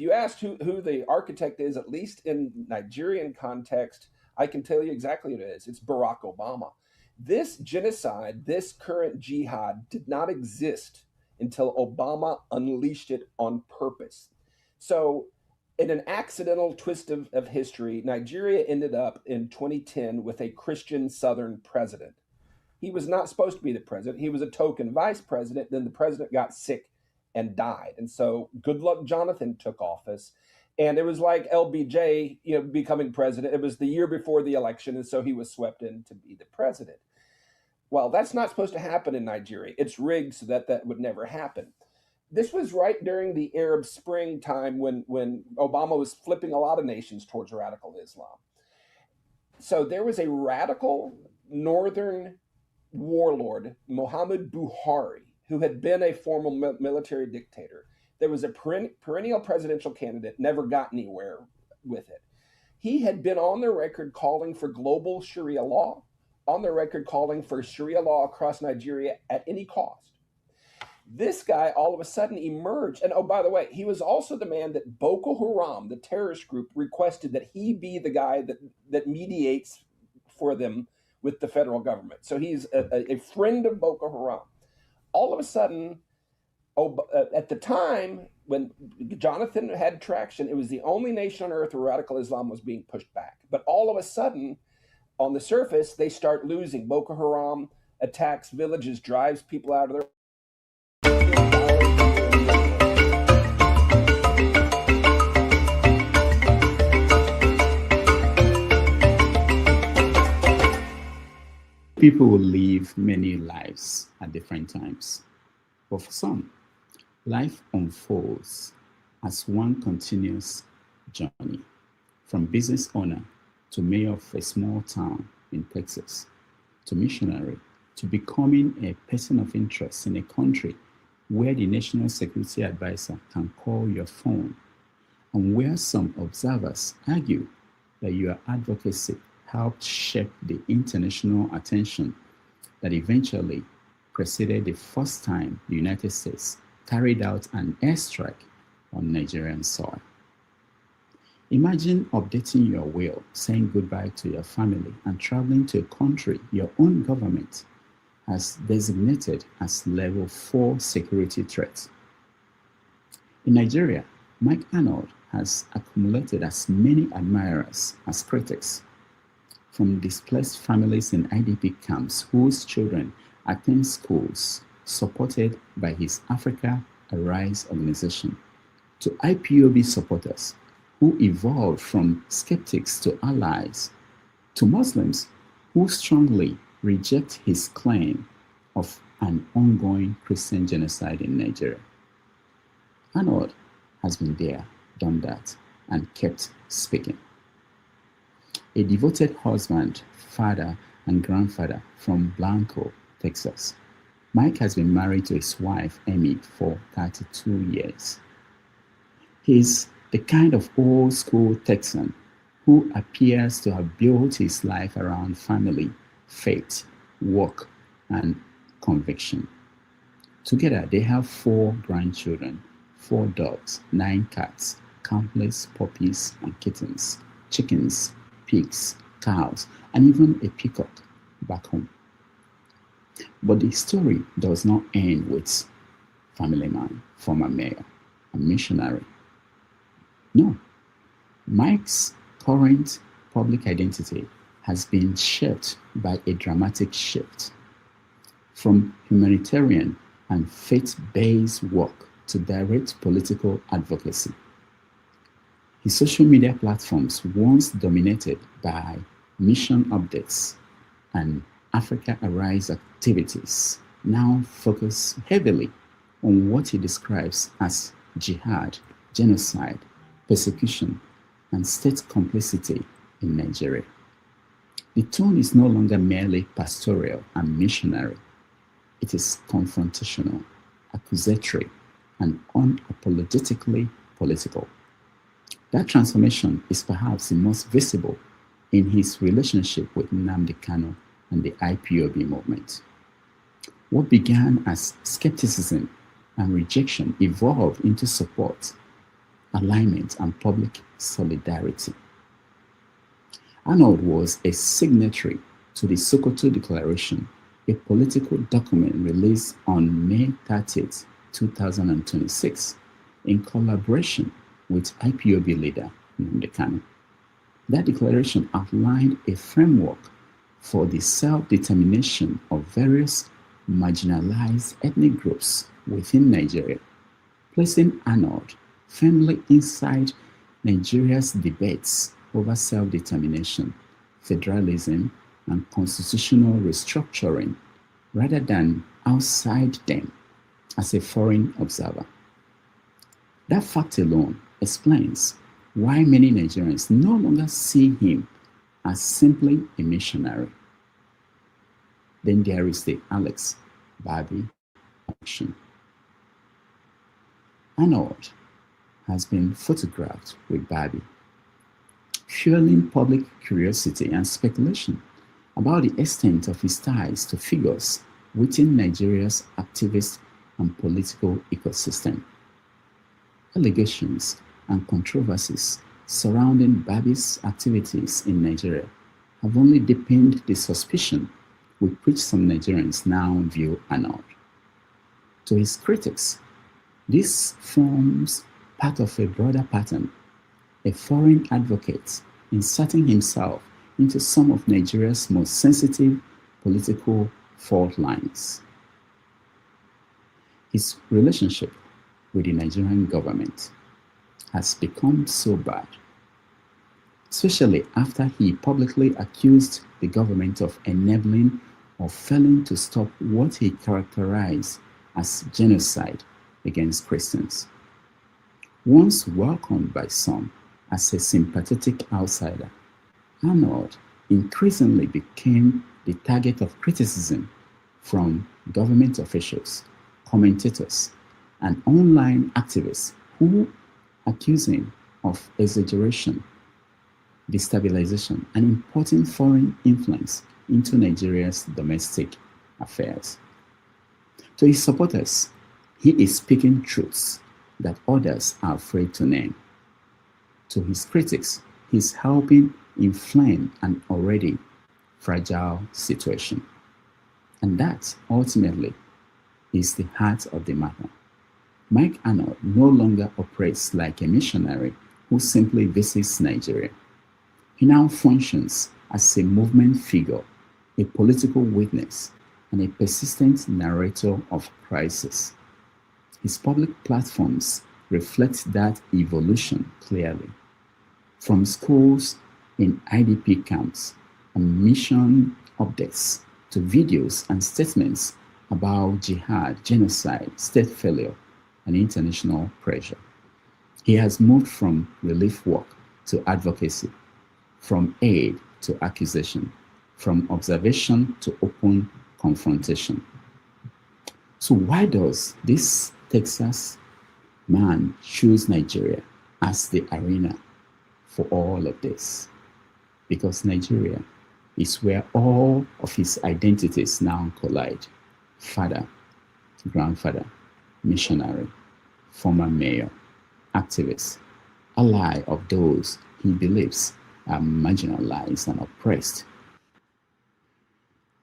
you asked who the architect is, at least in Nigerian context, I can tell you exactly what it is. It's Barack Obama. This genocide, this current jihad, did not exist until Obama unleashed it on purpose. So, in an accidental twist of history, Nigeria ended up in 2010 with a Christian Southern president. He was not supposed to be the president. He was a token vice president. Then the president got sick and died. And so Goodluck Jonathan took office. And it was like LBJ, becoming president. It was the year before the election. And so he was swept in to be the president. Well, that's not supposed to happen in Nigeria. It's rigged so that that would never happen. This was right during the Arab Spring time when Obama was flipping a lot of nations towards radical Islam. So there was a radical northern warlord, Muhammad Buhari, who had been a former military dictator. There was a perennial presidential candidate, never got anywhere with it. He had been on the record calling for global Sharia law, on the record calling for Sharia law across Nigeria at any cost. This guy all of a sudden emerged. And oh, by the way, he was also the man that Boko Haram, the terrorist group, requested that he be the guy that mediates for them with the federal government. So he's a friend of Boko Haram. All of a sudden, at the time when Jonathan had traction, it was the only nation on earth where radical Islam was being pushed back. But all of a sudden, on the surface, they start losing. Boko Haram attacks villages, drives people out of their People will live many lives at different times, but for some, life unfolds as one continuous journey, from business owner to mayor of a small town in Texas, to missionary, to becoming a person of interest in a country where the national security advisor can call your phone, and where some observers argue that your advocacy helped shape the international attention that eventually preceded the first time the United States carried out an airstrike on Nigerian soil. Imagine updating your will, saying goodbye to your family, and traveling to a country your own government has designated as level 4 security threat. In Nigeria, Mike Arnold has accumulated as many admirers as critics, from displaced families in IDP camps whose children attend schools supported by his Africa Arise organization, to IPOB supporters who evolved from skeptics to allies, to Muslims who strongly reject his claim of an ongoing Christian genocide in Nigeria. Arnold has been there, done that, and kept speaking. A devoted husband, father, and grandfather from Blanco, Texas, Mike has been married to his wife, Amy, for 32 years. He's the kind of old-school Texan who appears to have built his life around family, faith, work, and conviction. Together, they have 4 grandchildren, 4 dogs, 9 cats, countless puppies and kittens, chickens, pigs, cows, and even a peacock back home. But the story does not end with family man, former mayor, and missionary. No, Mike's current public identity has been shaped by a dramatic shift from humanitarian and faith-based work to direct political advocacy. His social media platforms, once dominated by mission updates and Africa Arise activities, now focus heavily on what he describes as jihad, genocide, persecution, and state complicity in Nigeria. The tone is no longer merely pastoral and missionary. It is confrontational, accusatory, and unapologetically political. That transformation is perhaps the most visible in his relationship with Nnamdi Kanu and the IPOB movement. What began as skepticism and rejection evolved into support, alignment, and public solidarity. Arnold was a signatory to the Sokoto Declaration, a political document released on May 30th, 2026, in collaboration with IPOB leader Nnamdi Kanu. That declaration outlined a framework for the self-determination of various marginalized ethnic groups within Nigeria, placing Arnold firmly inside Nigeria's debates over self-determination, federalism, and constitutional restructuring, rather than outside them as a foreign observer. That fact alone explains why many Nigerians no longer see him as simply a missionary. Then there is the Alex Barbie action. Arnold has been photographed with Barbie, fueling public curiosity and speculation about the extent of his ties to figures within Nigeria's activist and political ecosystem. Allegations and controversies surrounding Barbie's activities in Nigeria have only deepened the suspicion with which some Nigerians now view Arnold. To his critics, this forms part of a broader pattern, a foreign advocate inserting himself into some of Nigeria's most sensitive political fault lines. His relationship with the Nigerian government has become so bad, especially after he publicly accused the government of enabling or failing to stop what he characterized as genocide against Christians. Once welcomed by some as a sympathetic outsider, Arnold increasingly became the target of criticism from government officials, commentators, and online activists who accuse him of exaggeration, destabilization, and importing foreign influence into Nigeria's domestic affairs. To his supporters, he is speaking truths that others are afraid to name. To his critics, he is helping inflame an already fragile situation. And that, ultimately, is the heart of the matter. Mike Arnold no longer operates like a missionary who simply visits Nigeria. He now functions as a movement figure, a political witness, and a persistent narrator of crisis. His public platforms reflect that evolution clearly. From schools in IDP camps and mission updates to videos and statements about jihad, genocide, state failure, and international pressure. He has moved from relief work to advocacy, from aid to accusation, from observation to open confrontation. So why does this Texas man choose Nigeria as the arena for all of this? Because Nigeria is where all of his identities now collide. Father, grandfather, missionary, former mayor, activist, ally of those he believes are marginalized and oppressed.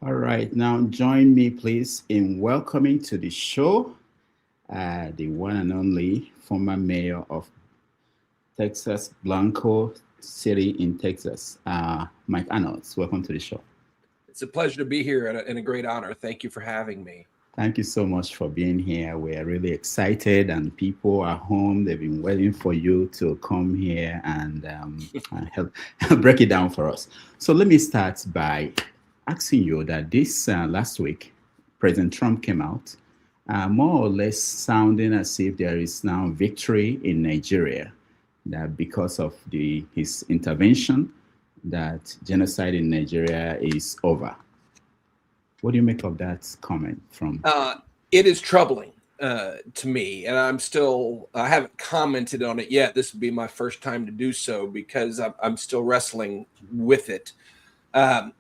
All right, now join me, please, in welcoming to the show the one and only former mayor of Texas, Blanco City in Texas, Mike Arnold. Welcome to the show. It's a pleasure to be here and a great honor. Thank you for having me. Thank you so much for being here. We are really excited, and people are home. They've been waiting for you to come here and help break it down for us. So let me start by asking you that this last week, President Trump came out, more or less sounding as if there is now victory in Nigeria, that because of his intervention, that genocide in Nigeria is over. What do you make of that comment from? It is troubling to me, and I haven't commented on it yet. This would be my first time to do so because I'm still wrestling with it.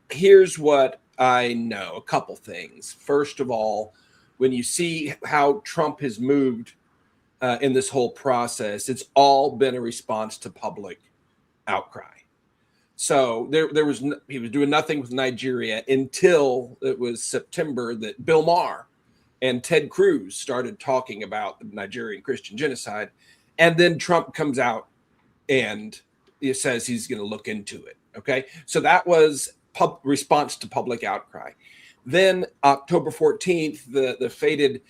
Here's what I know, a couple things. First of all, when you see how Trump has moved in this whole process. It's all been a response to public outcry. So he was doing nothing with Nigeria until it was September that Bill Maher and Ted Cruz started talking about the Nigerian Christian genocide. And then Trump comes out and he says he's going to look into it. Okay. So that was response to public outcry. Then October 14th, the fated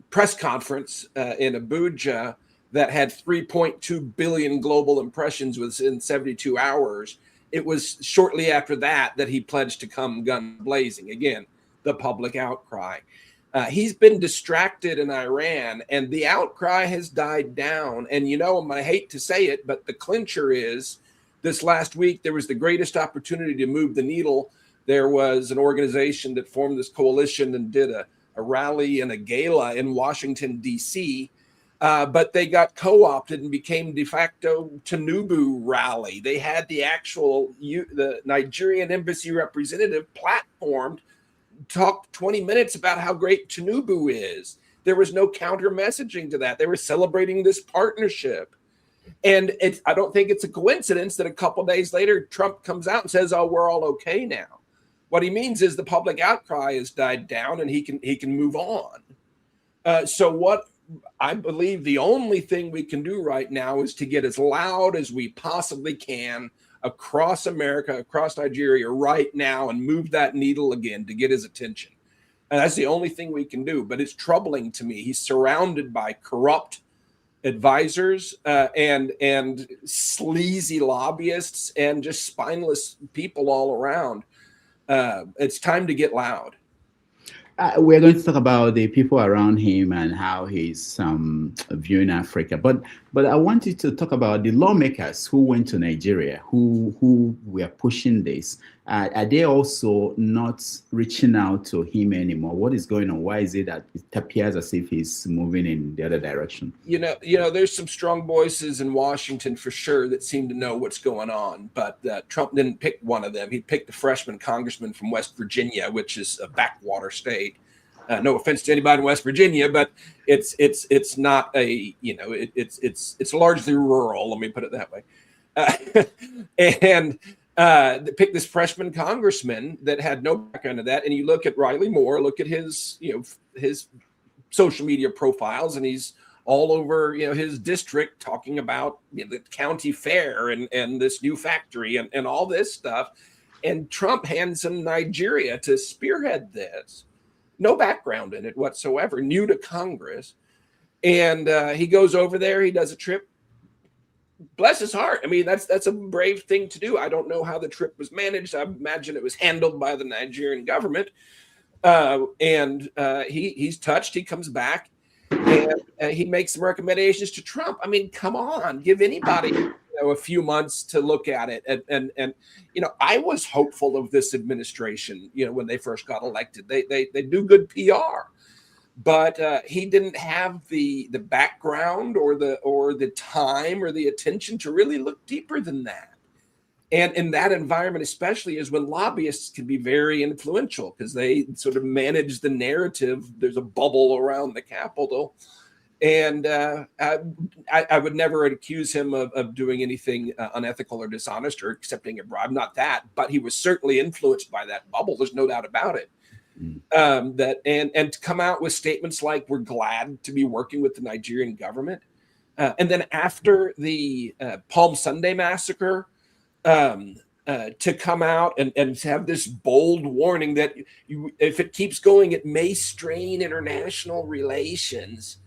press conference in Abuja that had 3.2 billion global impressions within 72 hours. It was shortly after that he pledged to come gun blazing. Again, the public outcry. He's been distracted in Iran, and the outcry has died down. And, I hate to say it, but the clincher is this last week, there was the greatest opportunity to move the needle. There was an organization that formed this coalition and did a rally and a gala in Washington, D.C., but they got co-opted and became de facto Tinubu rally. They had the Nigerian embassy representative platformed, talked 20 minutes about how great Tinubu is. There was no counter messaging to that. They were celebrating this partnership. And I don't think it's a coincidence that a couple days later, Trump comes out and says, oh, we're all okay now. What he means is the public outcry has died down and he can move on. So what I believe the only thing we can do right now is to get as loud as we possibly can across America, across Nigeria right now, and move that needle again to get his attention. And that's the only thing we can do. But it's troubling to me. He's surrounded by corrupt advisors and sleazy lobbyists and just spineless people all around. It's time to get loud. We're going to talk about the people around him and how he's viewing Africa. But I wanted to talk about the lawmakers who went to Nigeria, who were pushing this. Are they also not reaching out to him anymore? What is going on? Why is it that it appears as if he's moving in the other direction? There's some strong voices in Washington for sure that seem to know what's going on. But Trump didn't pick one of them. He picked a freshman congressman from West Virginia, which is a backwater state. No offense to anybody in West Virginia, but it's not it's largely rural. Let me put it that way. And they picked this freshman congressman that had no background in that. And you look at Riley Moore, look at his social media profiles, and he's all over his district talking about the county fair and this new factory and all this stuff. And Trump hands him Nigeria to spearhead this. No background in it whatsoever, new to Congress. And he goes over there, he does a trip. Bless his heart. I mean, that's a brave thing to do. I don't know how the trip was managed. I imagine it was handled by the Nigerian government. He's touched. He comes back and he makes some recommendations to Trump. I mean, come on, give anybody a few months to look at it. And I was hopeful of this administration. When they first got elected, they do good PR. But he didn't have the background or the time or the attention to really look deeper than that. And in that environment, especially, is when lobbyists can be very influential because they sort of manage the narrative. There's a bubble around the Capitol. And I would never accuse him of doing anything unethical or dishonest or accepting a bribe. Not that, but he was certainly influenced by that bubble. There's no doubt about it. And to come out with statements like we're glad to be working with the Nigerian government. And then after the Palm Sunday massacre, to come out and have this bold warning that if it keeps going, it may strain international relations.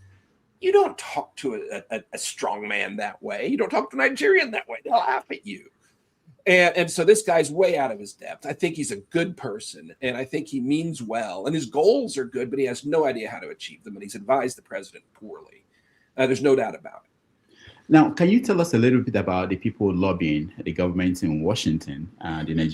You don't talk to a strong man that way. You don't talk to a Nigerian that way. They'll laugh at you. And so this guy's way out of his depth. I think he's a good person, and I think he means well. And his goals are good, but he has no idea how to achieve them, and he's advised the president poorly. There's no doubt about it. Now, can you tell us a little bit about the people lobbying the government in Washington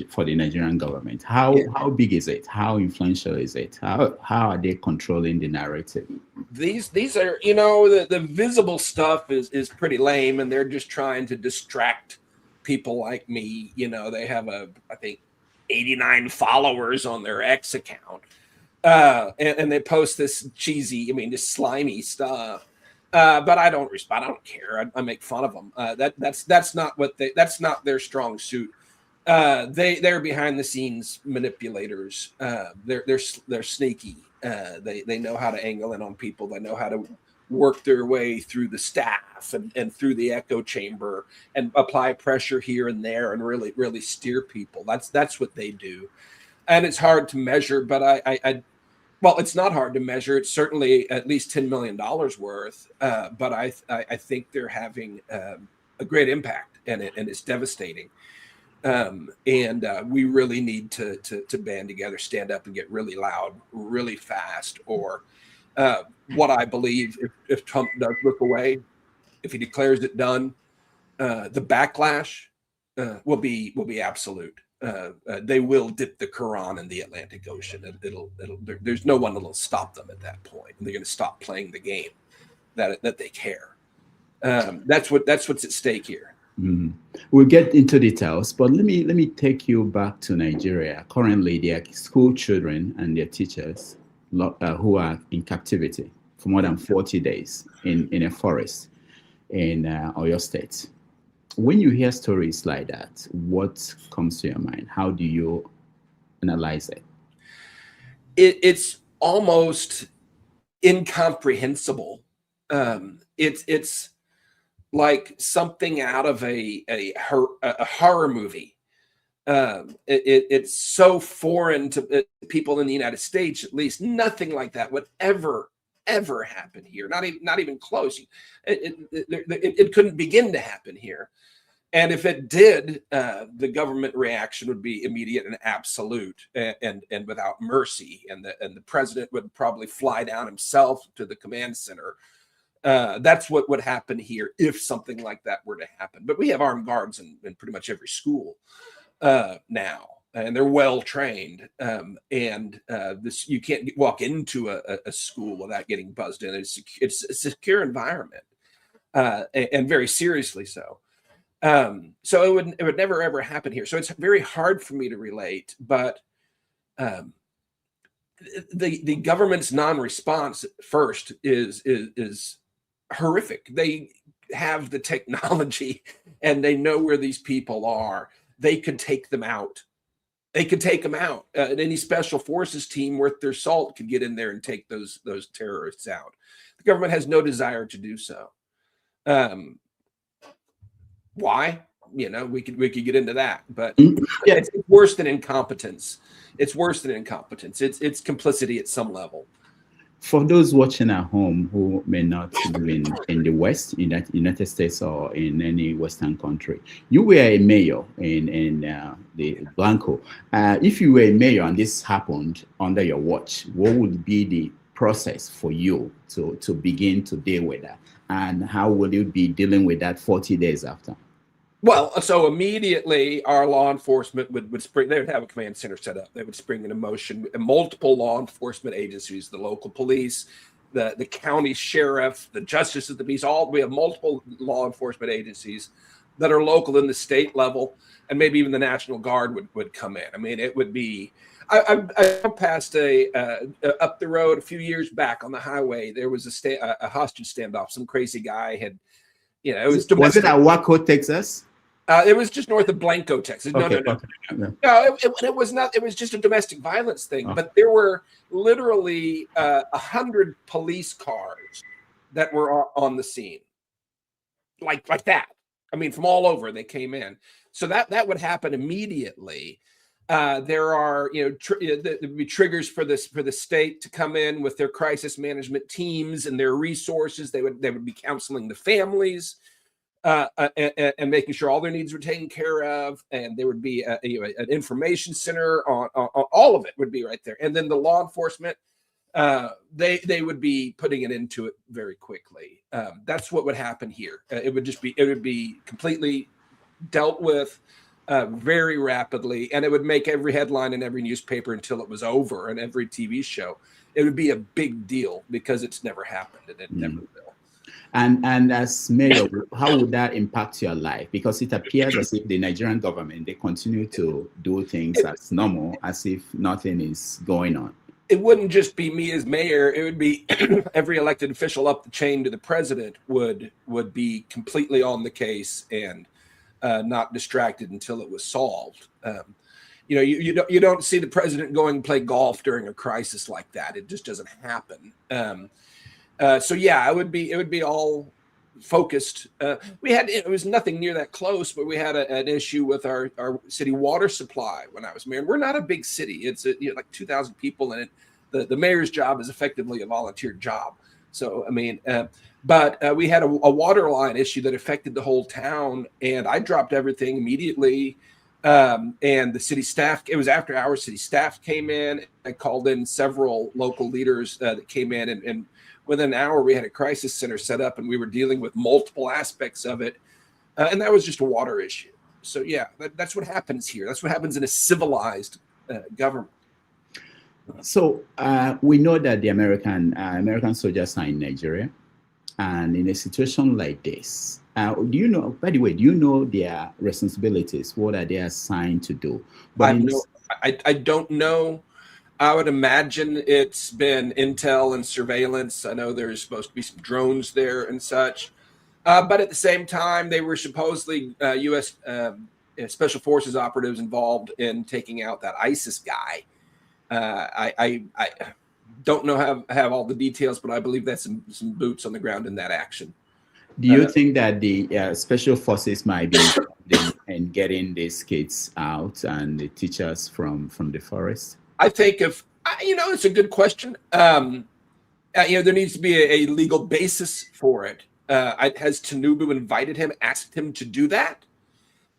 for the Nigerian government? How big is it? How influential is it? How are they controlling the narrative? These are, the visible stuff is pretty lame, and they're just trying to distract people like me. They have I think 89 followers on their X account. And they post this cheesy, just slimy stuff. But I don't respond. I don't care. I make fun of them. That's not what that's not their strong suit. They're behind the scenes manipulators. They're sneaky. They know how to angle in on people. They know how to work their way through the staff and through the echo chamber and apply pressure here and there and really steer people. That's what they do, and it's hard to measure. But well, it's not hard to measure. It's certainly at least $10 million worth. But I think they're having a great impact, and it's devastating. We really need to band together, stand up, and get really loud, really fast. Or what I believe, if Trump does look away, if he declares it done, the backlash will be absolute. They will dip the Quran in the Atlantic Ocean. There's no one that'll stop them at that point. They're going to stop playing the game that they care. That's what's at stake here. Mm. We'll get into details, but let me take you back to Nigeria. Currently, there are school children and their teachers who are in captivity for more than 40 days in a forest in Oyo State. When you hear stories like that, what comes to your mind? How do you analyze it? It's almost incomprehensible. It's like something out of a horror movie. It's so foreign to people in the United States, at least. Nothing like that would ever happen here. Not even close. It couldn't begin to happen here. And if it did, the government reaction would be immediate and absolute, and without mercy. And the president would probably fly down himself to the command center. That's what would happen here if something like that were to happen. But we have armed guards in pretty much every school now, and they're well trained. This, you can't walk into a school without getting buzzed in. It's a secure environment, and very seriously so. So it would never ever happen here. So it's very hard for me to relate. But the government's non-response first is horrific. They have the technology and they know where these people are. They could take them out. They could take them out. And any special forces team worth their salt could get in there and take those terrorists out. The government has no desire to do so. Why? You know, we could get into that, but yeah, it's worse than incompetence. It's worse than incompetence. It's complicity at some level. For those watching at home who may not live in the West, in the United States or in any Western country, you were a mayor in the Blanco. If you were a mayor and this happened under your watch, what would be the process for you to begin to deal with that? And how will you be dealing with that 40 days after? Well, so immediately our law enforcement would spring. They would have a command center set up. They would spring into motion multiple law enforcement agencies, the local police, the county sheriff, the justice of the peace. We have multiple law enforcement agencies that are local in the state level, and maybe even the National Guard would come in. I mean, it would be. I passed up the road a few years back on the highway. There was a hostage standoff. Some crazy guy had, you know, it was domestic. Was it at Waco, Texas? It was just north of Blanco, Texas. No, okay, no, it was not. It was just a domestic violence thing. Oh. But there were literally 100 police cars that were on the scene, like that. I mean, from all over they came in. So that would happen immediately. There are, there would be triggers for the state to come in with their crisis management teams and their resources. They would be counseling the families. And making sure all their needs were taken care of, and there would be an information center on all of it would be right there. And then the law enforcement, they would be putting it into it very quickly. That's what would happen here. It would be completely dealt with very rapidly, and it would make every headline in every newspaper until it was over, and every TV show. It would be a big deal because it's never happened, and it never will. And as mayor, how would that impact your life? Because it appears as if the Nigerian government, they continue to do things as normal, as if nothing is going on. it wouldn't just be me as mayor. It would be every elected official up the chain to the president would be completely on the case and not distracted until it was solved. You don't see the president going and play golf during a crisis like that. It just doesn't happen. So yeah, it would be all focused. It was nothing near that close, but we had an issue with our city water supply when I was mayor. We're not a big city. It's like 2,000 people in it. The mayor's job is effectively a volunteer job. So, I mean, but we had a water line issue that affected the whole town, and I dropped everything immediately. And the city staff, it was after our city staff came in. I called in several local leaders that came in, and within an hour, we had a crisis center set up, and we were dealing with multiple aspects of it. And that was just a water issue. So, yeah, that's what happens here. That's what happens in a civilized government. So we know that the American soldiers are in Nigeria, and in a situation like this, do you know? By the way, do you know their responsibilities? What are they assigned to do? But I don't know. I would imagine it's been intel and surveillance. I know there's supposed to be some drones there and such. But at the same time, they were supposedly U.S. Special Forces operatives involved in taking out that ISIS guy. I don't know have all the details, but I believe that's some boots on the ground in that action. Do you think that the Special Forces might be in getting these kids out and the teachers from the forest? I think it's a good question. There needs to be a legal basis for it. Has Tinubu invited him, asked him to do that?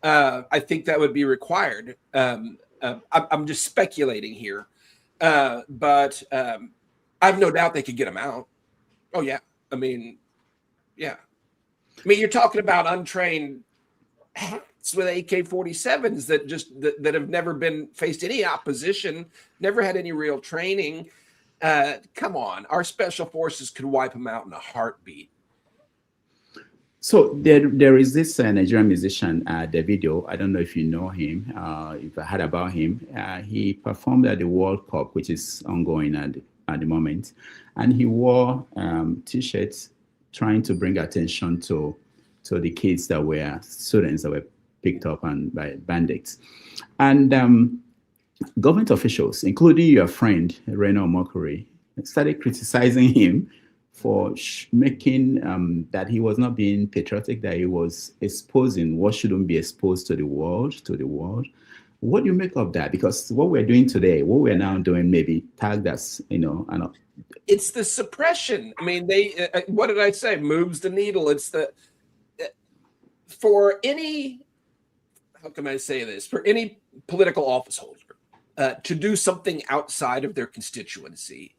I think that would be required. I'm just speculating here, but I have no doubt they could get him out. Oh yeah, yeah. You're talking about untrained hacks with AK-47s that have never been faced any opposition, never had any real training. Come on, our special forces could wipe them out in a heartbeat. So there is this Nigerian musician, Davido. I don't know if you know him, if I heard about him. He performed at the World Cup, which is ongoing at the moment, and he wore T-shirts trying to bring attention to the kids students that were picked up by bandits. And government officials, including your friend, Reno Mokuri, started criticizing him for making that he was not being patriotic, that he was exposing what shouldn't be exposed to the world. What do you make of that? Because what we're doing today, what we're now doing, maybe tagged as, it's the suppression. They, what did I say? Moves the needle. It's for any, how can I say this? For any political office holder to do something outside of their constituency,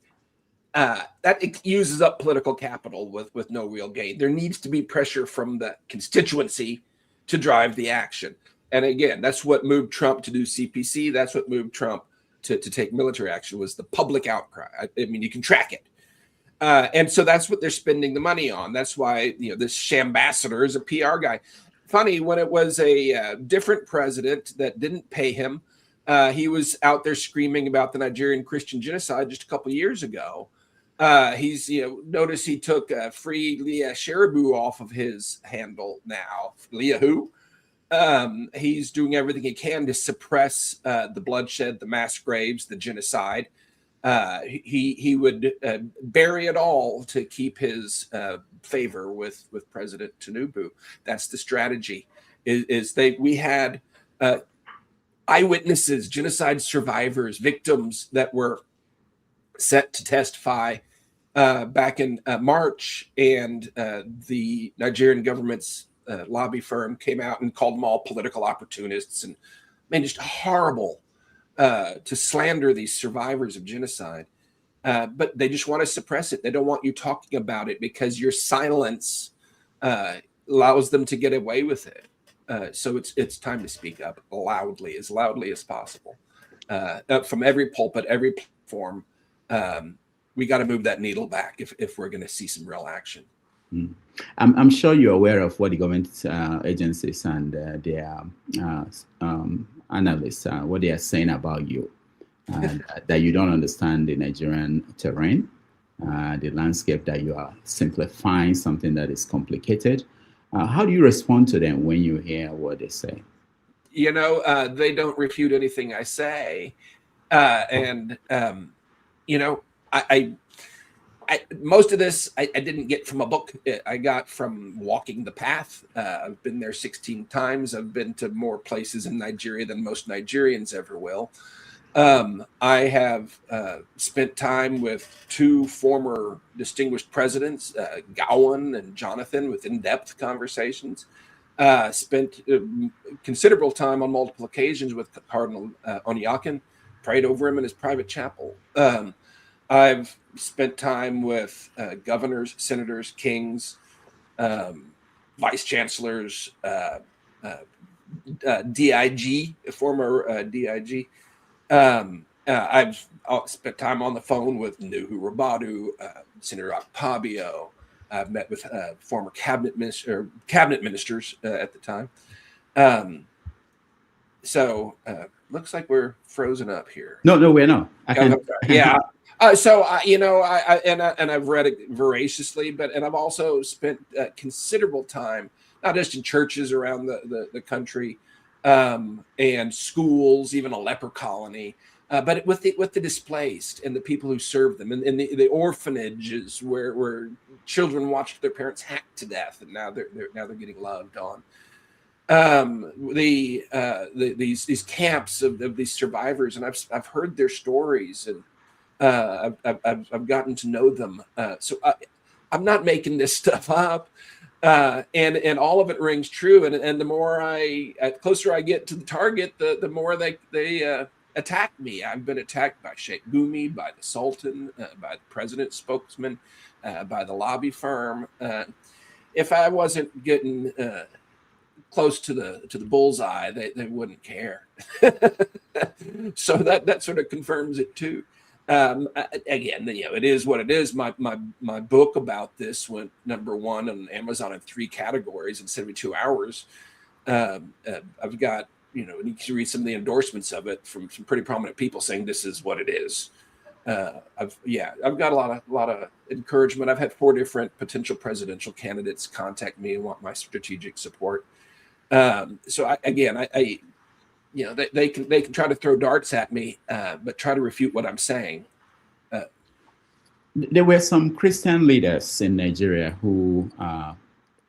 that uses up political capital with no real gain. There needs to be pressure from the constituency to drive the action. And again, that's what moved Trump to do CPC. That's what moved Trump to take military action, was the public outcry. You can track it. And so that's what they're spending the money on. That's why, this Shambassador is a PR guy. Funny, when it was a different president that didn't pay him, he was out there screaming about the Nigerian Christian genocide just a couple of years ago. He's, notice he took Free Leah Sharibu off of his handle now. Leah who? He's doing everything he can to suppress the bloodshed, the mass graves, the genocide. He would bury it all to keep his favor with President Tinubu. That's the strategy. We had eyewitnesses, genocide survivors, victims that were set to testify back in March, and the Nigerian government's lobby firm came out and called them all political opportunists, and just horrible to slander these survivors of genocide. But they just want to suppress it. They don't want you talking about it because your silence allows them to get away with it. So it's time to speak up loudly as possible, from every pulpit, every platform. We got to move that needle back if we're going to see some real action. I'm sure you're aware of what the government agencies and their analysts, what they are saying about you. that you don't understand the Nigerian terrain, the landscape, that you are simplifying something that is complicated. How do you respond to them when you hear what they say? They don't refute anything I say. And I most of this I didn't get from a book. I got from walking the path. I've been there 16 times. I've been to more places in Nigeria than most Nigerians ever will. I have spent time with two former distinguished presidents, Gowan and Jonathan, with in-depth conversations. Spent considerable time on multiple occasions with Cardinal Onyakin, prayed over him in his private chapel. I've spent time with governors, senators, kings, vice chancellors, DIG, former DIG. I've spent time on the phone with Nuhu Rabadu, Senator Akpabio. I've met with former cabinet ministers at the time. So looks like we're frozen up here. No, we're not. Yeah. I've read it voraciously, and I've also spent considerable time, not just in churches around the country, and schools, even a leper colony, but with the displaced and the people who serve them, and the orphanages where children watched their parents hacked to death, and now they're getting loved on. These camps of these survivors, and I've heard their stories, and I've gotten to know them. So I'm not making this stuff up, and all of it rings true. And the more closer I get to the target, the more they attack me. I've been attacked by Sheikh Gumi, by the Sultan, by the president's spokesman, by the lobby firm. If I wasn't getting close to the bullseye, they wouldn't care. So that sort of confirms it too. Again, it is what it is. My book about this went #1 on Amazon in 3 categories in 72 hours. I've got, you can read some of the endorsements of it from some pretty prominent people saying this is what it is. I've got a lot of encouragement. I've had 4 different potential presidential candidates contact me and want my strategic support. So they can try to throw darts at me, but try to refute what I'm saying. There were some Christian leaders in Nigeria who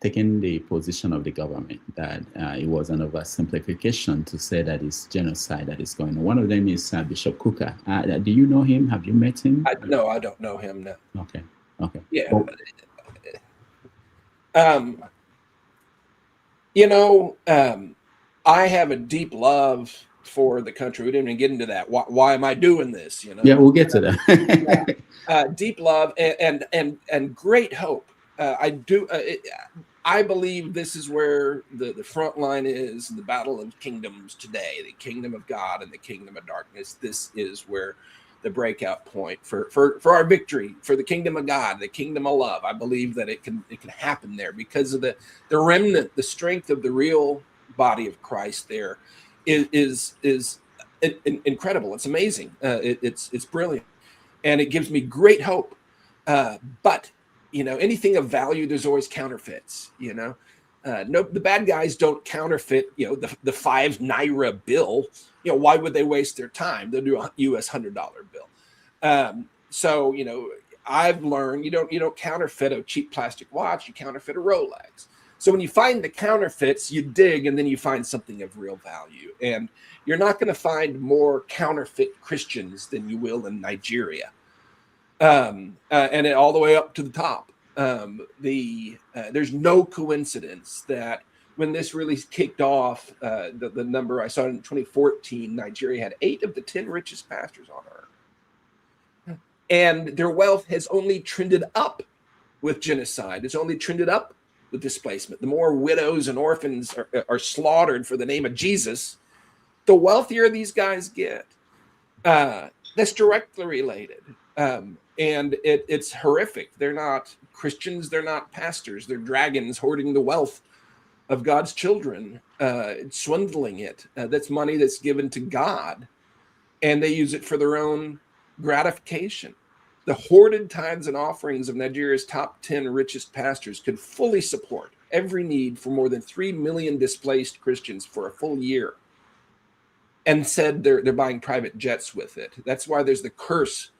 taken the position of the government that it was an oversimplification to say that it's genocide that is going on. One of them is Bishop Kuka. Do you know him? Have you met him? No, I don't know him. No. Okay. Yeah. I have a deep love for the country. We didn't even get into that. Why am I doing this? Yeah, we'll get to that. Deep love and great hope. I believe this is where the front line is, the battle of kingdoms today, the kingdom of God and the kingdom of darkness. This is where the breakout point for our victory, for the kingdom of God, the kingdom of love. I believe that it can happen there because of the remnant, the strength of the real body of Christ there is incredible. It's amazing. It's brilliant. And it gives me great hope. But anything of value, there's always counterfeits. No, the bad guys don't counterfeit. The 5 Naira bill. Why would they waste their time? They'll do a U.S. $100 bill. So I've learned you don't counterfeit a cheap plastic watch. You counterfeit a Rolex. So when you find the counterfeits, you dig, and then you find something of real value. And you're not going to find more counterfeit Christians than you will in Nigeria. And all the way up to the top. There's no coincidence that when this really kicked off, the number I saw in 2014, Nigeria had 8 of the 10 richest pastors on earth. And their wealth has only trended up with genocide. It's only trended up with displacement. The more widows and orphans are slaughtered for the name of Jesus, the wealthier these guys get. That's directly related. And it's horrific. They're not Christians. They're not pastors. They're dragons hoarding the wealth of God's children, swindling it. That's money that's given to God and they use it for their own gratification. The hoarded tithes and offerings of Nigeria's top 10 richest pastors could fully support every need for more than 3 million displaced Christians for a full year, and said they're buying private jets with it. That's why there's the curse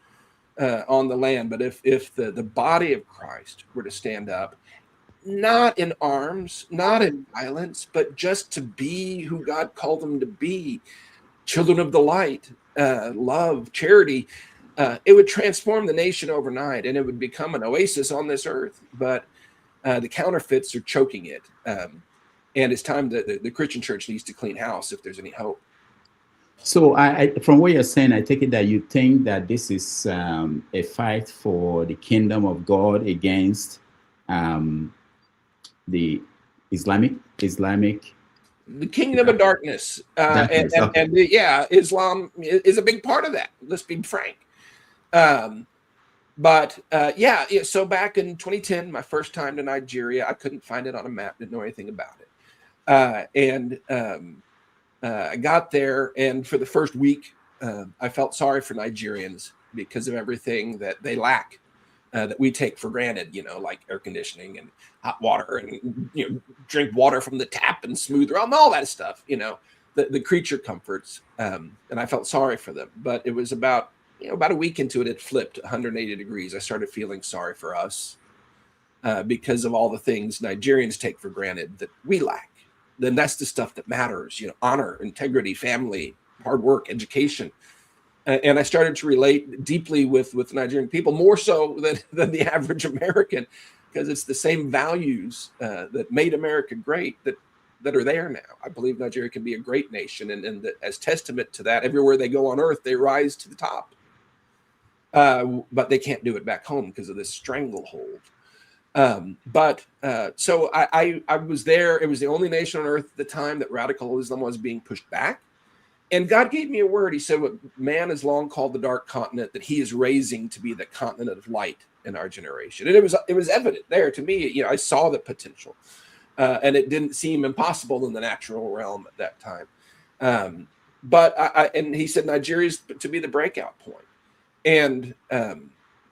on the land. But if the body of Christ were to stand up, not in arms, not in violence, but just to be who God called them to be, children of the light, love, charity, it would transform the nation overnight, and it would become an oasis on this earth. But the counterfeits are choking it, and it's time that the Christian church needs to clean house if there's any hope. So, from what you're saying, I take it that you think that this is a fight for the kingdom of God against the Islamic, the kingdom of darkness, okay. yeah, Islam is a big part of that. Let's be frank. But yeah, so back in 2010, my first time to Nigeria, I couldn't find it on a map, didn't know anything about it, and I got there, and for the first week, I felt sorry for Nigerians because of everything that they lack, that we take for granted, like air conditioning and hot water, and drink water from the tap and smooth all that stuff, the creature comforts. And I felt sorry for them. But it was about a week into it, it flipped 180 degrees. I started feeling sorry for us because of all the things Nigerians take for granted that we lack. Then that's the stuff that matters, honor, integrity, family, hard work, education. And I started to relate deeply with Nigerian people, more so than the average American, because it's the same values that made America great that are there now. I believe Nigeria can be a great nation, and that as testament to that, everywhere they go on earth, they rise to the top. But they can't do it back home because of this stranglehold. So I was there. It was the only nation on earth at the time that radical Islam was being pushed back. And God gave me a word. He said, what man has long called the dark continent, that he is raising to be the continent of light in our generation. And it was evident there to me. I saw the potential, and it didn't seem impossible in the natural realm at that time. But and he said, Nigeria's to be the breakout point. And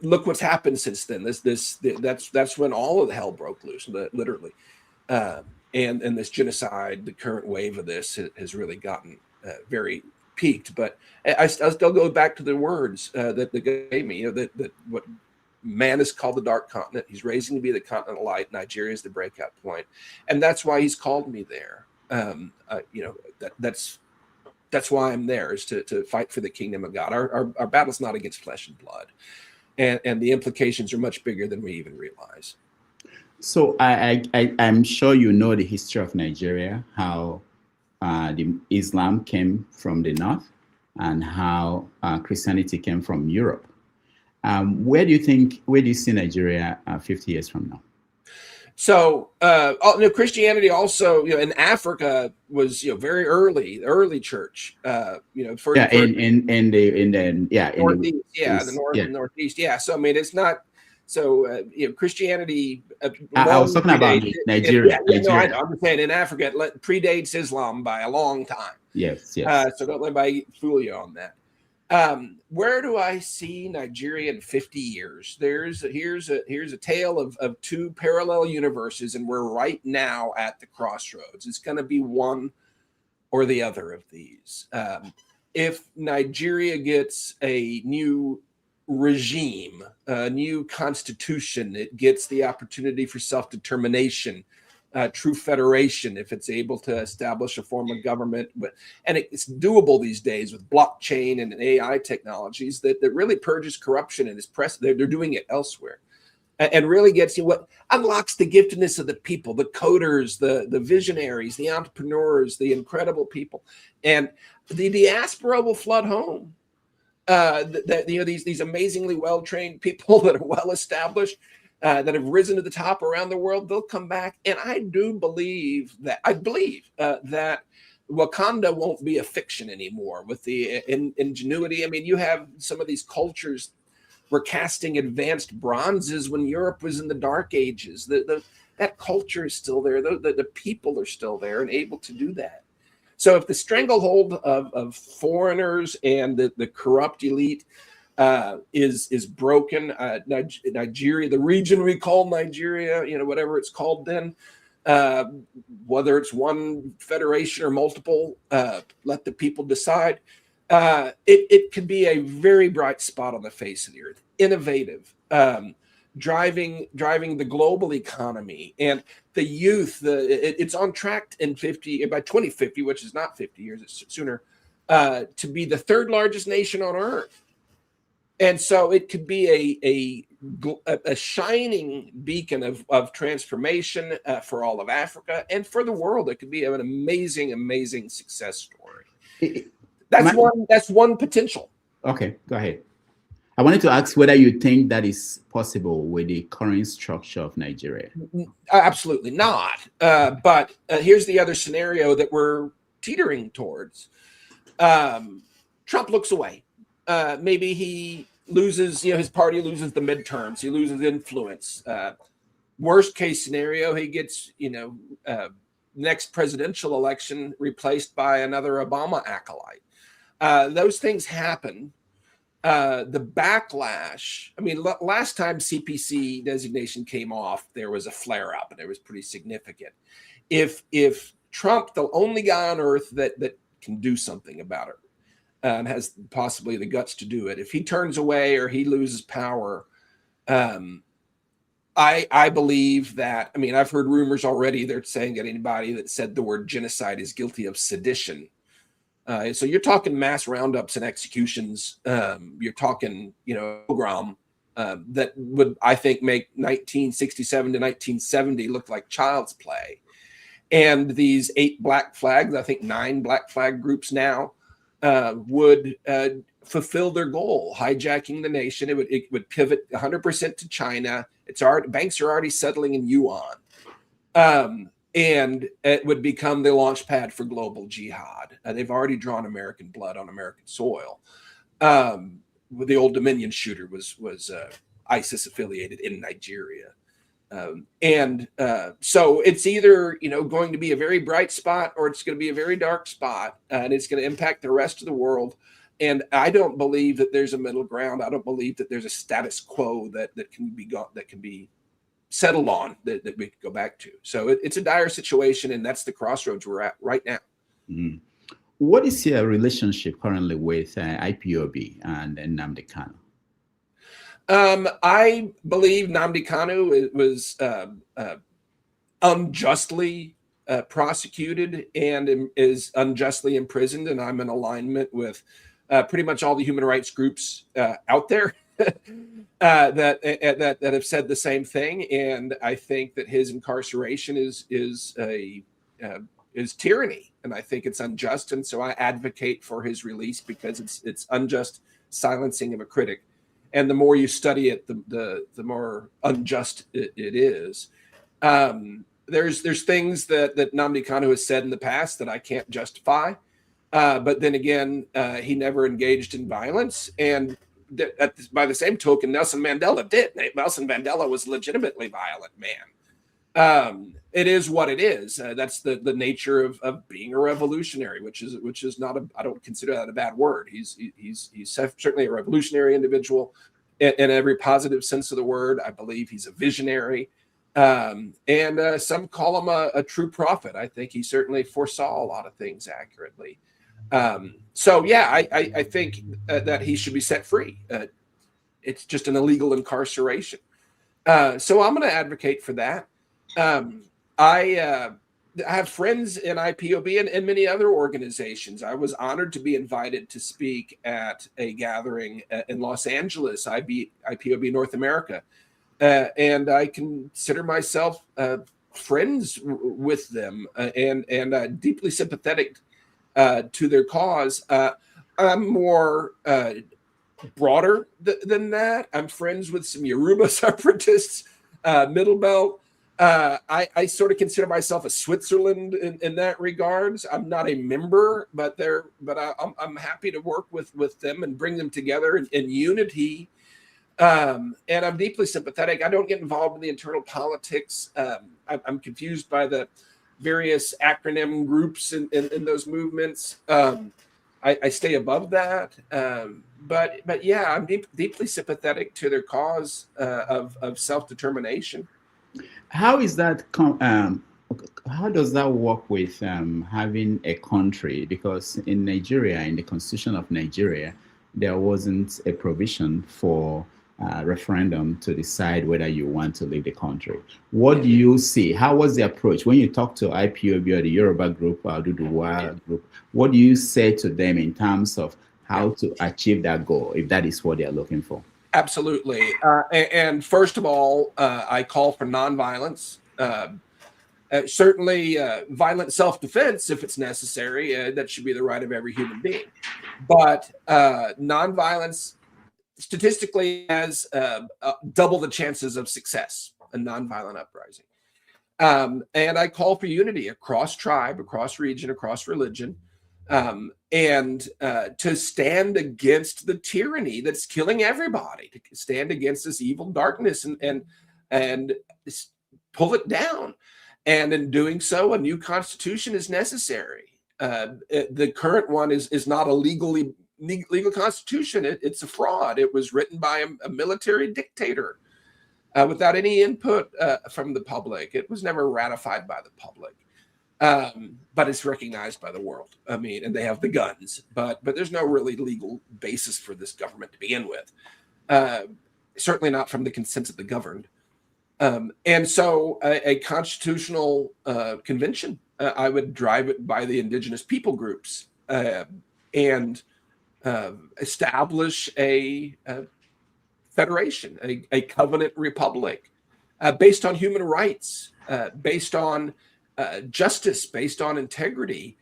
look what's happened since then. That's when all of the hell broke loose, literally. And this genocide, the current wave of this has really gotten very peaked. But I still go back to the words that they gave me, that what man is called the dark continent. He's raising to be the continent of light. Nigeria is the breakout point. And that's why he's called me there. That's why I'm there, is to fight for the kingdom of God. Our battle's not against flesh and blood. And the implications are much bigger than we even realize. So I'm sure you know the history of Nigeria, how the Islam came from the north and how Christianity came from Europe. Where do you see Nigeria 50 years from now? So Christianity also, in Africa was the early church. In the Northeast. Yeah. So I mean, it's not. So Christianity. I was talking about Nigeria. Nigeria. I'm saying in Africa, it predates Islam by a long time. Yes. So don't let anybody fool you on that. Where do I see Nigeria in 50 years? Here's a tale of two parallel universes, and we're right now at the crossroads. It's going to be one or the other of these. If Nigeria gets a new regime, a new constitution, it gets the opportunity for self-determination, true federation, if it's able to establish a form of government. And it's doable these days with blockchain and AI technologies that really purges corruption and is they're doing it elsewhere, and really gets you what unlocks the giftedness of the people, the coders, the visionaries, the entrepreneurs, the incredible people. And the diaspora will flood home. These amazingly well-trained people that are well-established, that have risen to the top around the world, they'll come back. And I believe that Wakanda won't be a fiction anymore with the ingenuity. I mean, you have some of these cultures were casting advanced bronzes when Europe was in the Dark Ages. That culture is still there. The people are still there and able to do that. So if the stranglehold of foreigners and the corrupt elite is broken, Nigeria, the region we call Nigeria, whatever it's called then, uh, whether it's one federation or multiple, let the people decide. It could be a very bright spot on the face of the earth, innovative, driving the global economy and the youth. It's on track in by 2050, which is not 50 years, it's sooner, to be the third largest nation on earth. And so it could be a shining beacon of transformation for all of Africa and for the world. It could be an amazing success story. That's one potential. Okay, go ahead. I wanted to ask whether you think that is possible with the current structure of Nigeria. Absolutely not. But here's the other scenario that we're teetering towards. Trump looks away. Maybe he loses, his party loses the midterms. He loses influence. Worst case scenario, he gets, next presidential election replaced by another Obama acolyte. Those things happen. The backlash, last time CPC designation came off, there was a flare up and it was pretty significant. If Trump, the only guy on earth that can do something about it, and has possibly the guts to do it, if he turns away or he loses power, I believe that, I've heard rumors already. They're saying that anybody that said the word genocide is guilty of sedition. So you're talking mass roundups and executions. You're talking, pogrom that would, I think, make 1967 to 1970 look like child's play. And these 8 black flags, I think 9 black flag groups now, would fulfill their goal, hijacking the nation. It would pivot 100% to China. Banks are already settling in yuan. And it would become the launch pad for global jihad. They've already drawn American blood on American soil. The Old Dominion shooter was ISIS affiliated in Nigeria. So it's either, going to be a very bright spot or it's going to be a very dark spot, and it's going to impact the rest of the world. And I don't believe that there's a middle ground. I don't believe that there's a status quo that can be settled on that we could go back to. So it's a dire situation, and that's the crossroads we're at right now. Mm-hmm. What is your relationship currently with IPOB and Nnamdi Kanu? I believe Nnamdi Kanu was unjustly prosecuted and is unjustly imprisoned, and I'm in alignment with pretty much all the human rights groups out there that have said the same thing. And I think that his incarceration is tyranny, and I think it's unjust. And so I advocate for his release because it's unjust silencing of a critic. And the more you study it, the more unjust it is. There's things that Nnamdi Kanu has said in the past that I can't justify. But then again, he never engaged in violence. And by the same token, Nelson Mandela did. Nelson Mandela was a legitimately violent man. It is what it is. That's the nature of being a revolutionary, which is not I don't consider that a bad word. He's certainly a revolutionary individual in every positive sense of the word. I believe he's a visionary. And some call him a true prophet. I think he certainly foresaw a lot of things accurately. So yeah, I think that he should be set free. It's just an illegal incarceration. So I'm going to advocate for that. I have friends in IPOB and many other organizations. I was honored to be invited to speak at a gathering in Los Angeles, IPOB North America. And I consider myself friends with them and deeply sympathetic to their cause. I'm more broader than that. I'm friends with some Yoruba separatists, Middle Belt. I sort of consider myself a Switzerland in that regards. I'm not a member, but I'm happy to work with them and bring them together in unity. And I'm deeply sympathetic. I don't get involved in the internal politics. I'm confused by the various acronym groups in those movements. I stay above that. But yeah, I'm deeply sympathetic to their cause of self-determination. How is that? How does that work with having a country? Because in Nigeria, in the Constitution of Nigeria, there wasn't a provision for referendum to decide whether you want to leave the country. What do you see? How was the approach when you talk to IPOB or the Yoruba group or the Duwa group? What do you say to them in terms of how to achieve that goal, if that is what they are looking for? Absolutely. And first of all, I call for nonviolence. Certainly, violent self-defense, if it's necessary, that should be the right of every human being. But nonviolence statistically has double the chances of success, a nonviolent uprising. And I call for unity across tribe, across region, across religion, and to stand against the tyranny that's killing everybody, to stand against this evil darkness and pull it down. And in doing so, a new constitution is necessary. The current one is not a legal constitution. It's a fraud. It was written by a military dictator without any input from the public. It was never ratified by the public. But it's recognized by the world. I mean, and they have the guns, but there's no really legal basis for this government to begin with. Certainly not from the consent of the governed. And so a constitutional convention, I would drive it by the indigenous people groups and establish a federation, a covenant republic based on human rights, based on justice, based on integrity,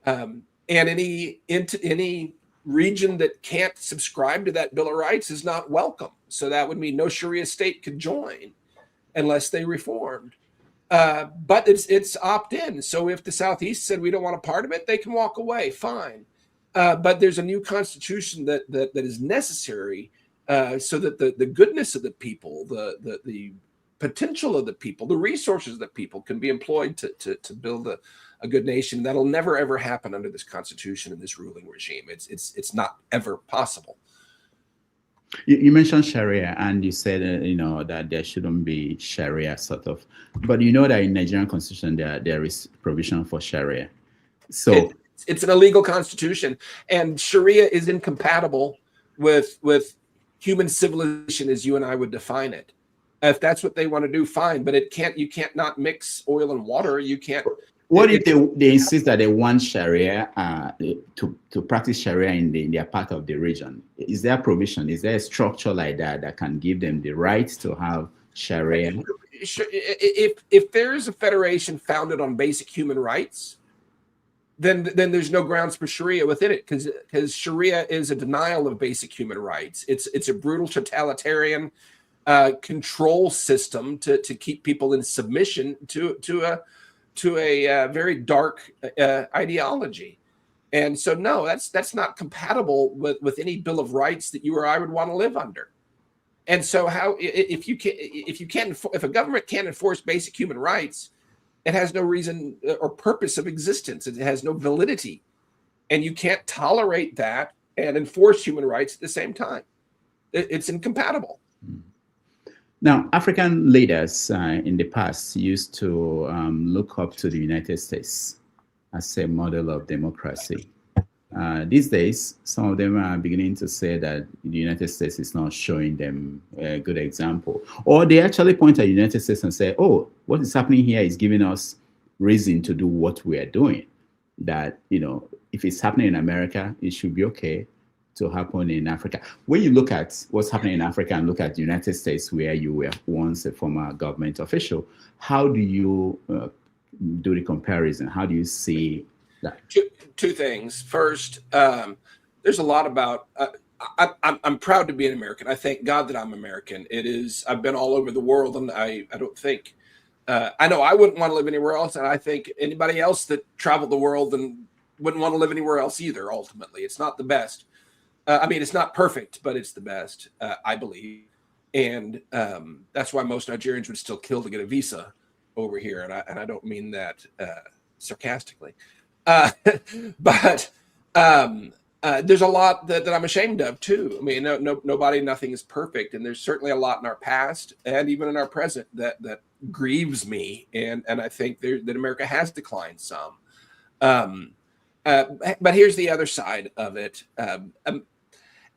and any region that can't subscribe to that Bill of Rights is not welcome. So that would mean no Sharia state could join unless they reformed. But it's opt-in. So if the Southeast said we don't want a part of it, they can walk away. Fine. But there's a new constitution that is necessary so that the goodness of the people, the potential of the people, the resources of the people can be employed to build a good nation. That'll never ever happen under this constitution and this ruling regime. It's not ever possible. You mentioned Sharia, and you said that there shouldn't be Sharia sort of, but you know that in Nigerian constitution there is provision for Sharia. So it's an illegal constitution, and Sharia is incompatible with human civilization as you and I would define it. If that's what they want to do, fine, but you can't not mix oil and water. You can't. What if they insist that they want Sharia to practice Sharia in their part of the region? Is there a provision? Is there a structure like that can give them the right to have Sharia? If there's a federation founded on basic human rights, then there's no grounds for Sharia within it, because Sharia is a denial of basic human rights. It's a brutal totalitarian control system to keep people in submission to a very dark ideology. And so no, that's not compatible with any Bill of Rights that you or I would want to live under. And so if a government can't enforce basic human rights, it has no reason or purpose of existence. It has no validity. And you can't tolerate that and enforce human rights at the same time. It's incompatible. Now, African leaders in the past used to look up to the United States as a model of democracy. These days, some of them are beginning to say that the United States is not showing them a good example. Or they actually point at the United States and say, oh, what is happening here is giving us reason to do what we are doing. That, if it's happening in America, it should be okay to happen in Africa. When you look at what's happening in Africa and look at the United States, where you were once a former government official, how do you do the comparison? How do you see that? Two things. First, there's a lot about. I'm proud to be an American. I thank God that I'm American. I've been all over the world, and I don't think. I know I wouldn't want to live anywhere else, and I think anybody else that traveled the world and wouldn't want to live anywhere else either. Ultimately, it's not the best. It's not perfect, but it's the best, I believe. And that's why most Nigerians would still kill to get a visa over here, and I don't mean that sarcastically, uh, but there's a lot that I'm ashamed of too. I mean, nobody, nothing is perfect, and there's certainly a lot in our past and even in our present that grieves me, and I think that America has declined some. Um, but here's the other side of it.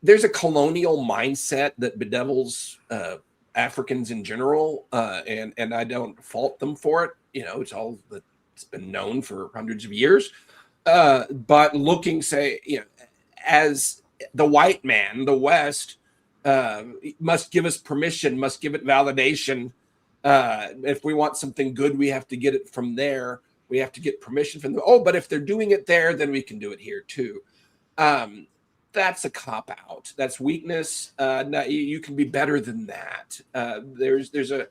There's a colonial mindset that bedevils Africans in general, and I don't fault them for it. It's all that's been known for hundreds of years. But looking, say, as the white man, the West must give us permission, must give it validation. If we want something good, we have to get it from there. We have to get permission from them. Oh, but if they're doing it there, then we can do it here too. That's a cop out. That's weakness. No, you can be better than that. There's a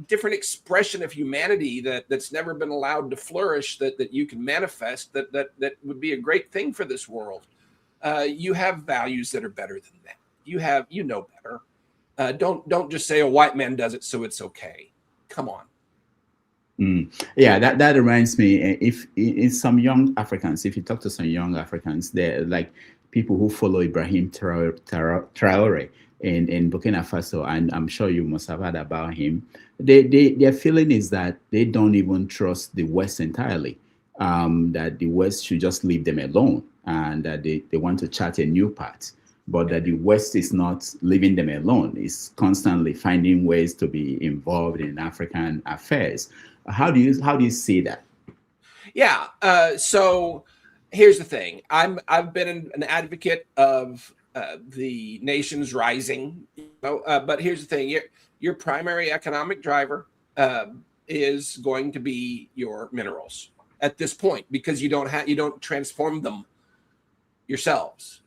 different expression of humanity that's never been allowed to flourish, that you can manifest, that would be a great thing for this world. You have values that are better than that. You know better. Don't just say a white man does it, so it's okay. Come on. Yeah, that reminds me. If in some young Africans, if you talk to some young Africans, they're like people who follow Ibrahim Traore in Burkina Faso, and I'm sure you must have heard about him. Their feeling is that they don't even trust the West entirely. That the West should just leave them alone, and that they want to chart a new path. But that the West is not leaving them alone. It's constantly finding ways to be involved in African affairs. How do you see that? Yeah. So here's the thing. I've been an advocate of the nations rising. But here's the thing. Your primary economic driver is going to be your minerals at this point, because you don't transform them yourselves.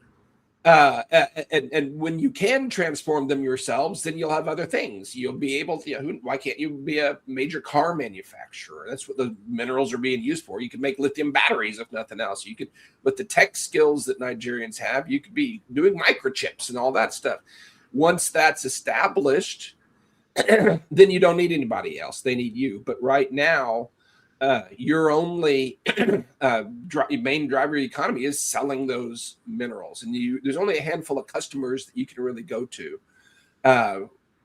And when you can transform them yourselves, then you'll have other things. You'll be able to, why can't you be a major car manufacturer? That's what the minerals are being used for. You could make lithium batteries, if nothing else. You could, with the tech skills that Nigerians have, you could be doing microchips and all that stuff. Once that's established, then you don't need anybody else. They need you. But right now, your only main driver of the economy is selling those minerals, and there's only a handful of customers that you can really go to.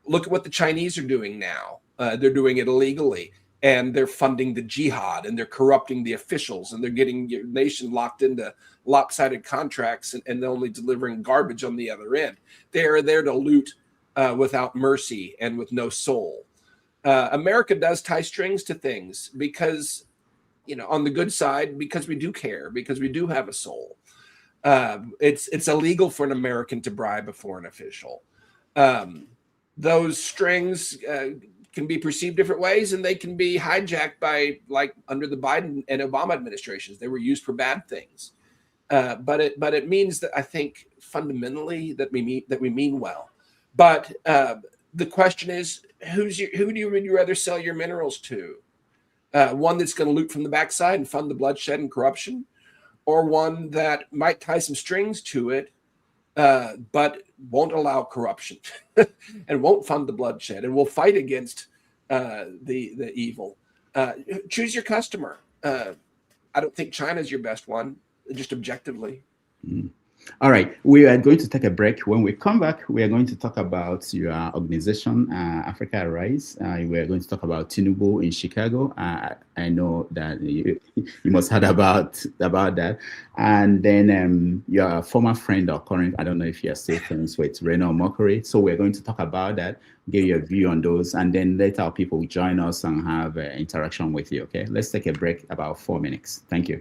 Look at what the Chinese are doing now. They're doing it illegally, and they're funding the jihad, and they're corrupting the officials, and they're getting your nation locked into lopsided contracts, and they're only delivering garbage on the other end. They are there to loot without mercy and with no soul. America does tie strings to things because, on the good side, because we do care, because we do have a soul. It's illegal for an American to bribe a foreign official. Those strings can be perceived different ways, and they can be hijacked by, like under the Biden and Obama administrations. They were used for bad things. But it means that I think fundamentally that we mean well. But the question is, who would you rather sell your minerals to? One that's going to loot from the backside and fund the bloodshed and corruption, or one that might tie some strings to it, but won't allow corruption and won't fund the bloodshed and will fight against the evil? Choose your customer. I don't think China's your best one, just objectively. All right, we are going to take a break. When we come back, we are going to talk about your organization, Africa Rise. We are going to talk about Tinubu in Chicago. I know that you must have heard about that. And then your former friend or current, I don't know if you're still friends with Reno Mockery. So we're going to talk about that, give you a view on those, and then let our people join us and have interaction with you. Okay, let's take a break, about 4 minutes. Thank you.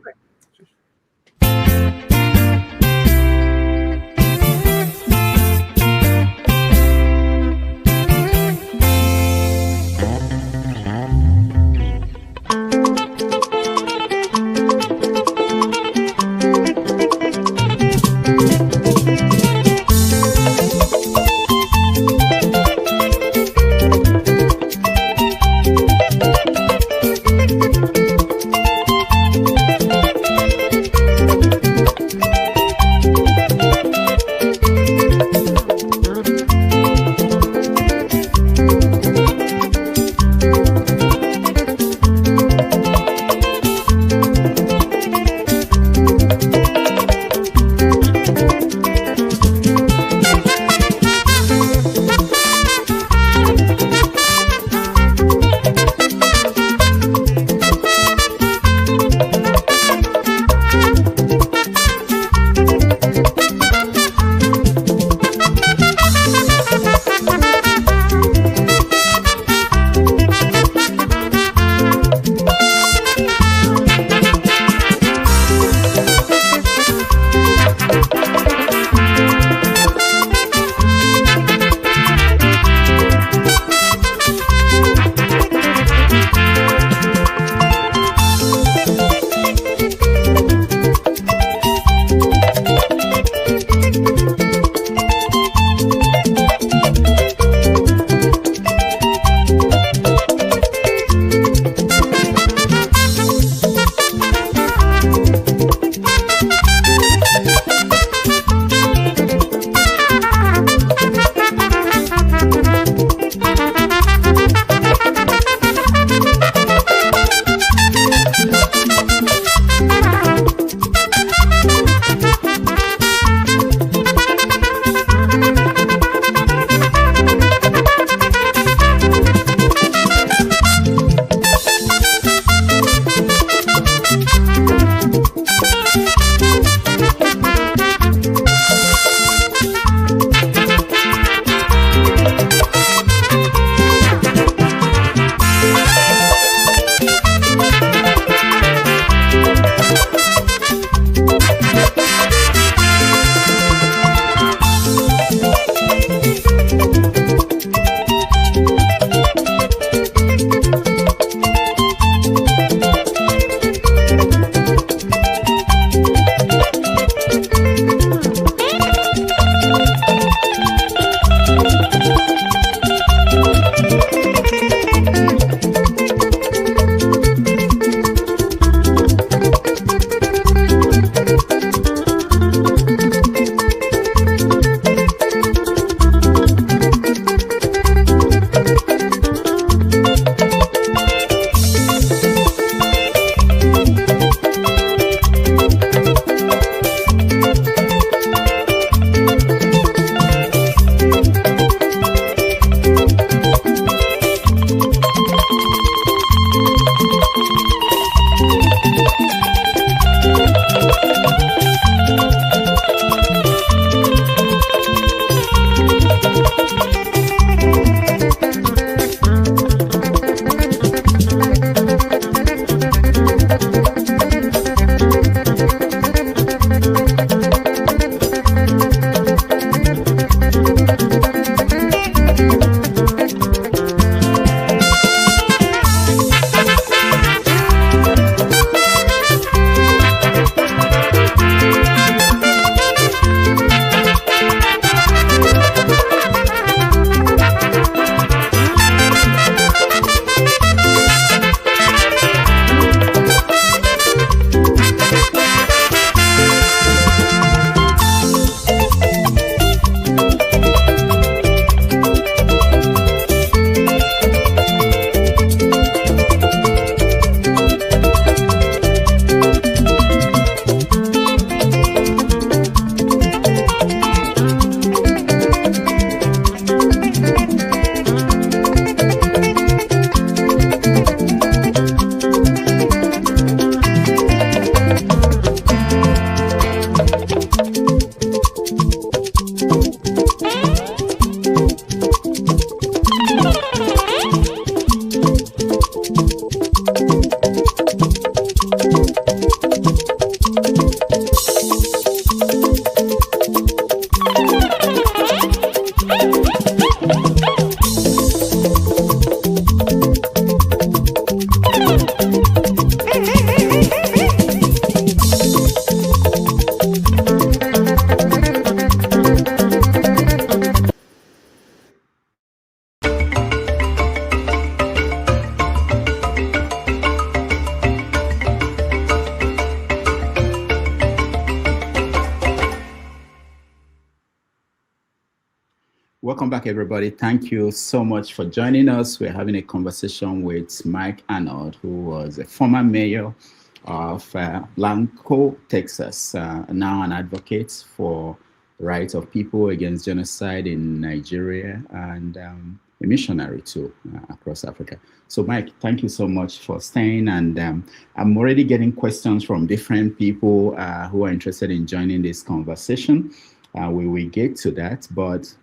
Welcome back, everybody. Thank you so much for joining us. We're having a conversation with Mike Arnold, who was a former mayor of Blanco, Texas, now an advocate for the rights of people against genocide in Nigeria, and a missionary too across Africa. So, Mike, thank you so much for staying. And I'm already getting questions from different people who are interested in joining this conversation. We will get to that, but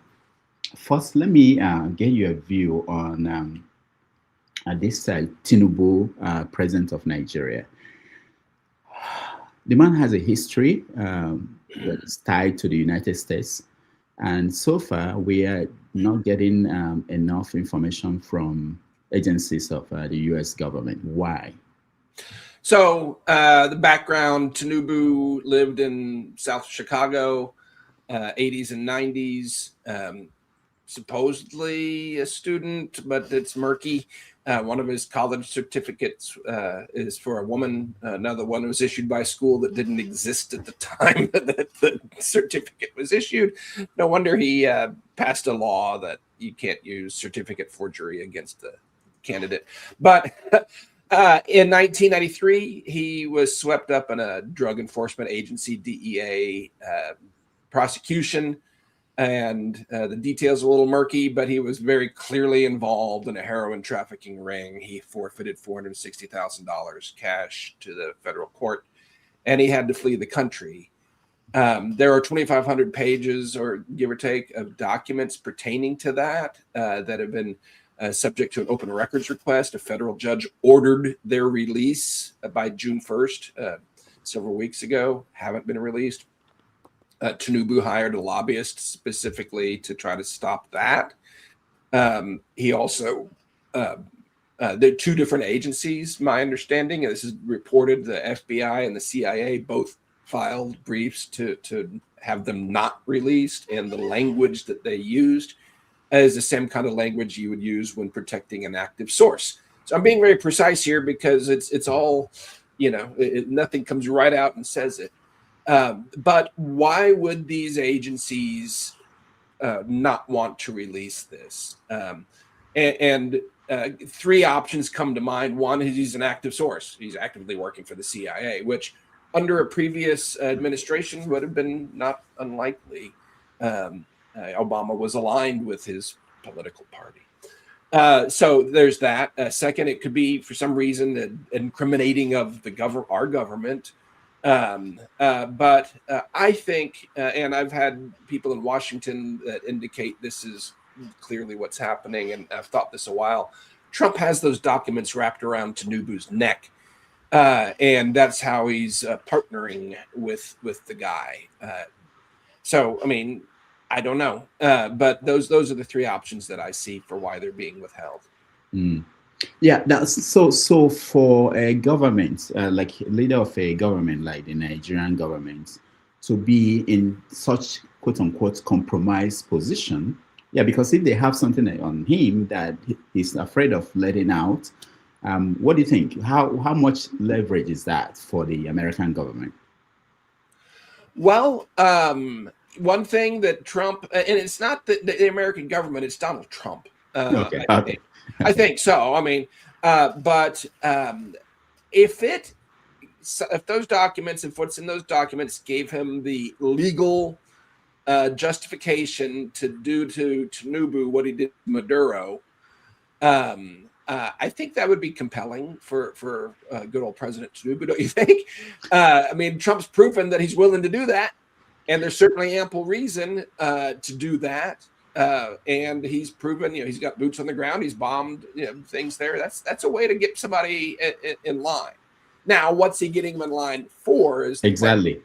first, let me get your view on this Tinubu, president of Nigeria. The man has a history that is tied to the United States, and so far we are not getting enough information from agencies of the U.S. government. Why? So the background: Tinubu lived in South Chicago, 80s and 90s. Supposedly a student, but it's murky. One of his college certificates is for a woman. Another one was issued by a school that didn't exist at the time that the certificate was issued. No wonder he passed a law that you can't use certificate forgery against the candidate. But in 1993, he was swept up in a drug enforcement agency, DEA, prosecution. And the details are a little murky, but he was very clearly involved in a heroin trafficking ring. He forfeited $460,000 cash to the federal court, and he had to flee the country. There are 2,500 pages, or give or take, of documents pertaining to that that have been subject to an open records request. A federal judge ordered their release by June 1st, several weeks ago, haven't been released. Tinubu hired a lobbyist specifically to try to stop that. He also, there are two different agencies, my understanding, and this is reported, the FBI and the CIA both filed briefs to have them not released, and the language that they used is the same kind of language you would use when protecting an active source. So I'm being very precise here because it's all, nothing comes right out and says it. But why would these agencies not want to release this? And three options come to mind. One is he's an active source. He's actively working for the CIA, which under a previous administration would have been not unlikely. Obama was aligned with his political party. So there's that. Second, it could be for some reason the incriminating of our government. But I think, and I've had people in Washington that indicate this is clearly what's happening, and I've thought this a while. Trump has those documents wrapped around Tinubu's neck, and that's how he's partnering with the guy. So, I mean, I don't know, but those are the three options that I see for why they're being withheld. Mm. Yeah, that's so for a government, like leader of a government like the Nigerian government, to be in such quote unquote compromised position. Yeah, because if they have something on him that he's afraid of letting out, what do you think? How much leverage is that for the American government? Well, one thing that Trump, and it's not the American government, it's Donald Trump. Okay. I think so. I mean, but if those documents, if what's in those documents gave him the legal justification to do to Tinubu what he did to Maduro, I think that would be compelling for good old President Tinubu, don't you think? I mean, Trump's proven that he's willing to do that, and there's certainly ample reason to do that. And he's proven, he's got boots on the ground. He's bombed things there. That's a way to get somebody in line. Now, what's he getting him in line for? Is exactly.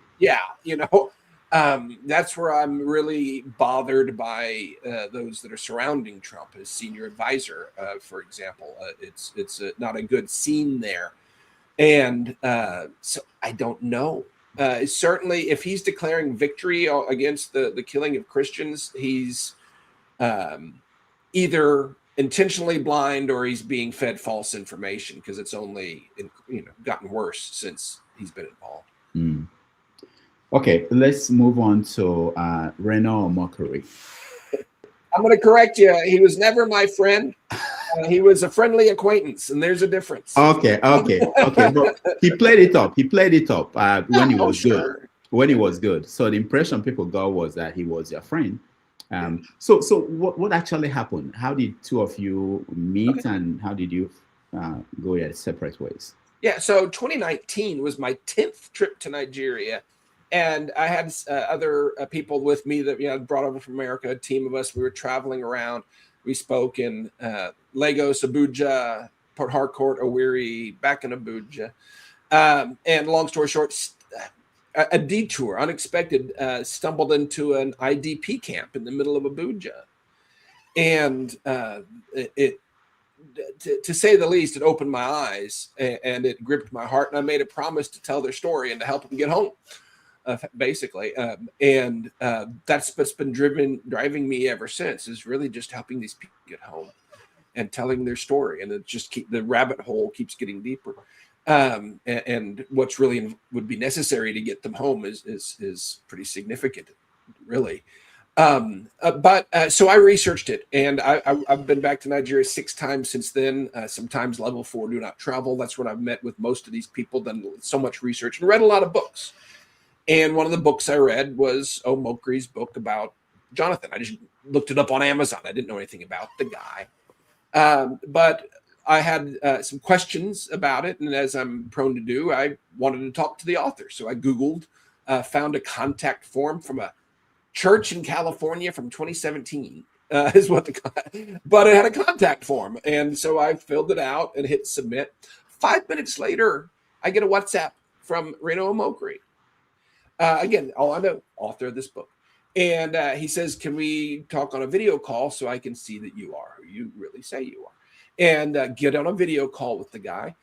That's where I'm really bothered by those that are surrounding Trump, his senior advisor, for example. It's not a good scene there, and so I don't know. Certainly, if he's declaring victory against the killing of Christians, he's either intentionally blind or he's being fed false information, because it's only gotten worse since he's been involved. Mm. Okay, let's move on to Reno or mockery. I'm going to correct you. He was never my friend. He was a friendly acquaintance, and there's a difference. Okay. But he played it up. He played it up when he was good. Sure. When he was good. So the impression people got was that he was your friend. So what actually happened? How did two of you meet, and how did you go your separate ways? Yeah, so 2019 was my 10th trip to Nigeria, and I had other people with me that brought over from America. A team of us. We were traveling around. We spoke in Lagos, Abuja, Port Harcourt, Owerri, back in Abuja. And long story short, a detour, unexpected, stumbled into an IDP camp in the middle of Abuja, and to say the least, it opened my eyes and it gripped my heart. And I made a promise to tell their story and to help them get home, basically. And that's what's been driving me ever since, is really just helping these people get home and telling their story. And it just the rabbit hole keeps getting deeper. And what's really would be necessary to get them home is pretty significant, really. So I researched it, and I've been back to Nigeria 6 times since then. Sometimes level 4 do not travel. That's when I've met with most of these people, done so much research, and read a lot of books. And one of the books I read was Omokri's book about Jonathan. I just looked it up on Amazon. I didn't know anything about the guy. But I had some questions about it, and as I'm prone to do, I wanted to talk to the author. So I Googled, found a contact form from a church in California from 2017 is what but it had a contact form. And so I filled it out and hit submit. 5 minutes later, I get a WhatsApp from Reno Omokri. Again, all I know, author of this book. And he says, can we talk on a video call so I can see that you are who you really say you are? And get on a video call with the guy.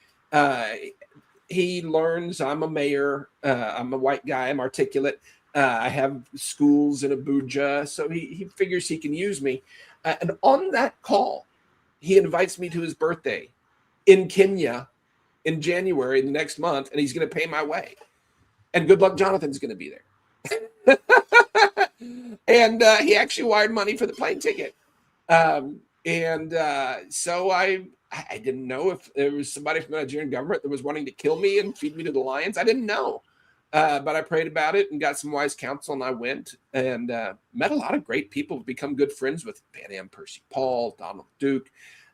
He learns I'm a mayor. I'm a white guy. I'm articulate. I have schools in Abuja, so he figures he can use me. And on that call, he invites me to his birthday in Kenya in January the next month, and he's going to pay my way. And good luck, Jonathan's going to be there. And he actually wired money for the plane ticket. So I didn't know if there was somebody from the Nigerian government that was wanting to kill me and feed me to the lions. I didn't know. But I prayed about it and got some wise counsel, and I went and met a lot of great people, become good friends with Pan Am Percy Paul, Donald Duke,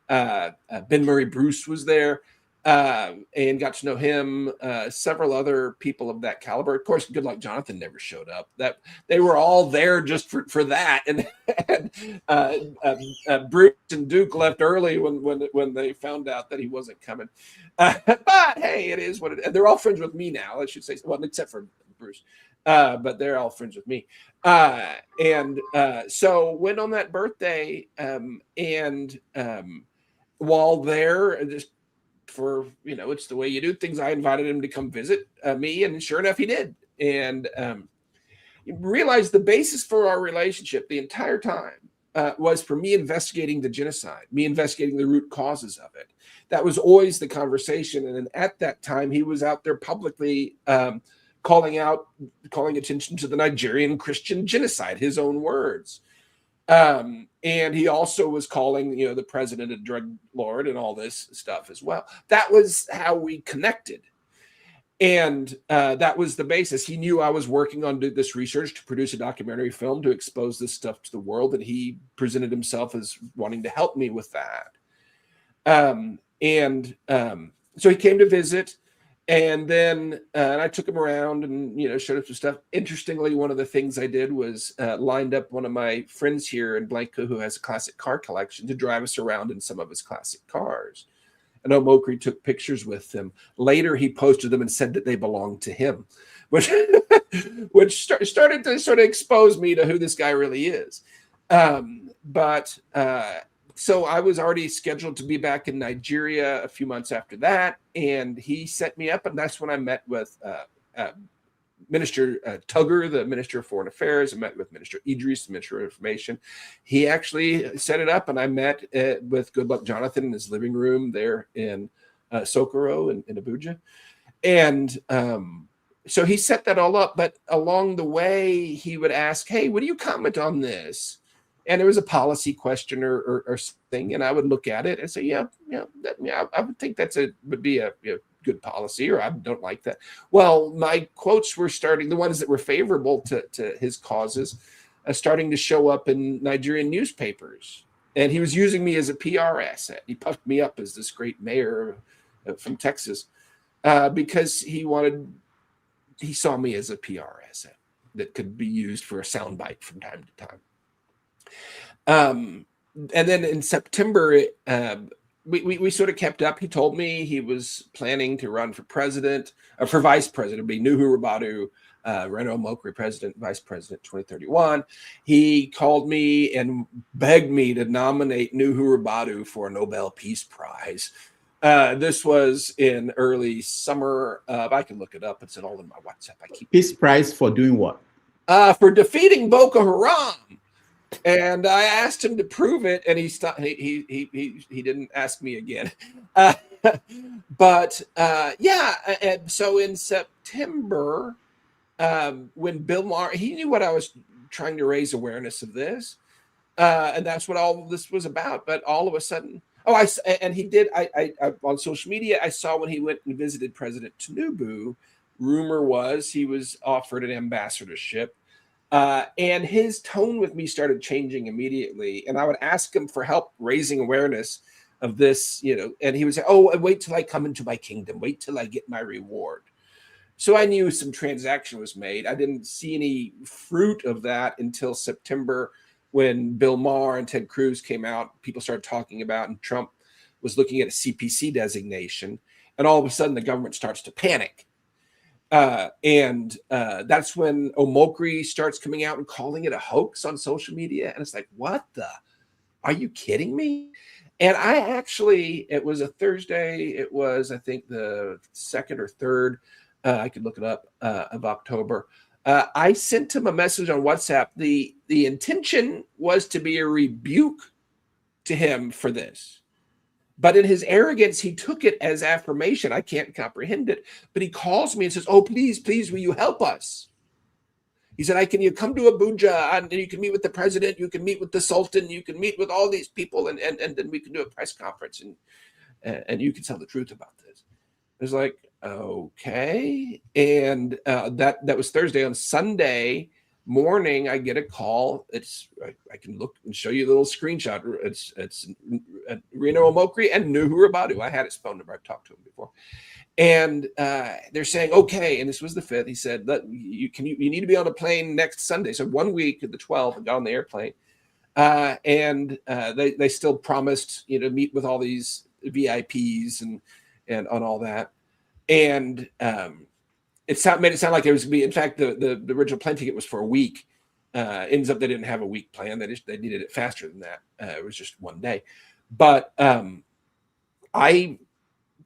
Ben Murray Bruce was there, and got to know him, several other people of that caliber. Of course, good luck, Jonathan never showed up. That they were all there just for that, and Bruce and Duke left early when they found out that he wasn't coming. But hey, it is what it is. They're all friends with me now, I should say. Well, except for Bruce. But they're all friends with me. So went on that birthday, and while there, just for, it's the way you do things, I invited him to come visit me, and sure enough, he did. And realized the basis for our relationship the entire time was for me investigating the genocide, me investigating the root causes of it. That was always the conversation. And at that time, he was out there publicly calling attention to the Nigerian Christian genocide, his own words. And he also was calling, the president a drug lord and all this stuff as well. That was how we connected. And that was the basis. He knew I was working on this research to produce a documentary film to expose this stuff to the world. And he presented himself as wanting to help me with that. So he came to visit, and then and I took him around and, showed him some stuff. Interestingly, one of the things I did was lined up one of my friends here in Blanco who has a classic car collection to drive us around in some of his classic cars. And Omokri took pictures with them. Later, he posted them and said that they belonged to him, which started to sort of expose me to who this guy really is. So I was already scheduled to be back in Nigeria a few months after that, and he set me up, and that's when I met with Minister Tugger, the Minister of Foreign Affairs. I met with Minister Idris, the Minister of Information. He actually set it up, and I met with Good Luck Jonathan in his living room there in Sokoro in Abuja. And so he set that all up, but along the way, he would ask, hey, what do you comment on this? and there was a policy question or thing, and I would look at it and say, I would think would be a good policy, or I don't like that. Well, my quotes were starting, the ones that were favorable to his causes, starting to show up in Nigerian newspapers. And he was using me as a PR asset. He puffed me up as this great mayor from Texas because he saw me as a PR asset that could be used for a soundbite from time to time. And then in September, we sort of kept up. He told me he was planning to run for president, for vice president, be Nuhu Rabadu, Reno Mokri president, vice president, 2031. He called me and begged me to nominate Nuhu Rabadu for a Nobel Peace Prize. This was in early summer. I can look it up. It's all in my WhatsApp. Peace Prize for doing what? For defeating Boko Haram. And I asked him to prove it, and he stopped. He didn't ask me again. But and so in September, when Bill Maher, he knew what I was trying to raise awareness of this, and that's what all of this was about. But all of a sudden, he did. I on social media, I saw when he went and visited President Tinubu. Rumor was he was offered an ambassadorship. And his tone with me started changing immediately. And I would ask him for help raising awareness of this, and he would say, wait till I come into my kingdom. Wait till I get my reward. So I knew some transaction was made. I didn't see any fruit of that until September, when Bill Maher and Ted Cruz came out. People started talking about, and Trump was looking at a CPC designation. And all of a sudden, the government starts to panic. And that's when Omokri starts coming out and calling it a hoax on social media. And it's like, are you kidding me? And it was a Thursday. It was, I think, the 2nd or 3rd, I could look it up, of October. I sent him a message on WhatsApp. The intention was to be a rebuke to him for this. But in his arrogance, he took it as affirmation. I can't comprehend it. But he calls me and says, please, will you help us? He said, can you come to Abuja, and you can meet with the president, you can meet with the Sultan, you can meet with all these people, and then we can do a press conference, and you can tell the truth about this. It was like, okay. And that was Thursday. On Sunday morning, I get a call. I can look and show you a little screenshot. It's Reno Omokri and Nuhu Rabadu. I had his phone number. I've talked to him before. And they're saying, okay, and this was the 5th. He said, you need to be on a plane next Sunday. So 1 week at the 12th, I got on the airplane. And they still promised, meet with all these VIPs and on all that. And made it sound like it was going to be, in fact, the original plane ticket was for a week. Ends up they didn't have a week plan. They needed it faster than that. It was just 1 day. But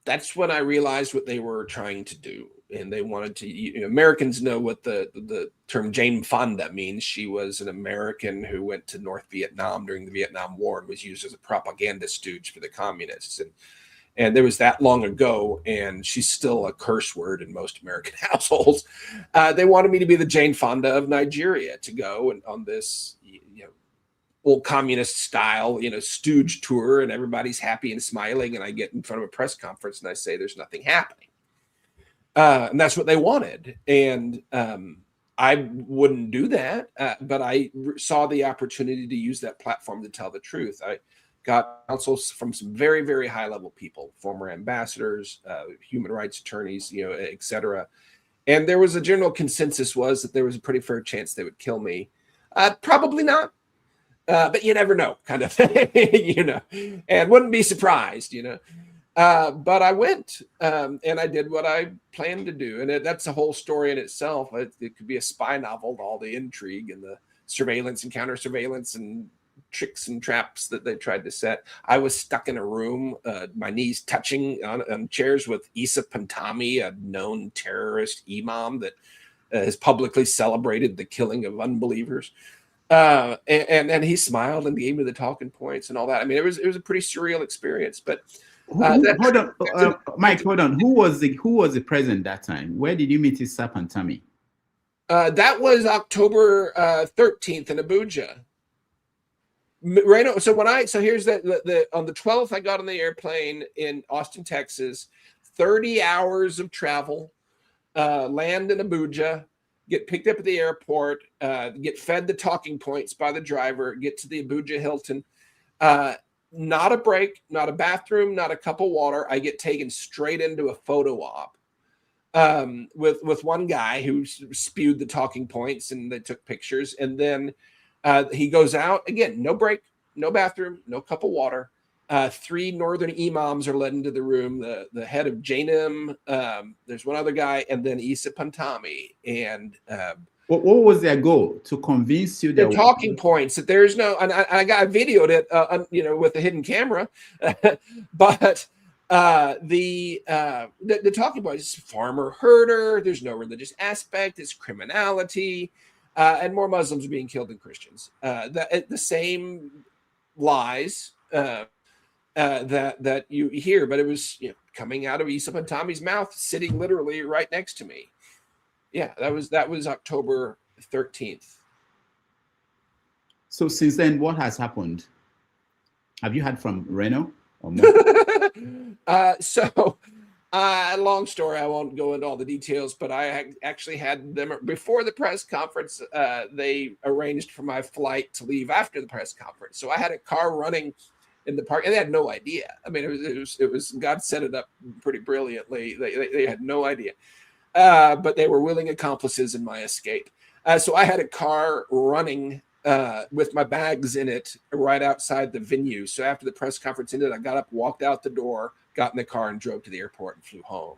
that's when I realized what they were trying to do. And they wanted to, Americans know what the term Jane Fonda means. She was an American who went to North Vietnam during the Vietnam War and was used as a propaganda stooge for the communists. And there was that long ago, and she's still a curse word in most American households. They wanted me to be the Jane Fonda of Nigeria, to go and on this, old communist style, stooge tour, and everybody's happy and smiling. And I get in front of a press conference and I say, there's nothing happening. And that's what they wanted. And I wouldn't do that. But I saw the opportunity to use that platform to tell the truth. I got counsel from some very, very high level people, former ambassadors, human rights attorneys, et cetera. And there was a general consensus was that there was a pretty fair chance they would kill me. Probably not. But you never know, kind of thing, and wouldn't be surprised, But I went and I did what I planned to do. And that's a whole story in itself. It could be a spy novel, all the intrigue and the surveillance and counter surveillance and tricks and traps that they tried to set. I was stuck in a room, my knees touching on chairs with Issa Pantami, a known terrorist imam that has publicly celebrated the killing of unbelievers. And he smiled and gave me the talking points and all that. I mean, it was a pretty surreal experience. But hold on, Mike, hold on. Who was the president that time? Where did you meet Issa Pantami? That was October 13th in Abuja. Reno. So here's the on the 12th, I got on the airplane in Austin, Texas, 30 hours of travel, land in Abuja, get picked up at the airport, get fed the talking points by the driver, get to the Abuja Hilton. Not a break, not a bathroom, not a cup of water. I get taken straight into a photo op with one guy who spewed the talking points, and they took pictures. And then he goes out again, no break, no bathroom, no cup of water. 3 northern imams are led into the room. The head of Jainim, there's one other guy, and then Isa Pantami. And what was their goal? To convince you the that talking points that there's no, and I videoed it, with the hidden camera, but the talking points: farmer herder. There's no religious aspect. It's criminality, and more Muslims are being killed than Christians. The same lies that you hear, but it was coming out of Isa Pantami's mouth, sitting literally right next to me. Yeah, that was October 13th. So since then, what has happened? Have you heard from Reno or more? Long story. I won't go into all the details, but I actually had them before the press conference. They arranged for my flight to leave after the press conference. So I had a car running in the park, and they had no idea. I mean, it was God set it up pretty brilliantly. They had no idea. But they were willing accomplices in my escape. So I had a car running with my bags in it right outside the venue. So after the press conference ended, I got up, walked out the door, got in the car, and drove to the airport and flew home.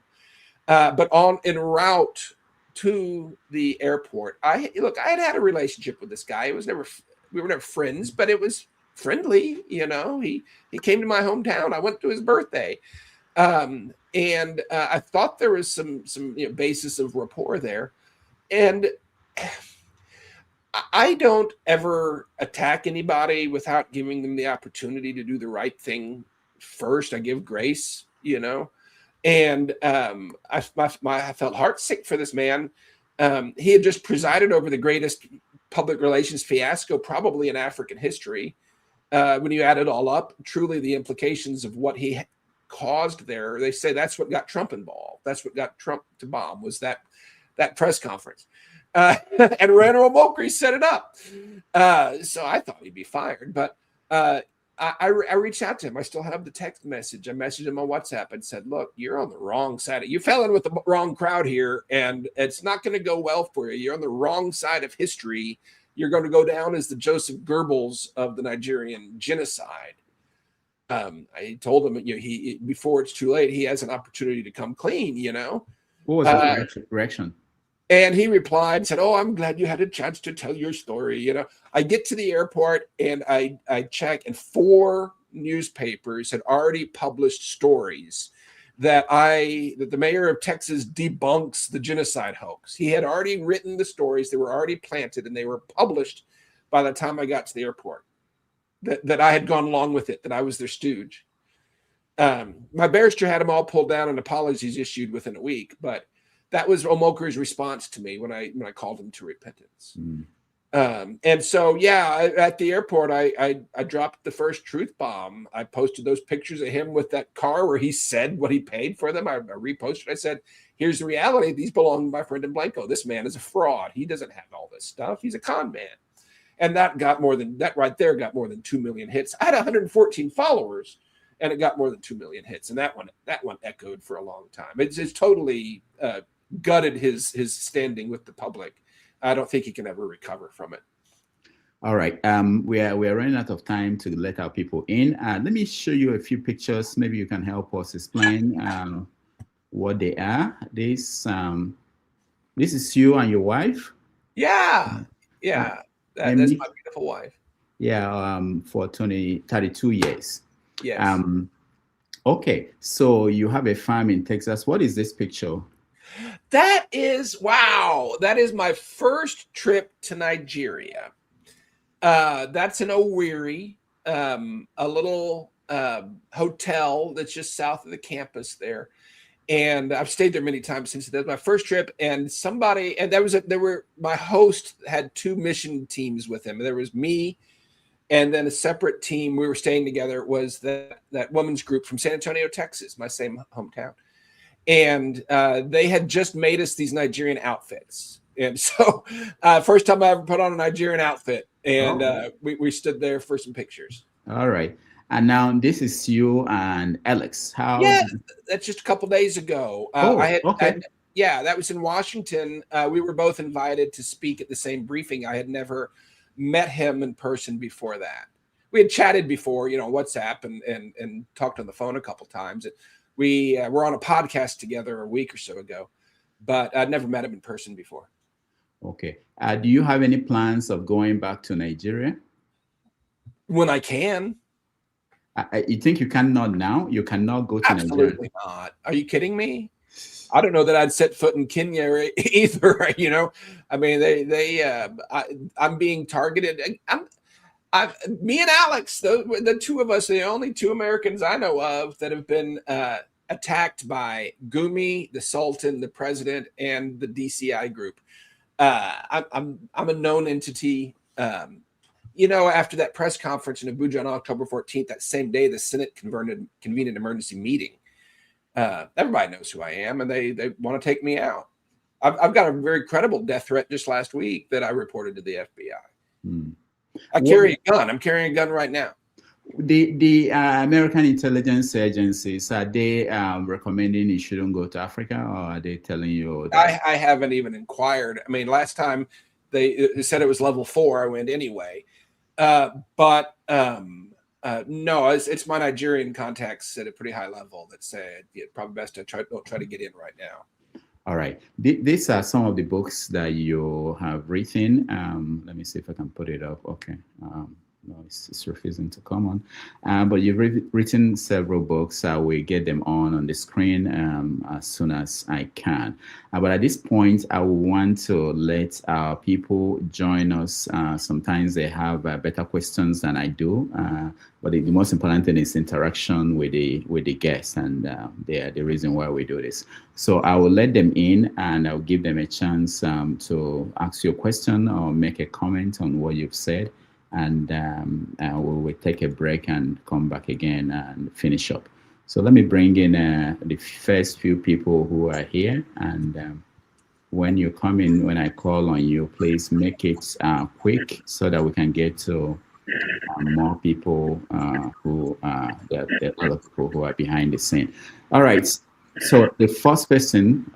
But en route to the airport, I had a relationship with this guy. We were never friends, but it was friendly. He came to my hometown. I went to his birthday. And I thought there was some basis of rapport there. And I don't ever attack anybody without giving them the opportunity to do the right thing first. I give grace, and I felt heartsick for this man. He had just presided over the greatest public relations fiasco probably in African history. When you add it all up, truly the implications of what he caused there, they say that's what got Trump involved. That's what got Trump to bomb, was that press conference. And Randall Mulcree set it up. So I thought he'd be fired, but I reached out to him. I still have the text message. I messaged him on WhatsApp and said, look, you're on the wrong side. You fell in with the wrong crowd here, and it's not going to go well for you. You're on the wrong side of history. You're going to go down as the Joseph Goebbels of the Nigerian genocide. I told him, he before it's too late, he has an opportunity to come clean. What was his reaction? And he replied and said, oh, I'm glad you had a chance to tell your story. I get to the airport and I check, and 4 newspapers had already published stories that the mayor of Texas debunks the genocide hoax. He had already written the stories. They were already planted, and they were published by the time I got to the airport. That I had gone along with it, that I was their stooge. My barrister had them all pulled down and apologies issued within a week, but that was Omokri's response to me when I called him to repentance. And so, at the airport, I dropped the first truth bomb. I posted those pictures of him with that car where he said what he paid for them. I reposted. I said, here's the reality. These belong to my friend in Blanco. This man is a fraud. He doesn't have all this stuff. He's a con man. And that right there got more than 2 million hits. I had 114 followers, and it got more than 2 million hits. And that one echoed for a long time. It's totally gutted his standing with the public. I don't think he can ever recover from it. All right. We are running out of time to let our people in. Let me show you a few pictures. Maybe you can help us explain what they are. This is you and your wife. Yeah. That's my beautiful wife. Yeah, for 32 years. Yes. Okay, so you have a farm in Texas. What is this picture? That is my first trip to Nigeria. That's in Owerri, a little hotel that's just south of the campus there. And I've stayed there many times since. That was my first trip, and my host had 2 mission teams with him. There was me And then a separate team, we were staying together, was that women's group from San Antonio, Texas, my same hometown. And they had just made us these Nigerian outfits. And so first time I ever put on a Nigerian outfit. And we stood there for some pictures. All right. And now this is you and Alex. Yeah, that's just a couple days ago. Okay. Yeah, that was in Washington. We were both invited to speak at the same briefing. I had never met him in person before that. We had chatted before, WhatsApp and talked on the phone a couple times. We were on a podcast together a week or so ago, but I'd never met him in person before. Okay. Do you have any plans of going back to Nigeria? When I can. You think you cannot now? You cannot go to Nigeria? Absolutely not. Are you kidding me? I don't know that I'd set foot in Kenya either. I mean, I'm being targeted. Me and Alex, the two of us, are the only two Americans I know of that have been attacked by Gumi, the Sultan, the president, and the DCI group. I'm a known entity. After that press conference in Abuja on October 14th, that same day, the Senate convened an emergency meeting. Everybody knows who I am, and they want to take me out. I've got a very credible death threat just last week that I reported to the FBI. I carry a gun. I'm carrying a gun right now. The American intelligence agencies, are they recommending you shouldn't go to Africa, or are they telling you that? I haven't even inquired. I mean, last time they said it was level 4, I went anyway. But no, it's my Nigerian contacts at a pretty high level that say it's probably best to try to get in right now. All right. These are some of the books that you have written. Let me see if I can put it up. Okay. No, it's refusing to come on. But you've written several books. I will get them on the screen as soon as I can. But at this point, I want to let our people join us. Sometimes they have better questions than I do. But the most important thing is interaction with the guests, and they are the reason why we do this. So I will let them in, and I'll give them a chance to ask you a question or make a comment on what you've said. And we will take a break and come back again and finish up. So let me bring in the first few people who are here. And when you come in, when I call on you, please make it quick so that we can get to more people who are the other people who are behind the scene. All right. So the first person.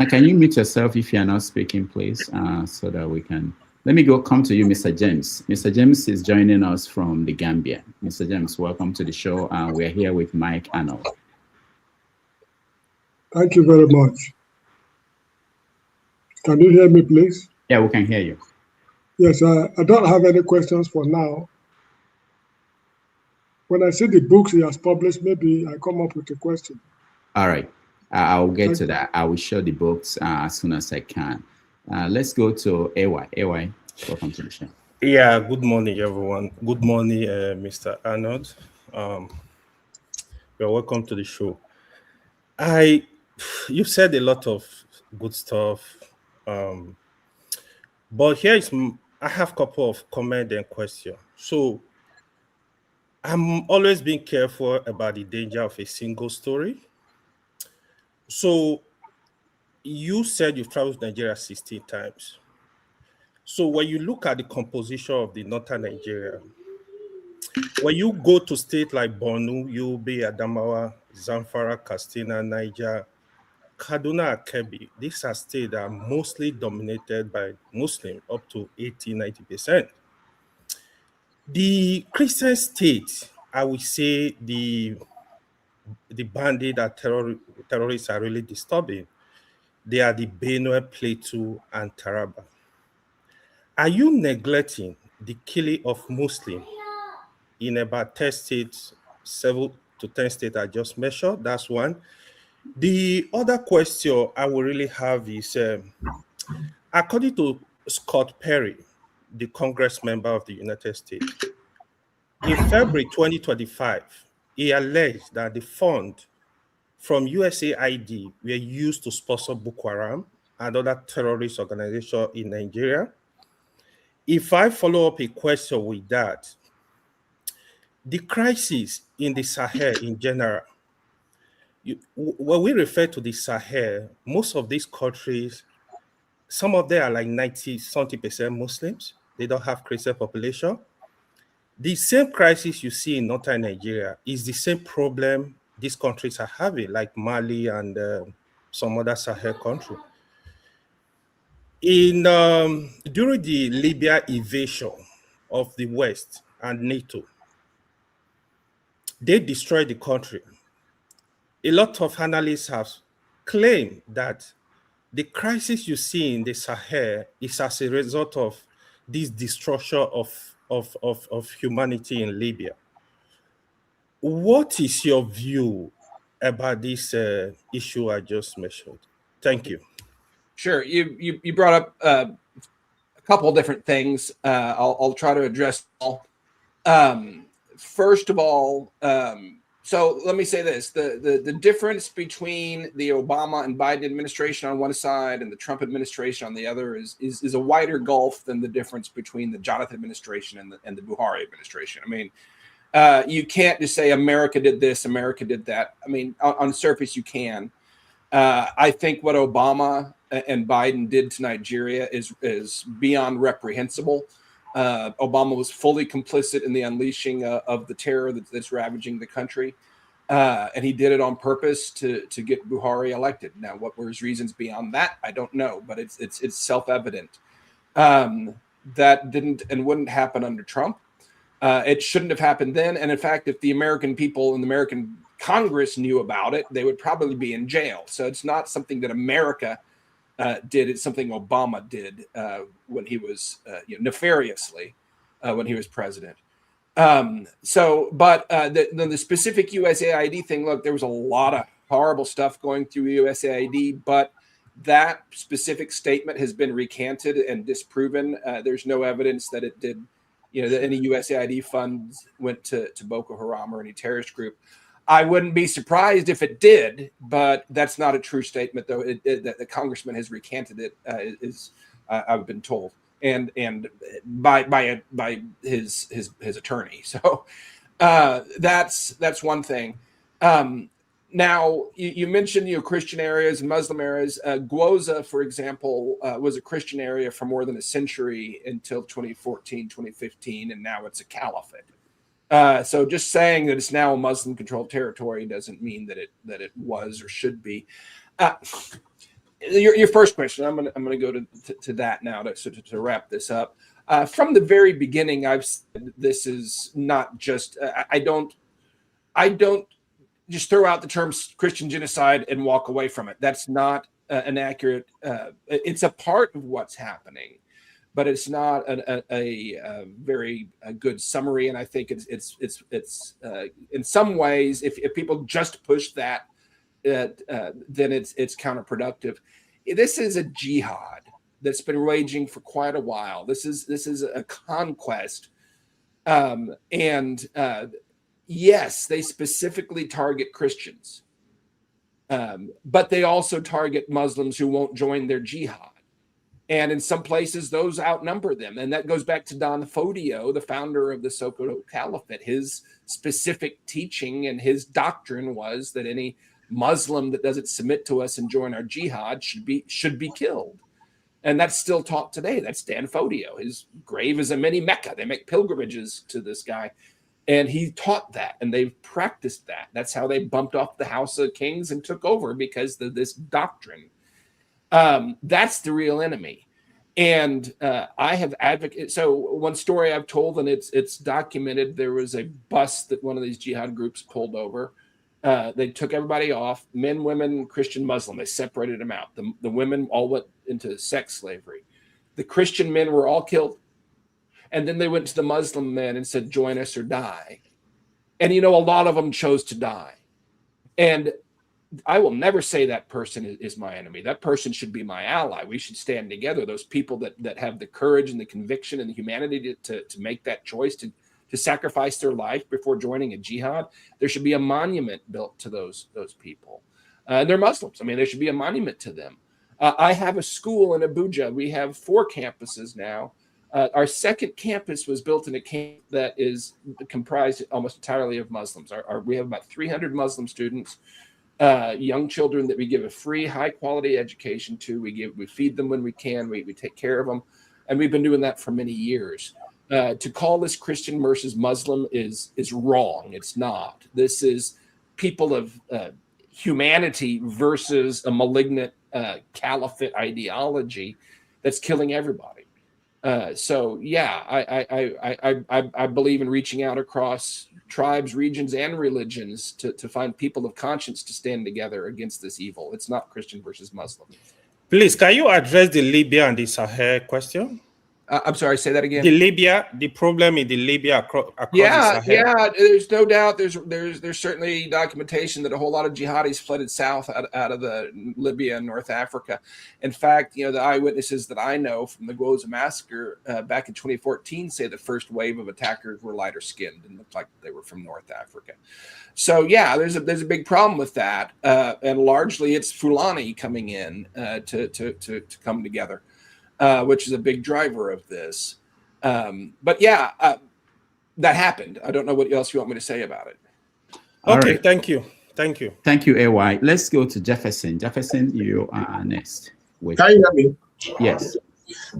Can you mute yourself if you are not speaking, please, so that we can... Let me come to you, Mr. James. Mr. James is joining us from the Gambia. Mr. James, welcome to the show. We're here with Mike Arnold. Thank you very much. Can you hear me, please? Yeah, we can hear you. Yes, I don't have any questions for now. When I see the books he has published, maybe I come up with a question. All right. I'll get to that. I will show the books as soon as I can. Let's go to AY. AY, welcome to the show. Yeah, good morning, everyone. Good morning, Mr. Arnold. You're welcome to the show. You said a lot of good stuff, but I have a couple of comments and questions. So I'm always being careful about the danger of a single story. So you said you've traveled to Nigeria 16 times. So when you look at the composition of the northern Nigeria, when you go to states like Borno, Yobe, Adamawa, Zamfara, Katsina, Niger, Kaduna, Kebbi, these are states that are mostly dominated by Muslims, up to 80-90%. The Christian state, I would say the bandit and terrorists are really disturbing. They are the Benue, Plateau, and Taraba. Are you neglecting the killing of Muslims in about 10 states, 7 to 10 states I just mentioned? That's one. The other question I will really have is, according to Scott Perry, the Congress member of the United States, in February 2025, he alleged that the fund from USAID were used to sponsor Boko Haram another terrorist organization in Nigeria. If I follow up a question with that, the crisis in the Sahel in general, when we refer to the Sahel, most of these countries, some of them are like 90-something% Muslims. They don't have Christian population. The same crisis you see in northern Nigeria is the same problem these countries are having, like Mali and some other Sahel country. During the Libya invasion of the West and NATO, they destroyed the country. A lot of analysts have claimed that the crisis you see in the Sahel is as a result of this destruction of humanity in Libya. What is your view about this issue I just mentioned? Thank you. Sure. You brought up a couple of different things. I'll try to address all. First of all, so let me say this: the difference between the Obama and Biden administration on one side and the Trump administration on the other is a wider gulf than the difference between the Jonathan administration and the Buhari administration. I mean, you can't just say America did this, America did that. I mean, on the surface, you can. I think what Obama and Biden did to Nigeria is beyond reprehensible. Obama was fully complicit in the unleashing of the terror that's ravaging the country, and he did it on purpose to get Buhari elected. Now, what were his reasons beyond that? I don't know, but it's self-evident. That didn't and wouldn't happen under Trump. It shouldn't have happened then. And in fact, if the American people and the American Congress knew about it, they would probably be in jail. So it's not something that America did. It's something Obama did when he was nefariously when he was president. But the specific USAID thing, look, there was a lot of horrible stuff going through USAID, but that specific statement has been recanted and disproven. There's no evidence that it did, that any USAID funds went to Boko Haram or any terrorist group. I wouldn't be surprised if it did, but that's not a true statement, though. That the congressman has recanted it, I've been told, and by his attorney. So that's one thing. Now you mentioned Christian areas and Muslim areas. Gwoza, for example, was a Christian area for more than a century until 2014, 2015, and now it's a caliphate. So just saying that it's now a Muslim-controlled territory doesn't mean that it was or should be. Your first question, I'm gonna go to that now to wrap this up. From the very beginning, I've said this is not just. I don't just throw out the term Christian genocide and walk away from it. That's not an accurate. It's a part of what's happening, but it's not a very good summary. And I think it's in some ways, if people just push that, then it's counterproductive. This is a jihad that's been raging for quite a while. This is a conquest, yes, they specifically target Christians, but they also target Muslims who won't join their jihad. And in some places, those outnumber them. And that goes back to Don Fodio, the founder of the Sokoto Caliphate. His specific teaching and his doctrine was that any Muslim that doesn't submit to us and join our jihad should be killed. And that's still taught today. That's Dan Fodio. His grave is a mini Mecca. They make pilgrimages to this guy. And he taught that, and they've practiced that. That's how they bumped off the House of Kings and took over, because of this doctrine. That's the real enemy. And I have advocated. So one story I've told, and it's documented, there was a bus that one of these jihad groups pulled over. They took everybody off, men, women, Christian, Muslim. They separated them out. The women all went into sex slavery. The Christian men were all killed. And then they went to the Muslim men and said, join us or die. And, a lot of them chose to die. And I will never say that person is my enemy. That person should be my ally. We should stand together. Those people that have the courage and the conviction and the humanity to make that choice, to sacrifice their life before joining a jihad, there should be a monument built to those people. They're Muslims. I mean, there should be a monument to them. I have a school in Abuja. We have 4 campuses now. Our second campus was built in a camp that is comprised almost entirely of Muslims. We have about 300 Muslim students, young children that we give a free, high-quality education to. We feed them when we can. We take care of them, and we've been doing that for many years. To call this Christian versus Muslim is wrong. It's not. This is people of humanity versus a malignant caliphate ideology that's killing everybody. So yeah, I believe in reaching out across tribes, regions, and religions to find people of conscience to stand together against this evil. It's not Christian versus Muslim. Please, can you address the Libya and the Sahel question? I'm sorry, say that again. The problem in the Libya across the Sahel. Yeah. There's no doubt. There's certainly documentation that a whole lot of jihadis flooded south out of the Libya and North Africa. In fact, the eyewitnesses that I know from the Gwoza massacre back in 2014 say the first wave of attackers were lighter skinned and looked like they were from North Africa. So yeah, there's a big problem with that, and largely it's Fulani coming in to come together. Which is a big driver of this. But yeah, that happened. I don't know what else you want me to say about it. Okay, right. Thank you. Thank you, AY. Let's go to Jefferson. Jefferson, you are next. Can you hear me? Yes.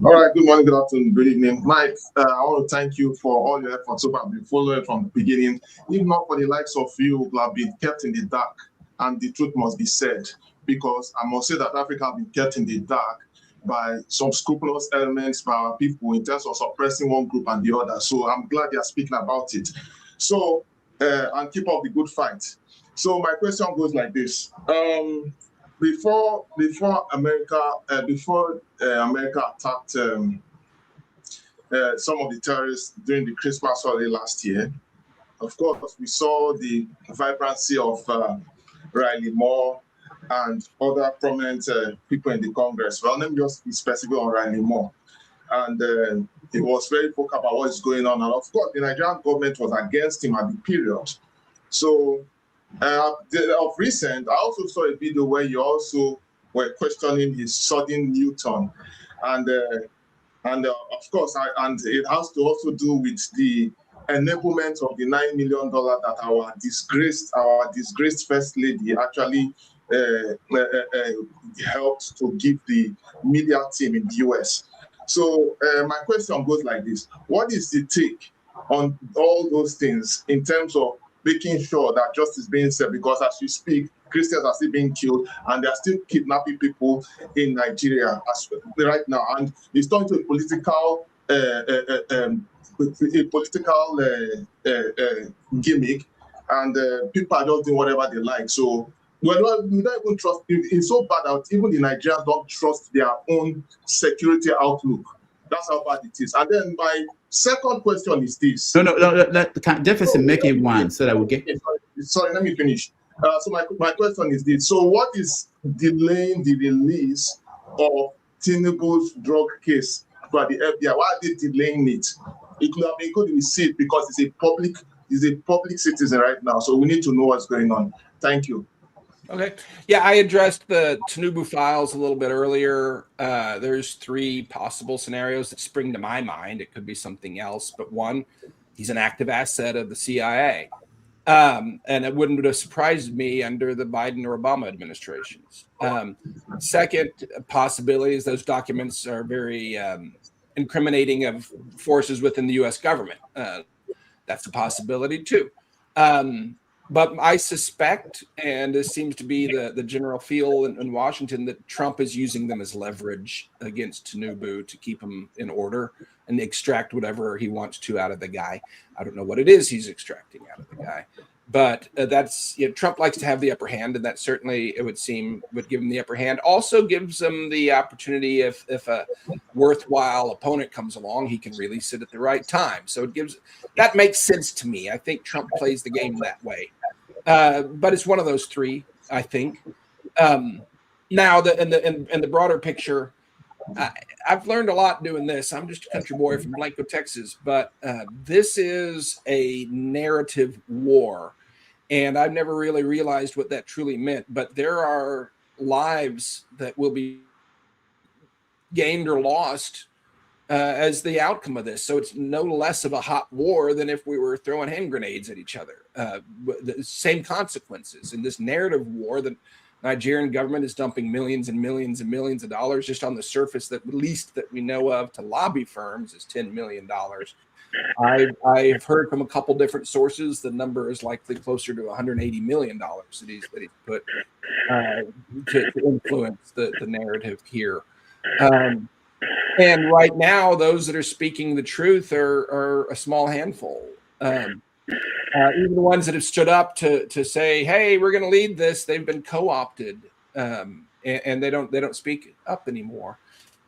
All right, good morning, good afternoon, good evening. Mike, I want to thank you for all your efforts. So I've been following from the beginning. If not for the likes of you who have been kept in the dark, and the truth must be said, because I must say that Africa has been kept in the dark by some scrupulous elements by our people in terms of suppressing one group and the other. So I'm glad you're speaking about it. So, and keep up the good fight. So my question goes like this. Before America attacked some of the terrorists during the Christmas holiday last year, of course, we saw the vibrancy of Riley Moore and other prominent people in the Congress. Well, let me just be specific on Riley Moore. And he was very vocal about what is going on. And of course, the Nigerian government was against him at the period. So of recent, I also saw a video where you also were questioning his sudden U-turn. And of course, and it has to also do with the enablement of the $9 million that our disgraced first lady actually helped to give the media team in the US. So my question goes like this. What is the take on all those things in terms of making sure that justice is being served? Because as you speak, Christians are still being killed and they're still kidnapping people in Nigeria right now. And it's turned to a political gimmick, and people are just doing whatever they like. So we don't even trust. It's so bad that even the Nigerians don't trust their own security outlook. That's how bad it is. And then my second question is this. No. Can Jefferson make it one so that we get. Sorry, let me finish. So my question is this. So what is delaying the release of Tinubu's drug case by the FBI? Why are they delaying it? It could have been good we see it because it's a public citizen right now. So we need to know what's going on. Thank you. Okay. Yeah, I addressed the Tinubu files a little bit earlier. There's 3 possible scenarios that spring to my mind. It could be something else, but one, he's an active asset of the CIA. And it wouldn't have surprised me under the Biden or Obama administrations. Second possibility is those documents are very incriminating of forces within the U.S. government. That's a possibility too. But I suspect, and this seems to be the general feel in Washington, that Trump is using them as leverage against Tinubu to keep him in order and extract whatever he wants to out of the guy. I don't know what it is he's extracting out of the guy. But that's, Trump likes to have the upper hand, and that certainly, it would seem, would give him the upper hand. Also gives him the opportunity, if a worthwhile opponent comes along, he can release it at the right time. So that makes sense to me. I think Trump plays the game that way. But it's one of those 3, I think. Now, in the broader picture, I've learned a lot doing this. I'm just a country boy from Blanco, Texas, but this is a narrative war. And I've never really realized what that truly meant. But there are lives that will be gained or lost as the outcome of this. So it's no less of a hot war than if we were throwing hand grenades at each other. The same consequences in this narrative war. The Nigerian government is dumping millions and millions and millions of dollars just on the surface that least that we know of to lobby firms is $10 million. I've heard from a couple different sources the number is likely closer to $180 million that he's put to influence the narrative here. And right now, those that are speaking the truth are a small handful. Even the ones that have stood up to say, "Hey, we're going to lead this," they've been co-opted, and they don't speak up anymore.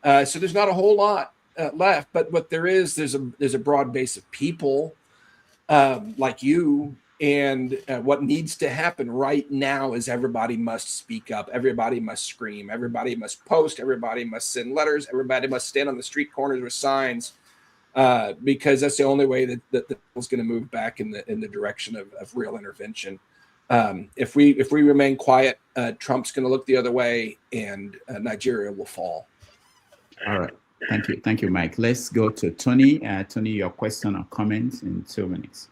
So there's not a whole lot left. But what there's a broad base of people like you. And what needs to happen right now is everybody must speak up. Everybody must scream. Everybody must post. Everybody must send letters. Everybody must stand on the street corners with signs because that's the only way that the is going to move back in the direction of real intervention. If we remain quiet, Trump's going to look the other way, and Nigeria will fall. All right. Thank you, Mike. Let's go to Tony. Tony, your question or comment in 2 minutes.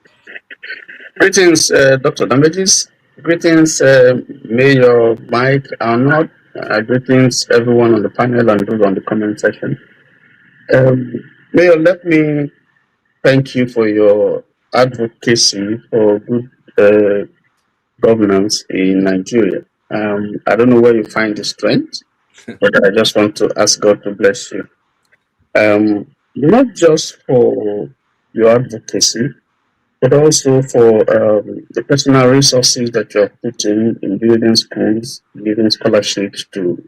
Greetings, Dr. Damages. Greetings, Mayor Mike Arnold. Greetings, everyone on the panel and those on the comment section. Mayor, let me thank you for your advocacy for good governance in Nigeria. I don't know where you find the strength, but I just want to ask God to bless you. Not just for your advocacy, but also for the personal resources that you're putting in building schools, giving scholarships to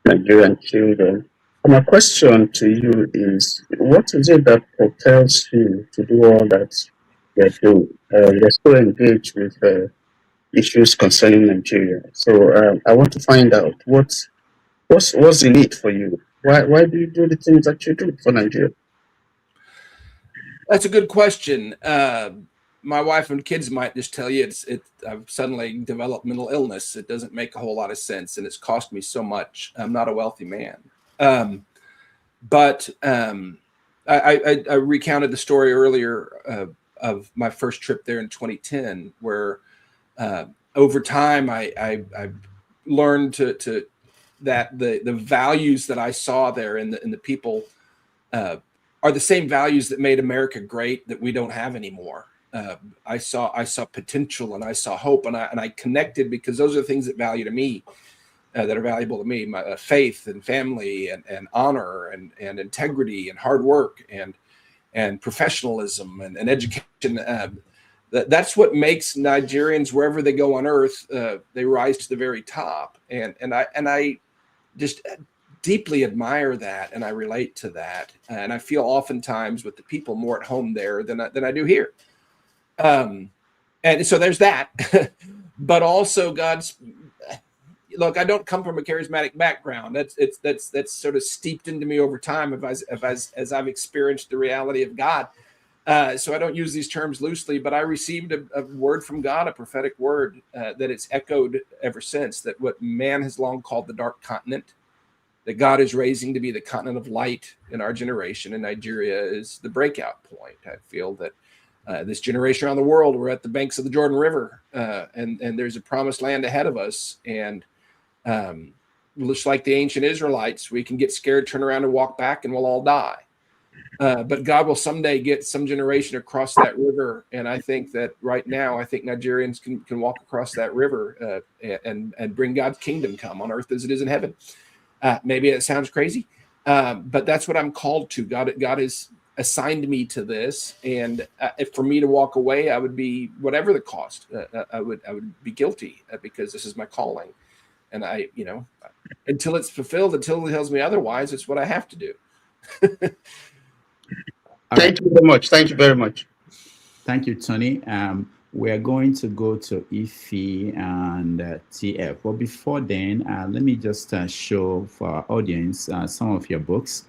Nigerian children. My question to you is, what is it that propels you to do all that you're doing? You're so engaged with issues concerning Nigeria. So I want to find out what's in it for you. Why do you do the things that you do for Nigeria? That's a good question. My wife and kids might just tell you I've suddenly developed mental illness. It doesn't make a whole lot of sense, and it's cost me so much. I'm not a wealthy man. But I recounted the story earlier of my first trip there in 2010, where over time I learned to that the values that I saw there and the people are the same values that made America great that we don't have anymore. I saw potential and I saw hope, and I connected because those are the things that value to me, that are valuable to me: my faith and family and honor and integrity and hard work and professionalism and education. That's what makes Nigerians, wherever they go on earth, they rise to the very top. And I just deeply admire that, and I relate to that, and I feel oftentimes with the people more at home there than I do here. And so there's that. But also look, I don't come from a charismatic background. That's sort of steeped into me over time as I've experienced the reality of God. So I don't use these terms loosely, but I received a word from God, a prophetic word that it's echoed ever since, that what man has long called the dark continent, that God is raising to be the continent of light in our generation, and Nigeria is the breakout point. I feel that this generation around the world, we're at the banks of the Jordan River, and there's a promised land ahead of us. And just like the ancient Israelites, we can get scared, turn around and walk back, and we'll all die. But God will someday get some generation across that river. And I think that right now, Nigerians can walk across that river and bring God's kingdom come on earth as it is in heaven. Maybe it sounds crazy, but that's what I'm called to. God has assigned me to this. And if for me to walk away, I would be, whatever the cost, I would be guilty because this is my calling. And until it's fulfilled, until he tells me otherwise, it's what I have to do. Thank you very much. Thank you very much. Thank you, Tony. We're going to go to Ife and TF. But before then, let me just show for our audience some of your books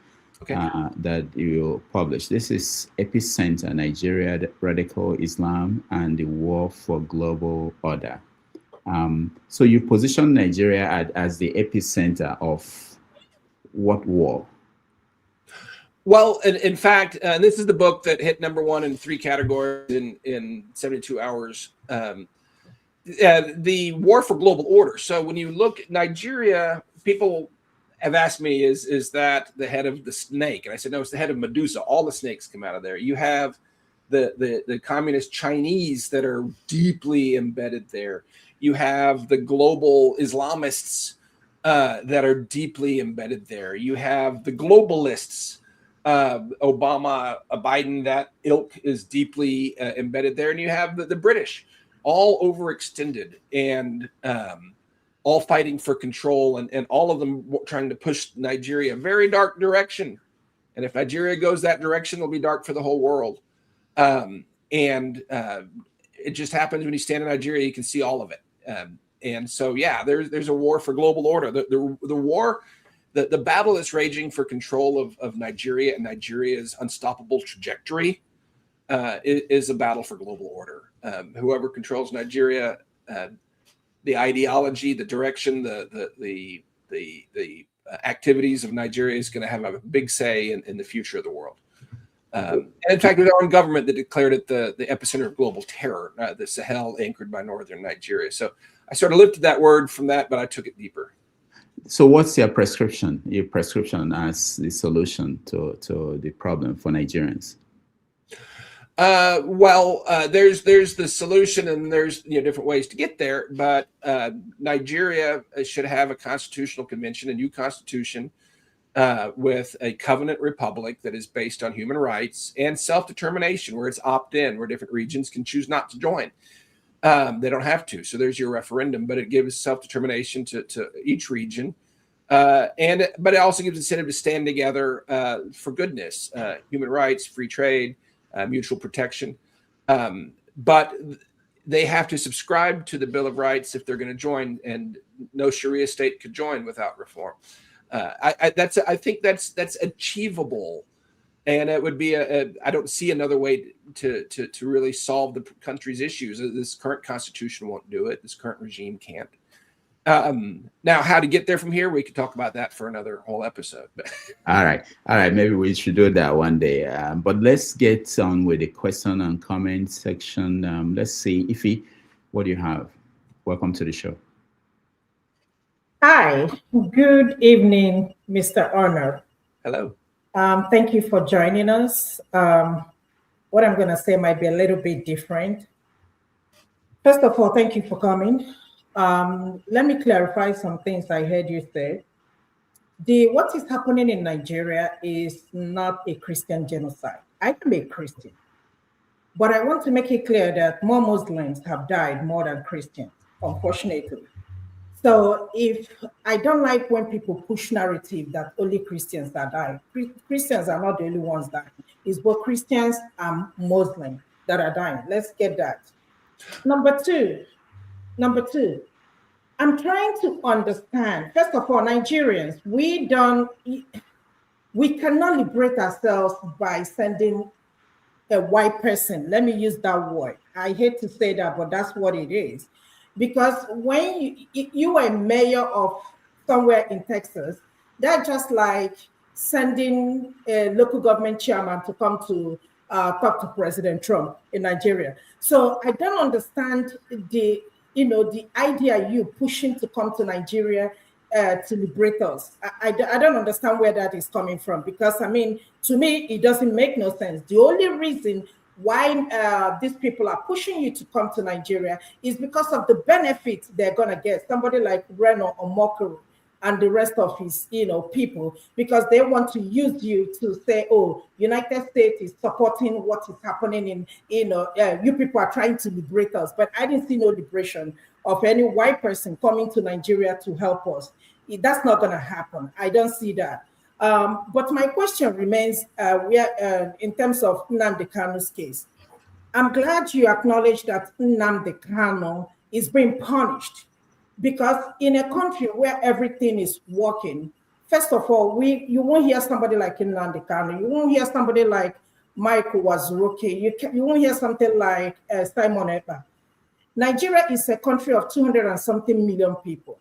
that you published. This is Epicenter, Nigeria, Radical Islam, and the War for Global Order. So you position Nigeria as the epicenter of what war? Well, in fact, and this is the book that hit #1 in 3 categories in 72 hours. The War for Global Order. So when you look at Nigeria, people have asked me, is that the head of the snake? And I said, no, it's the head of Medusa. All the snakes come out of there. You have the communist Chinese that are deeply embedded there. You have the global Islamists that are deeply embedded there. You have the globalists, Obama, Biden, that ilk is deeply embedded there. And you have the British, all overextended and all fighting for control, and all of them trying to push Nigeria a very dark direction. And if Nigeria goes that direction, it'll be dark for the whole world. It just happens when you stand in Nigeria, you can see all of it. And so, yeah, there's a war for global order. The war, the battle is raging for control of Nigeria and Nigeria's unstoppable trajectory is a battle for global order. Whoever controls Nigeria, the ideology, the direction, the activities of Nigeria is going to have a big say in the future of the world. And in fact, it was our own government that declared it the epicenter of global terror, the Sahel anchored by northern Nigeria. So I sort of lifted that word from that, but I took it deeper. So what's your prescription? Your prescription as the solution to the problem for Nigerians? There's the solution, and there's different ways to get there. But Nigeria should have a constitutional convention, a new constitution, with a covenant republic that is based on human rights and self-determination, where it's opt-in, where different regions can choose not to join. They don't have to. So there's your referendum, but it gives self-determination to each region. But it also gives incentive to stand together for goodness, human rights, free trade, mutual protection. But they have to subscribe to the Bill of Rights if they're going to join, and no Sharia state could join without reform. I think that's achievable, and it would be I don't see another way to really solve the country's issues. This current constitution won't do it. This current regime can't. Now, how to get there from here, we could talk about that for another whole episode. All right. Maybe we should do that one day. But let's get on with the question and comment section. Let's see, Ify, what do you have? Welcome to the show. Hi, good evening, Mr. Arnold. Hello. Thank you for joining us. What I'm going to say might be a little bit different. First of all, thank you for coming. Let me clarify some things I heard you say. What is happening in Nigeria is not a Christian genocide. I am a Christian, but I want to make it clear that more Muslims have died more than Christians, unfortunately. So if I don't like when people push narrative that only Christians are dying. Christians are not the only ones dying. It's both Christians and Muslims that are dying. Let's get that. Number two, I'm trying to understand. First of all, Nigerians, we cannot liberate ourselves by sending a white person. Let me use that word. I hate to say that, but that's what it is. Because when you are a mayor of somewhere in Texas, that's just like sending a local government chairman to come to talk to President Trump in Nigeria. So I don't understand the idea you pushing to come to Nigeria to liberate us. I don't understand where that is coming from, because to me, it doesn't make no sense. The only reason why these people are pushing you to come to Nigeria is because of the benefits they're going to get. Somebody like Reno or Mokuru and the rest of his people, because they want to use you to say, oh, United States is supporting what is happening in, you people are trying to liberate us. But I didn't see no liberation of any white person coming to Nigeria to help us. That's not going to happen. I don't see that. But my question remains, in terms of Nnamdi Kanu's case. I'm glad you acknowledge that Nnamdi Kanu is being punished, because in a country where everything is working, first of all, you won't hear somebody like Nnamdi Kanu, you won't hear somebody like Michael Wazuruki, you won't hear something like Simon Ekpa. Nigeria is a country of 200 and something million people.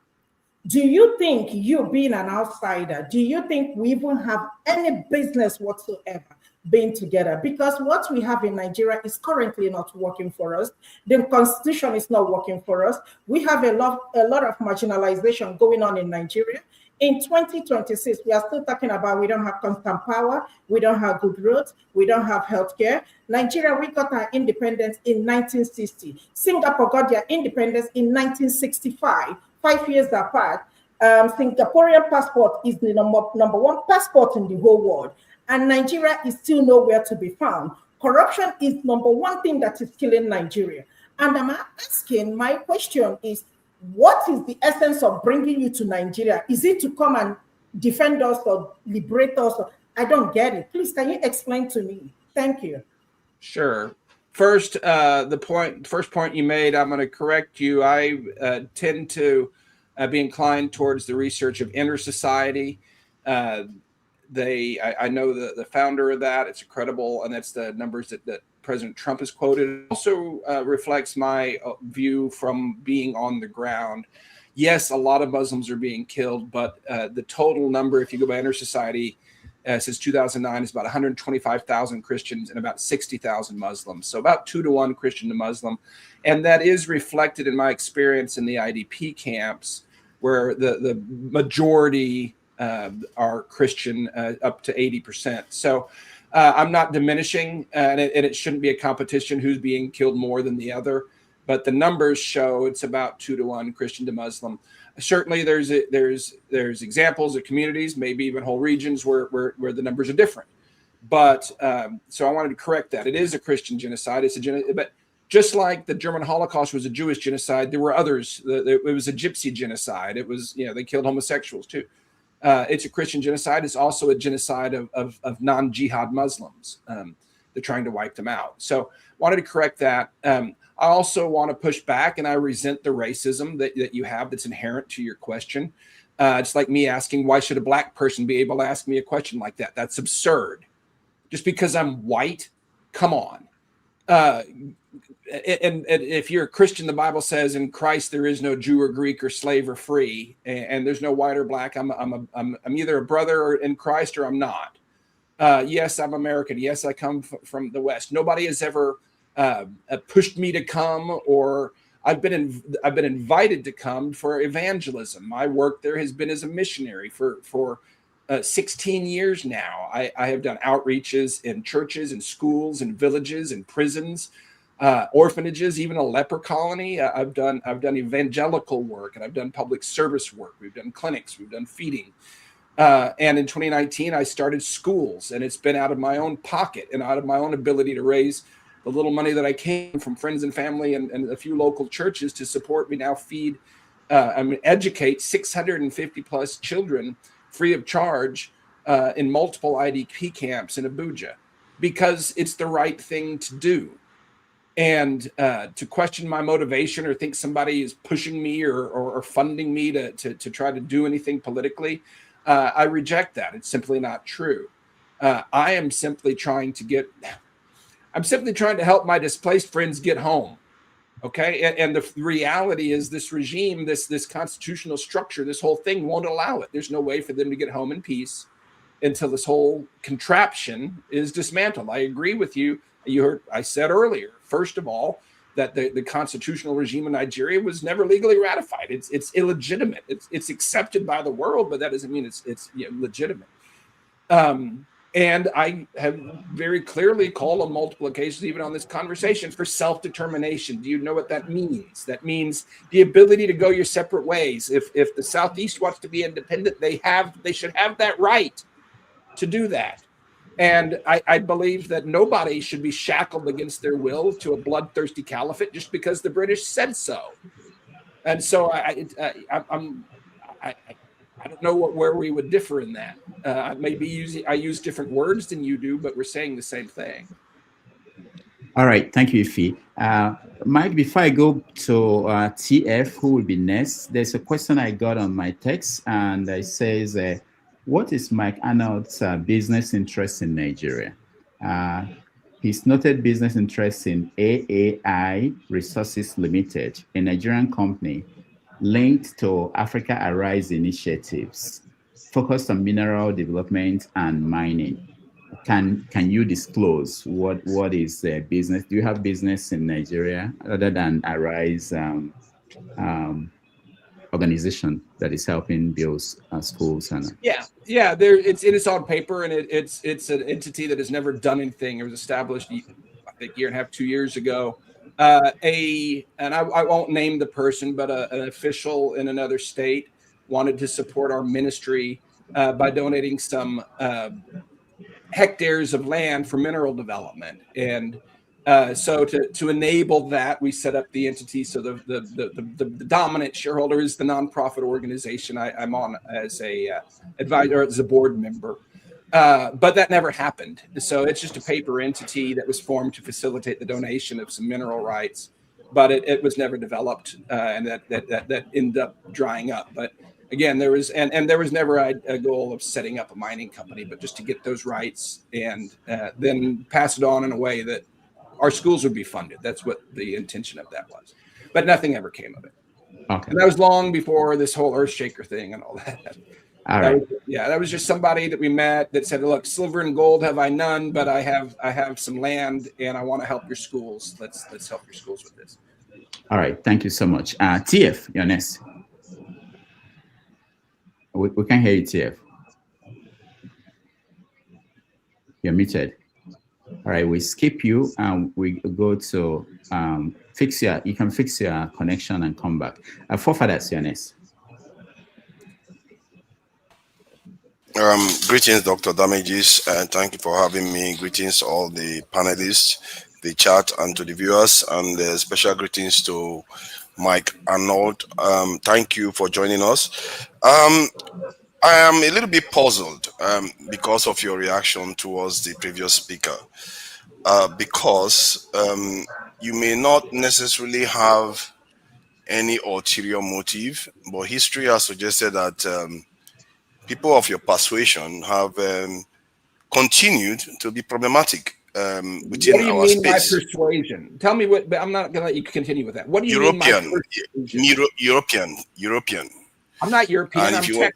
Do you think, you being an outsider, do you think we even have any business whatsoever being together? Because what we have in Nigeria is currently not working for us. The constitution is not working for us. We have a lot of marginalization going on in Nigeria. In 2026, we are still talking about we don't have constant power, we don't have good roads, we don't have healthcare. Nigeria, we got our independence in 1960. Singapore got their independence in 1965, 5 years apart. Singaporean passport is the number one passport in the whole world, and Nigeria is still nowhere to be found. Corruption is number one thing that is killing Nigeria. And I'm asking, my question is, what is the essence of bringing you to Nigeria? Is it to come and defend us or liberate us? I don't get it. Please, can you explain to me? Thank you. Sure. First, first point you made, I'm going to correct you. I tend to be inclined towards the research of inner society. I know the founder of that. It's credible, and that's the numbers that President Trump has quoted. It also reflects my view from being on the ground. Yes, a lot of Muslims are being killed, but the total number, if you go by inner society, since 2009 is about 125,000 Christians and about 60,000 Muslims. So about 2 to 1 Christian to Muslim. And that is reflected in my experience in the IDP camps, where the majority are Christian, up to 80%. So I'm not diminishing, and it shouldn't be a competition who's being killed more than the other. But the numbers show it's about 2 to 1 Christian to Muslim. Certainly, there's examples of communities, maybe even whole regions where the numbers are different. But so I wanted to correct that. It is a Christian genocide. But just like the German Holocaust was a Jewish genocide, there were others. It was a Gypsy genocide. It was, they killed homosexuals too. It's a Christian genocide. It's also a genocide of non-jihad Muslims. They're trying to wipe them out. So wanted to correct that. I also want to push back, and I resent the racism that you have that's inherent to your question. It's like me asking, why should a black person be able to ask me a question like that? That's absurd. Just because I'm white? Come on. And if you're a Christian, the Bible says in Christ there is no Jew or Greek or slave or free, and there's no white or black. I'm either a brother in Christ or I'm not. Yes, I'm American. Yes, I come from the West. Nobody has ever pushed me to come, or I've been invited to come for evangelism. My work there has been as a missionary for 16 years now. I have done outreaches in churches and schools and villages and prisons, orphanages, even a leper colony. I've done evangelical work, and I've done public service work. We've done clinics, we've done feeding. And in 2019, I started schools, and it's been out of my own pocket and out of my own ability to raise the little money that I came from friends and family and a few local churches to support me now feed, educate 650 plus children free of charge in multiple IDP camps in Abuja, because it's the right thing to do. And to question my motivation or think somebody is pushing me or funding me to try to do anything politically, I reject that. It's simply not true. I am simply trying to help my displaced friends get home. Okay. And the reality is this regime, this constitutional structure, this whole thing won't allow it. There's no way for them to get home in peace until this whole contraption is dismantled. I agree with you. You heard I said earlier, first of all, that the constitutional regime in Nigeria was never legally ratified. It's illegitimate. It's accepted by the world, but that doesn't mean it's legitimate. And I have very clearly called on multiple occasions, even on this conversation, for self-determination. Do you know what that means? That means the ability to go your separate ways. If the Southeast wants to be independent, they should have that right to do that. And I believe that nobody should be shackled against their will to a bloodthirsty caliphate just because the British said so. And so I don't know where we would differ in that. I use different words than you do, but we're saying the same thing. All right, thank you, Ife. Mike, before I go to TF, who will be next, there's a question I got on my text, and it says, what is Mike Arnold's business interest in Nigeria? His noted business interest in AAI Resources Limited, a Nigerian company linked to Africa Arise initiatives focused on mineral development and mining. Can you disclose what is business? Do you have business in Nigeria other than Arise organization that is helping build schools and Yeah. There, it's on paper, and it's an entity that has never done anything. It was established, I think, a year and a half, 2 years ago. And I won't name the person, but an official in another state wanted to support our ministry by donating some hectares of land for mineral development. And so to enable that, we set up the entity. So the dominant shareholder is the nonprofit organization I'm on as a advisor, as a board member. But that never happened. So it's just a paper entity that was formed to facilitate the donation of some mineral rights, but it was never developed, and that ended up drying up. But again, there was never a goal of setting up a mining company, but just to get those rights and then pass it on in a way that our schools would be funded. That's what the intention of that was. But nothing ever came of it. Okay. And that was long before this whole Earthshaker thing and all that. All right. That was just somebody that we met that said, "Look, silver and gold have I none, but I have some land, and I want to help your schools. Let's help your schools with this." All right. Thank you so much. TF, you're next. We can hear you, TF. You're muted. All right, we skip you and we go to you can fix your connection and come back. Forefathers, you're next. Greetings, Dr. Damages, and thank you for having me. Greetings to all the panelists, the chat, and to the viewers, and special greetings to Mike Arnold. Thank you for joining us. I am a little bit puzzled because of your reaction towards the previous speaker, because you may not necessarily have any ulterior motive, but history has suggested that people of your persuasion have continued to be problematic within our What do you mean by space. persuasion? Tell me what, but I'm not going to let you continue with that. What do you mean by European? I'm not European. And I'm Texan.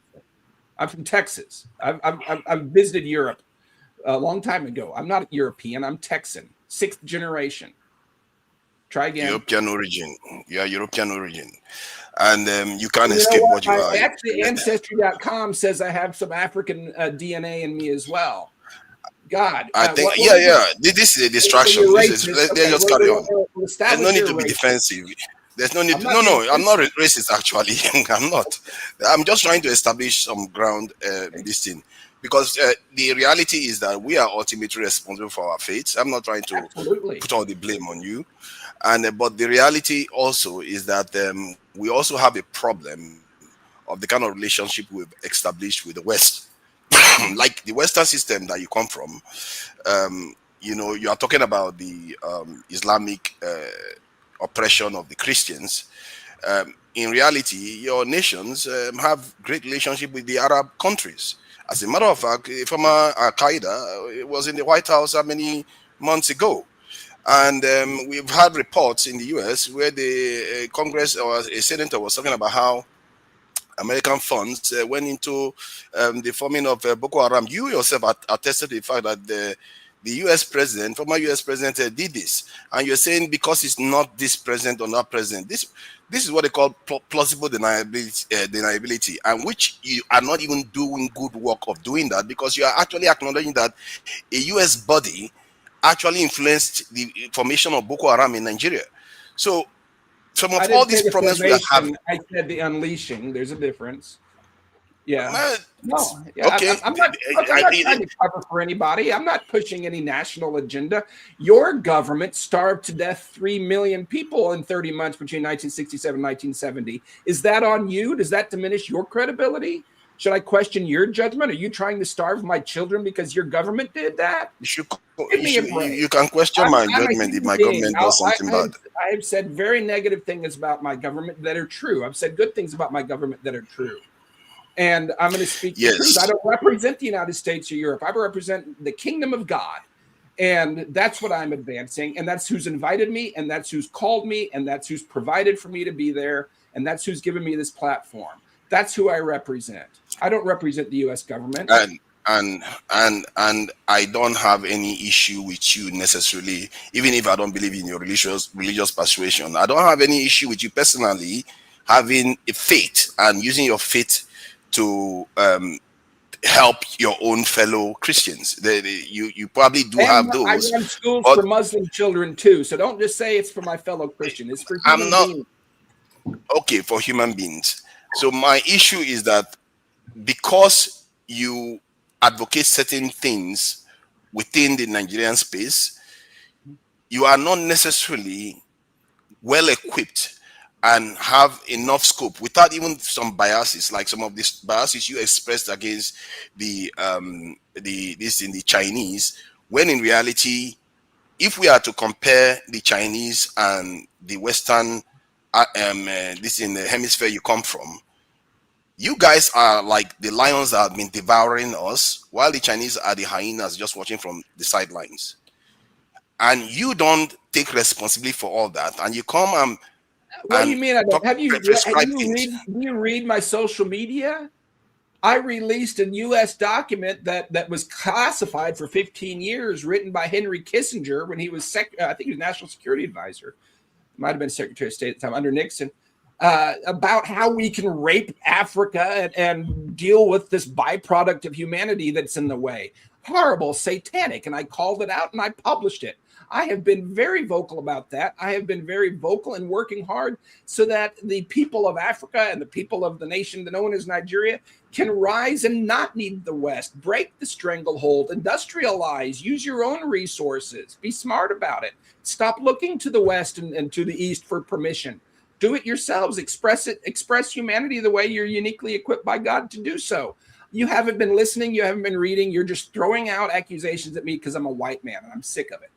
I'm from Texas. I've visited Europe a long time ago. I'm not European. I'm Texan, 6th generation. Try again. European origin. You are European origin. And you can't escape what you are. Actually, Ancestry.com says I have some African DNA in me as well. God. I think, this is a distraction. Let's just carry on. There's no need to be defensive. There's no need. I'm not racist, actually. I'm not. I'm just trying to establish some ground, this thing. Because the reality is that we are ultimately responsible for our fates. I'm not trying to put all the blame on you. But the reality also is that we also have a problem of the kind of relationship we've established with the West. Like the Western system that you come from, you are talking about the Islamic oppression of the Christians. In reality, your nations have great relationship with the Arab countries. As a matter of fact, former Al-Qaeda was in the White House how many months ago? And we've had reports in the US where the Congress or a senator was talking about how American funds went into the forming of Boko Haram. You yourself attested to the fact that the US president, former US president, did this. And you're saying because it's not this president or not president, this is what they call plausible deniability, and which you are not even doing good work of doing that, because you are actually acknowledging that a US body actually influenced the formation of Boko Haram in Nigeria. So some of all these problems we are having. I said the unleashing. There's a difference. Yeah. Okay. I'm not trying to cover for anybody. I'm not pushing any national agenda. Your government starved to death 3 million people in 30 months between 1967 and 1970. Is that on you? Does that diminish your credibility? Should I question your judgment? Are you trying to starve my children because your government did that? You can question my judgment if my government does something bad. I have said very negative things about my government that are true. I've said good things about my government that are true. And I'm going to speak the truth. I don't represent the United States or Europe. I represent the kingdom of God. And that's what I'm advancing. And that's who's invited me. And that's who's called me. And that's who's provided for me to be there. and that's who's given me this platform. That's who I represent. I don't represent the U.S. government. And I don't have any issue with you necessarily, even if I don't believe in your religious persuasion. I don't have any issue with you personally having a faith and using your faith to help your own fellow Christians. You probably do have those. I run schools for Muslim children too, so don't just say it's for my fellow Christian. It's for human beings. Okay, for human beings. So my issue is that because you advocate certain things within the Nigerian space, you are not necessarily well equipped and have enough scope without even some biases, like some of these biases you expressed against the Chinese, when in reality, if we are to compare the Chinese and the Western this in the hemisphere you come from, you guys are like the lions that have been devouring us, while the Chinese are the hyenas just watching from the sidelines. And you don't take responsibility for all that, and you come and what do you mean? Do you read my social media? I released a U.S. document that was classified for 15 years, written by Henry Kissinger when he was I think he was National Security Advisor. Might have been Secretary of State at the time under Nixon, about how we can rape Africa and deal with this byproduct of humanity that's in the way. Horrible, satanic. And I called it out and I published it. I have been very vocal about that. I have been very vocal and working hard so that the people of Africa and the people of the nation known as Nigeria can rise and not need the West. Break the stranglehold, industrialize, use your own resources, be smart about it. Stop looking to the West and to the East for permission. Do it yourselves. Express humanity the way you're uniquely equipped by God to do so. You haven't been listening. You haven't been reading. You're just throwing out accusations at me because I'm a white man, and I'm sick of it.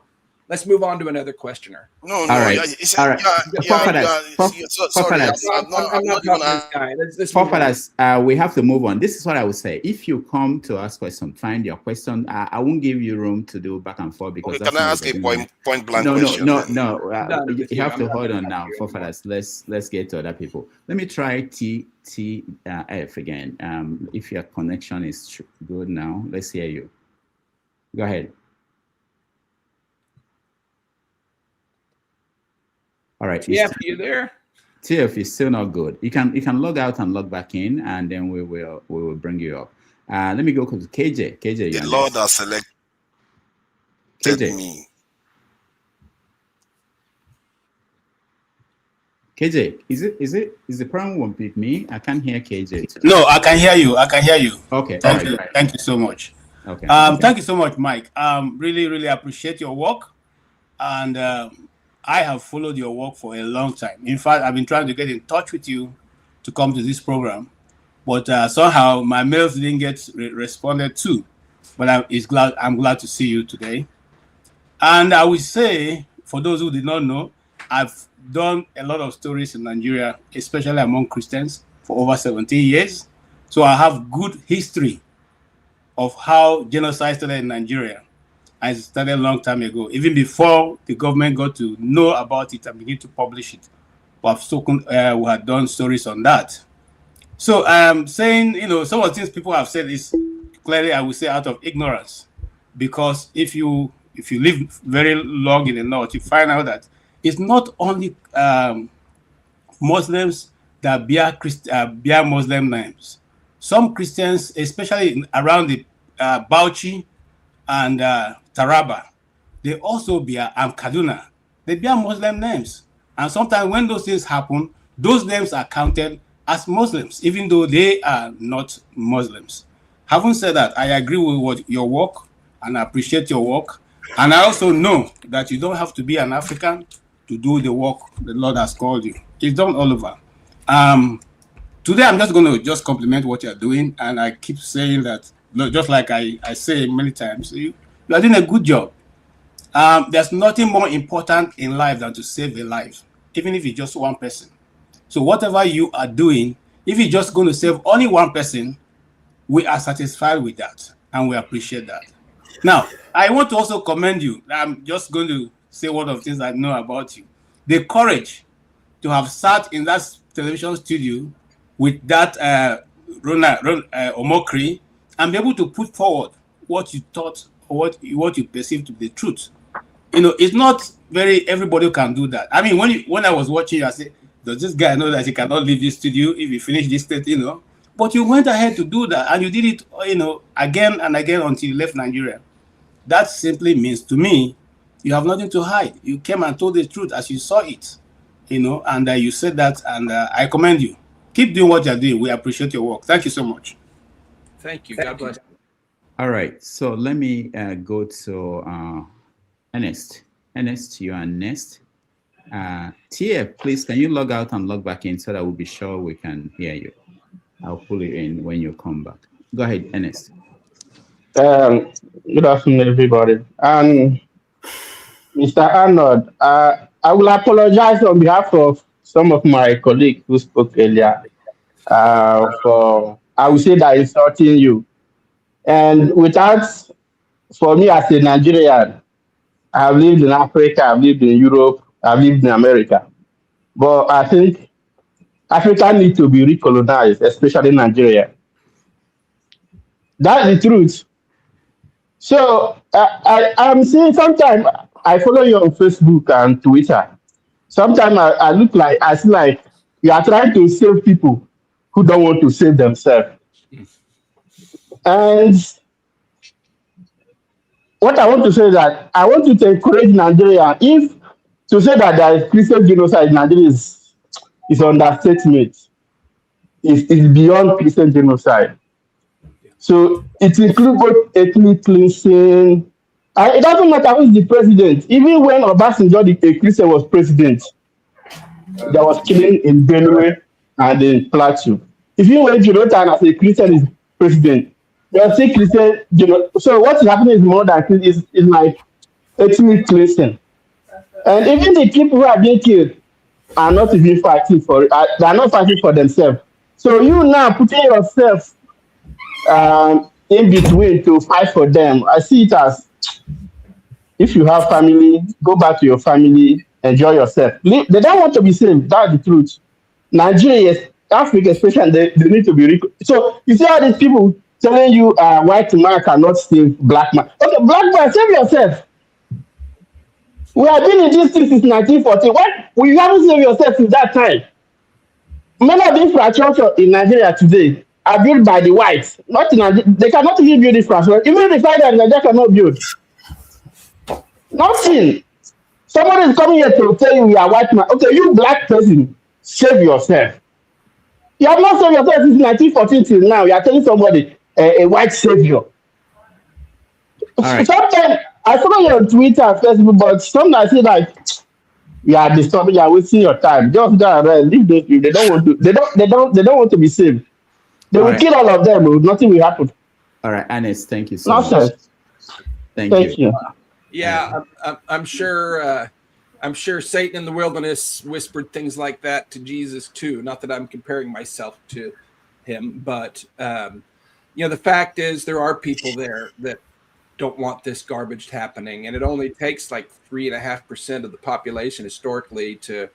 Let's move on to another questioner. No. All right. Sorry, I'm not talking to this guy. We have to move on. This is what I would say. If you come to ask questions, find your question. I won't give you room to do back and forth because. Okay, can I ask a point blank question? No. You have to hold on now, forefathers. Let's get to other people. Let me try F again. If your connection is good now, let's hear you. Go ahead. All right. TF, you there? TF is still not good. You can log out and log back in, and then we will bring you up. Let me go to KJ. KJ, the Lord has selected me. KJ, is the problem with me? I can't hear KJ. No, I can hear you. Okay. Thank you so much. Okay. Thank you so much, Mike. Really appreciate your work, and I have followed your work for a long time. In fact, I've been trying to get in touch with you to come to this program, but somehow my mails didn't get responded to. But I'm glad to see you today. And I will say, for those who did not know, I've done a lot of stories in Nigeria, especially among Christians, for over 17 years. So I have good history of how genocide started in Nigeria. I started a long time ago, even before the government got to know about it and begin to publish it. We had done stories on that. So I'm saying, some of the things people have said is clearly, I would say, out of ignorance, because if you live very long in the north, you find out that it's not only Muslims that bear Muslim names. Some Christians, especially around the Bauchi and Taraba, they also bear Kaduna. They bear Muslim names. And sometimes when those things happen, those names are counted as Muslims, even though they are not Muslims. Having said that, I agree with your work and I appreciate your work. And I also know that you don't have to be an African to do the work the Lord has called you. It's done all over. Today, I'm just going to compliment what you're doing. And I keep saying that, just like I say many times, you are doing a good job. There's nothing more important in life than to save a life, even if it's just one person. So whatever you are doing, if you're just going to save only one person, we are satisfied with that, and we appreciate that. Now, I want to also commend you. I'm just going to say one of the things I know about you. The courage to have sat in that television studio with that Omokri and be able to put forward what you thought or what you perceive to be the truth. It's not everybody can do that. I mean, when I was watching, I said, does this guy know that he cannot leave this studio if he finished this state, But you went ahead to do that, and you did it, again and again until you left Nigeria. That simply means to me, you have nothing to hide. You came and told the truth as you saw it, and you said that, and I commend you. Keep doing what you're doing. We appreciate your work. Thank you so much. Thank you. God bless. All right. So let me go to Ernest. Ernest, you are next. Tia, please, can you log out and log back in so that we'll be sure we can hear you? I'll pull you in when you come back. Go ahead, Ernest. Good afternoon, everybody. And Mr. Arnold, I will apologize on behalf of some of my colleagues who spoke earlier for, I would say, that insulting you. And for me as a Nigerian, I've lived in Africa, I've lived in Europe, I've lived in America. But I think Africa needs to be recolonized, especially Nigeria. That's the truth. So I'm saying sometimes I follow you on Facebook and Twitter. Sometimes I feel like you are trying to save people who don't want to save themselves. And what I want to say is that I want you to encourage Nigeria. If to say that there is Christian genocide in Nigeria is understatement. It's beyond Christian genocide. So it includes both ethnic cleansing. It doesn't matter who is the president. Even when Obasanjo, a Christian, was president, there was killing in Benue and in Plateau. Even when Jonathan, as a Christian, is president, there are still Christian. So what is happening is more than is like ethnic cleansing. And even the people who are being killed are not even fighting for it. They are not fighting for themselves. So you now putting yourself in between to fight for them. I see it as, if you have family, go back to your family, enjoy yourself. They don't want to be saved. That's the truth. Nigeria, Africa especially, they need to be. So you see all these people telling you white man cannot save black man. Okay, black man, save yourself. We have been in this thing since 1940. What? We haven't saved yourself since that time. Many of the infrastructure in Nigeria today are built by the whites. Not in Nigeria. They cannot even build infrastructure. Even the fact that Nigeria cannot build. Nothing. Somebody is coming here to tell you are white man. Okay, you black person, save yourself. You have not saved yourself since 1914 till now. You are telling somebody a white savior. Right. Sometimes I follow you on Twitter, Facebook, but sometimes I say like, you are disturbing, you are wasting your time. Just go around, leave those people. They don't want to. They don't want to be saved. They will kill all of them. Nothing will happen. All right, Ernest, thank you so much. Thank you. Yeah, I'm sure. I'm sure Satan in the wilderness whispered things like that to Jesus too. Not that I'm comparing myself to him, but the fact is there are people there that don't want this garbage happening, and it only takes like 3.5% of the population historically to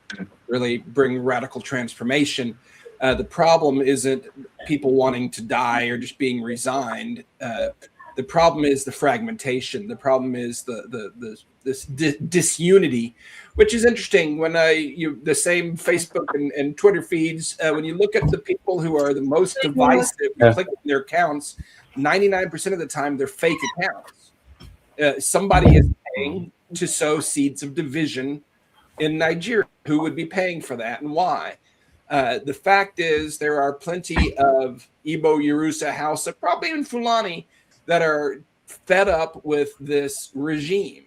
really bring radical transformation. The problem isn't people wanting to die or just being resigned. The problem is the fragmentation. The problem is this disunity, which is interesting when the same Facebook and Twitter feeds, when you look at the people who are the most divisive, you click on their accounts, 99% of the time they're fake accounts. Somebody is paying to sow seeds of division in Nigeria. Who would be paying for that and why? The fact is there are plenty of Igbo, Yoruba, Hausa, probably even Fulani, that are fed up with this regime.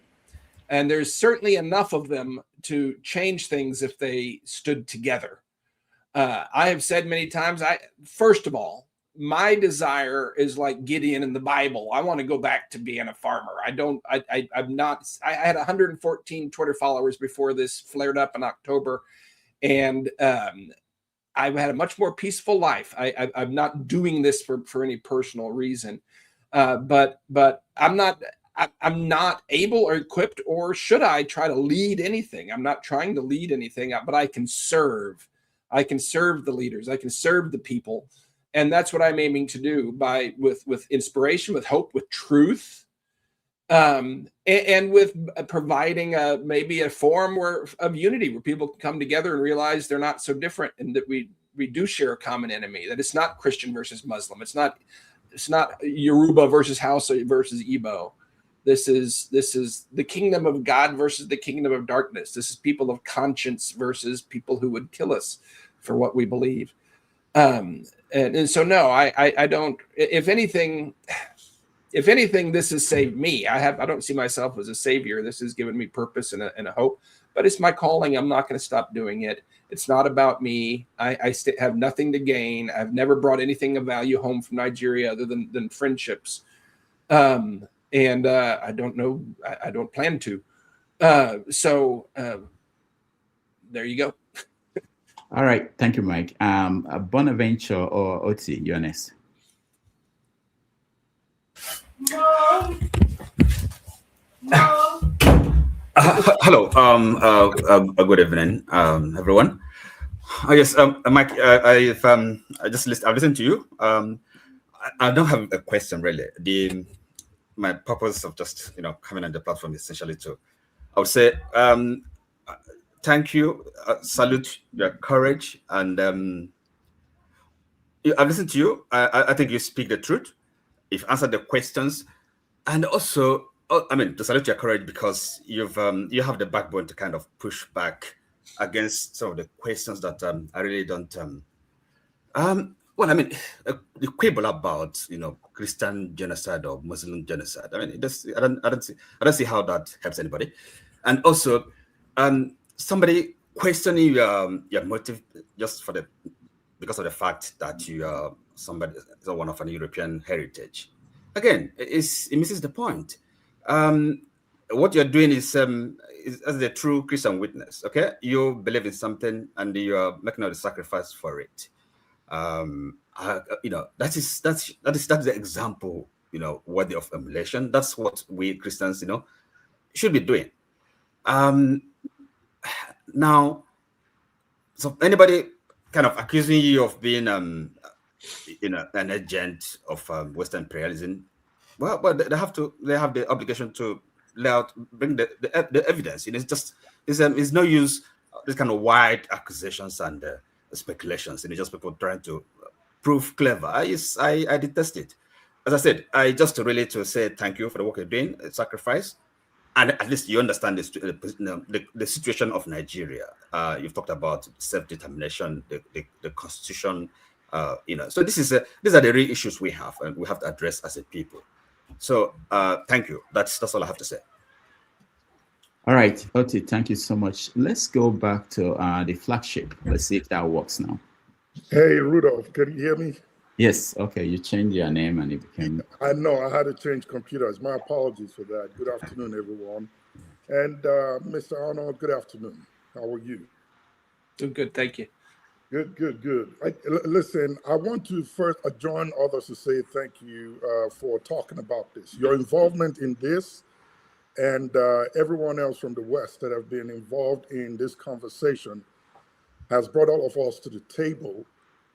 And there's certainly enough of them to change things if they stood together. I have said many times, first of all, my desire is like Gideon in the Bible. I want to go back to being a farmer. I had 114 Twitter followers before this flared up in October. And I've had a much more peaceful life. I'm not doing this for any personal reason. But I'm not able or equipped, or should I try to lead anything? I'm not trying to lead anything, but I can serve. I can serve the leaders. I can serve the people. And that's what I'm aiming to do with inspiration, with hope, with truth, and with providing maybe a forum of unity where people can come together and realize they're not so different, and that we do share a common enemy, that it's not Christian versus Muslim. It's not Yoruba versus Hausa versus Igbo. This is the kingdom of God versus the kingdom of darkness. This is people of conscience versus people who would kill us for what we believe. And so no, I don't. If anything, this has saved me. I don't see myself as a savior. This has given me purpose and a hope. But it's my calling. I'm not going to stop doing it. It's not about me. I have nothing to gain. I've never brought anything of value home from Nigeria other than friendships. And I don't know. I don't plan to. So there you go. All right. Thank you, Mike. Bonaventure or Oti, you're next. Hello. Good evening, everyone. I guess, Mike, I've listened to you. I don't have a question really. My purpose of just coming on the platform is essentially I would say, thank you, salute your courage, and I've listened to you. I think you speak the truth. You've answered the questions, and also, to salute your courage because you have the backbone to kind of push back against some of the questions that I really don't. The quibble about Christian genocide or Muslim genocide. I don't see how that helps anybody, and also somebody questioning your motive just because of the fact that you are someone of an European heritage. Again, it misses the point. What you're doing is as the true Christian witness. Okay, you believe in something and you are making all the sacrifice for it. That is the example worthy of emulation. That's what we Christians should be doing. Now, so anybody kind of accusing you of being an agent of Western imperialism, well, they have the obligation to bring the evidence. It's no use this kind of wide accusations and speculations. Just people trying to prove clever. I detest it. As I said, I just really to say thank you for the work you're doing, sacrifice, and at least you understand the situation of Nigeria. You've talked about self-determination, the constitution. So these are the real issues we have, and we have to address as a people. So thank you. That's all I have to say. All right, Oti, thank you so much. Let's go back to the flagship. Let's see if that works now. Hey, Rudolph, can you hear me? Yes. Okay, you changed your name and it became. I know, I had to change computers. My apologies for that. Good afternoon, everyone. And Mr. Arnold, good afternoon. How are you? Doing good, thank you. Good. Listen, I want to first join others to say thank you for talking about this. Your involvement in this and everyone else from the West that have been involved in this conversation has brought all of us to the table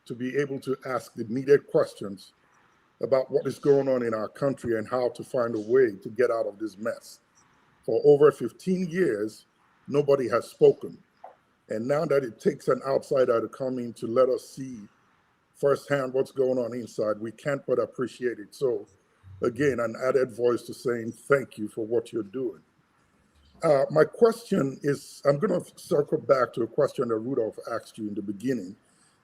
to be able to ask the needed questions about what is going on in our country and how to find a way to get out of this mess. For over 15 years, nobody has spoken. And now that it takes an outsider to come in to let us see firsthand what's going on inside, we can't but appreciate it. So again, an added voice to saying thank you for what you're doing. My question is, I'm going to circle back to a question that Rudolph asked you in the beginning.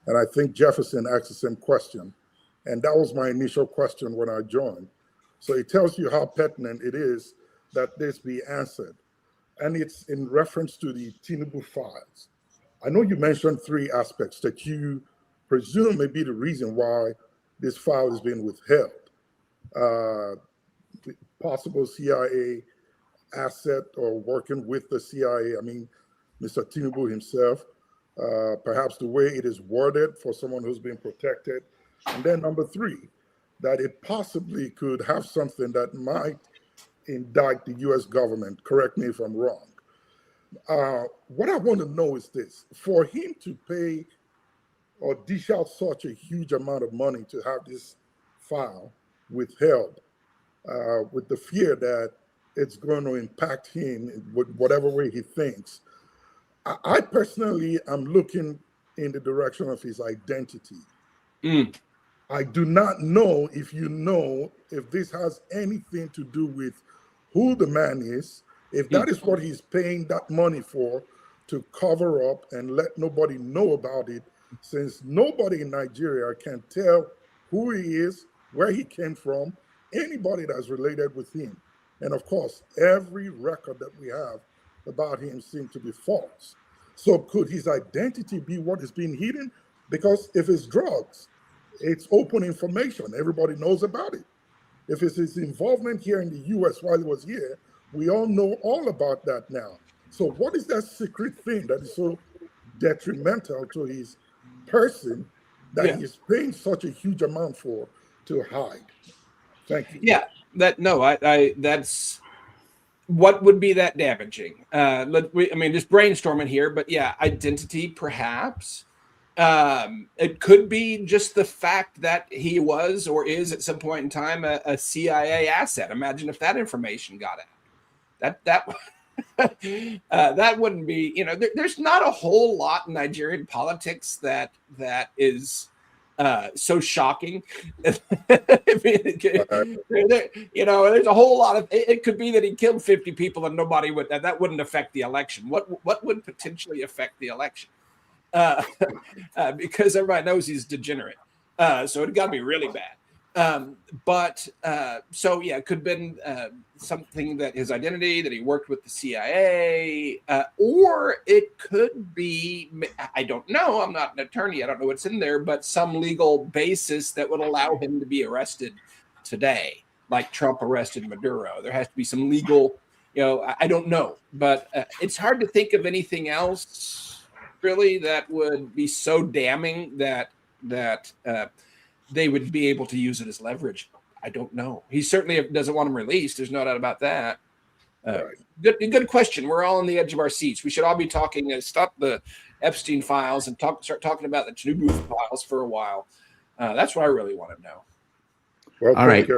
And I think Jefferson asked the same question. And that was my initial question when I joined. So it tells you how pertinent it is that this be answered. And it's in reference to the Tinubu files. I know you mentioned three aspects that you presume may be the reason why this file is being withheld. Possible CIA asset or working with the CIA, Mr. Tinubu himself, perhaps the way it is worded for someone who's been protected. And then number three, that it possibly could have something that might indict the US government. Correct me if I'm wrong. What I want to know is this: for him to pay or dish out such a huge amount of money to have this file withheld with the fear that it's going to impact him in whatever way he thinks. I personally am looking in the direction of his identity. I do not know if this has anything to do with who the man is, if that is what he's paying that money for, to cover up and let nobody know about it, since nobody in Nigeria can tell who he is, where he came from, anybody that's related with him. And of course, every record that we have about him seems to be false. So could his identity be what is being hidden? Because if it's drugs, it's open information. Everybody knows about it. If it's his involvement here in the US while he was here, we all know all about that now. So what is that secret thing that is so detrimental to his person that he's paying such a huge amount for to hide? Thank you. Yeah, that's what would be that damaging. I mean, just brainstorming here, but yeah, identity perhaps. It could be just the fact that he was or is at some point in time a CIA asset. Imagine if that information got out. That wouldn't be, there's not a whole lot in Nigerian politics that is so shocking. I mean, there's a whole lot of, it could be that he killed 50 people and nobody would, that wouldn't affect the election. What would potentially affect the election? Because everybody knows he's degenerate. So it got to be really bad. So yeah, it could have been something that his identity, that he worked with the CIA, or it could be, I don't know, I'm not an attorney, I don't know what's in there, but some legal basis that would allow him to be arrested today, like Trump arrested Maduro. There has to be some legal, I don't know, but it's hard to think of anything else really that would be so damning that they would be able to use it as leverage. I don't know. He certainly doesn't want him released. There's no doubt about that. Good question. We're all on the edge of our seats. We should all be talking. Stop the Epstein files and start talking about the Tinubu files for a while. That's what I really want to know. Well, all right.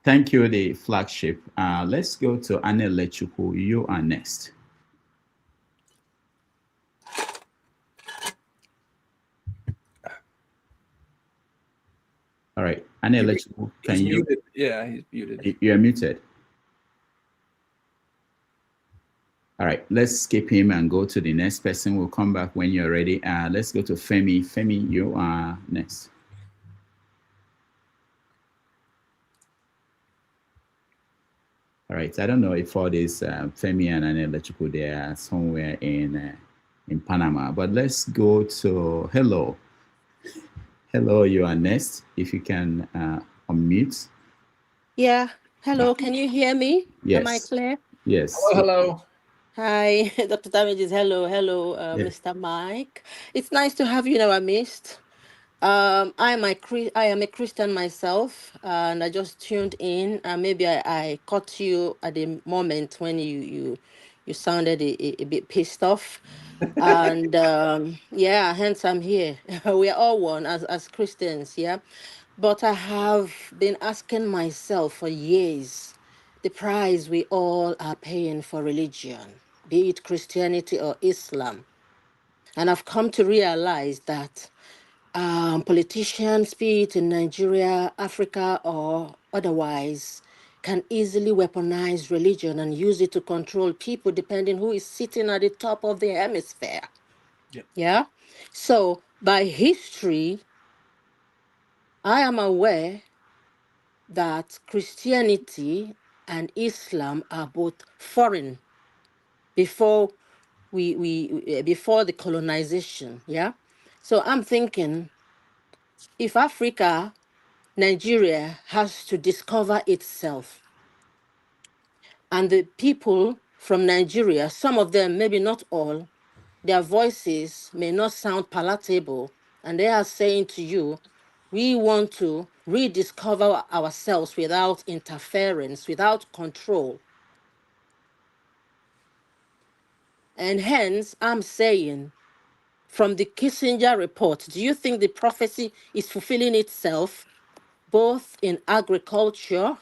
Thank you, the flagship. Let's go to Anne Lechuku. You are next. All right, Anne Lechuku, can you? Muted. Yeah, he's muted. You're muted. All right, let's skip him and go to the next person. We'll come back when you're ready. Let's go to Femi. Femi, you are next. All right, I don't know if all these Femi and Anne Lechuku, they are somewhere in Panama, but let's go to Hello. Hello, you are next. If you can unmute. Yeah. Hello, can you hear me? Yes. Am I clear? Yes. Hello. Hi, Dr. Damages. Hello, Mr. Mike. It's nice to have you in our midst. I am a Christian myself, and I just tuned in. Maybe I caught you at the moment when you sounded a bit pissed off. And yeah, hence I'm here. We are all one as Christians, yeah. But I have been asking myself for years the price we all are paying for religion, be it Christianity or Islam. And I've come to realize that politicians, be it in Nigeria, Africa, or otherwise, can easily weaponize religion and use it to control people depending who is sitting at the top of the hemisphere. Yep. Yeah. So by history, I am aware that Christianity and Islam are both foreign before before the colonization. Yeah. So I'm thinking, if Africa, Nigeria has to discover itself, and the people from Nigeria, some of them, maybe not all, their voices may not sound palatable, and they are saying to you, we want to rediscover ourselves without interference, without control. And hence, I'm saying, from the Kissinger report, do you think the prophecy is fulfilling itself both in agriculture,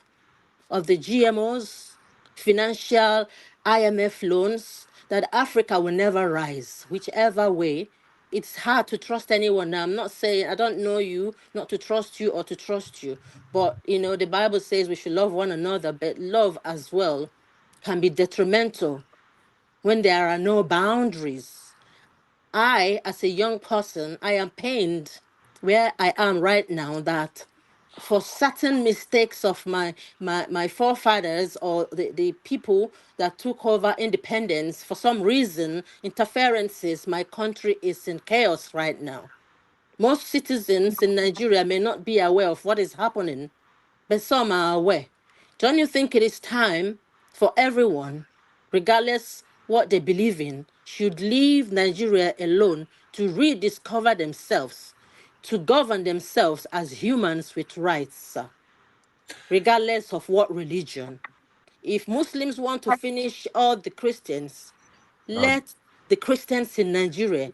of the GMOs, financial IMF loans, that Africa will never rise, whichever way? It's hard to trust anyone. Now, I'm not saying I don't know you, not to trust you or to trust you, but the Bible says we should love one another, but love as well can be detrimental when there are no boundaries. I, as a young person, I am pained where I am right now that for certain mistakes of my forefathers or the people that took over independence, for some reason, interferences, my country is in chaos right now. Most citizens in Nigeria may not be aware of what is happening, but some are aware. Don't you think it is time for everyone, regardless what they believe in, should leave Nigeria alone to rediscover themselves, to govern themselves as humans with rights, regardless of what religion? If Muslims want to finish all the Christians, let the Christians in Nigeria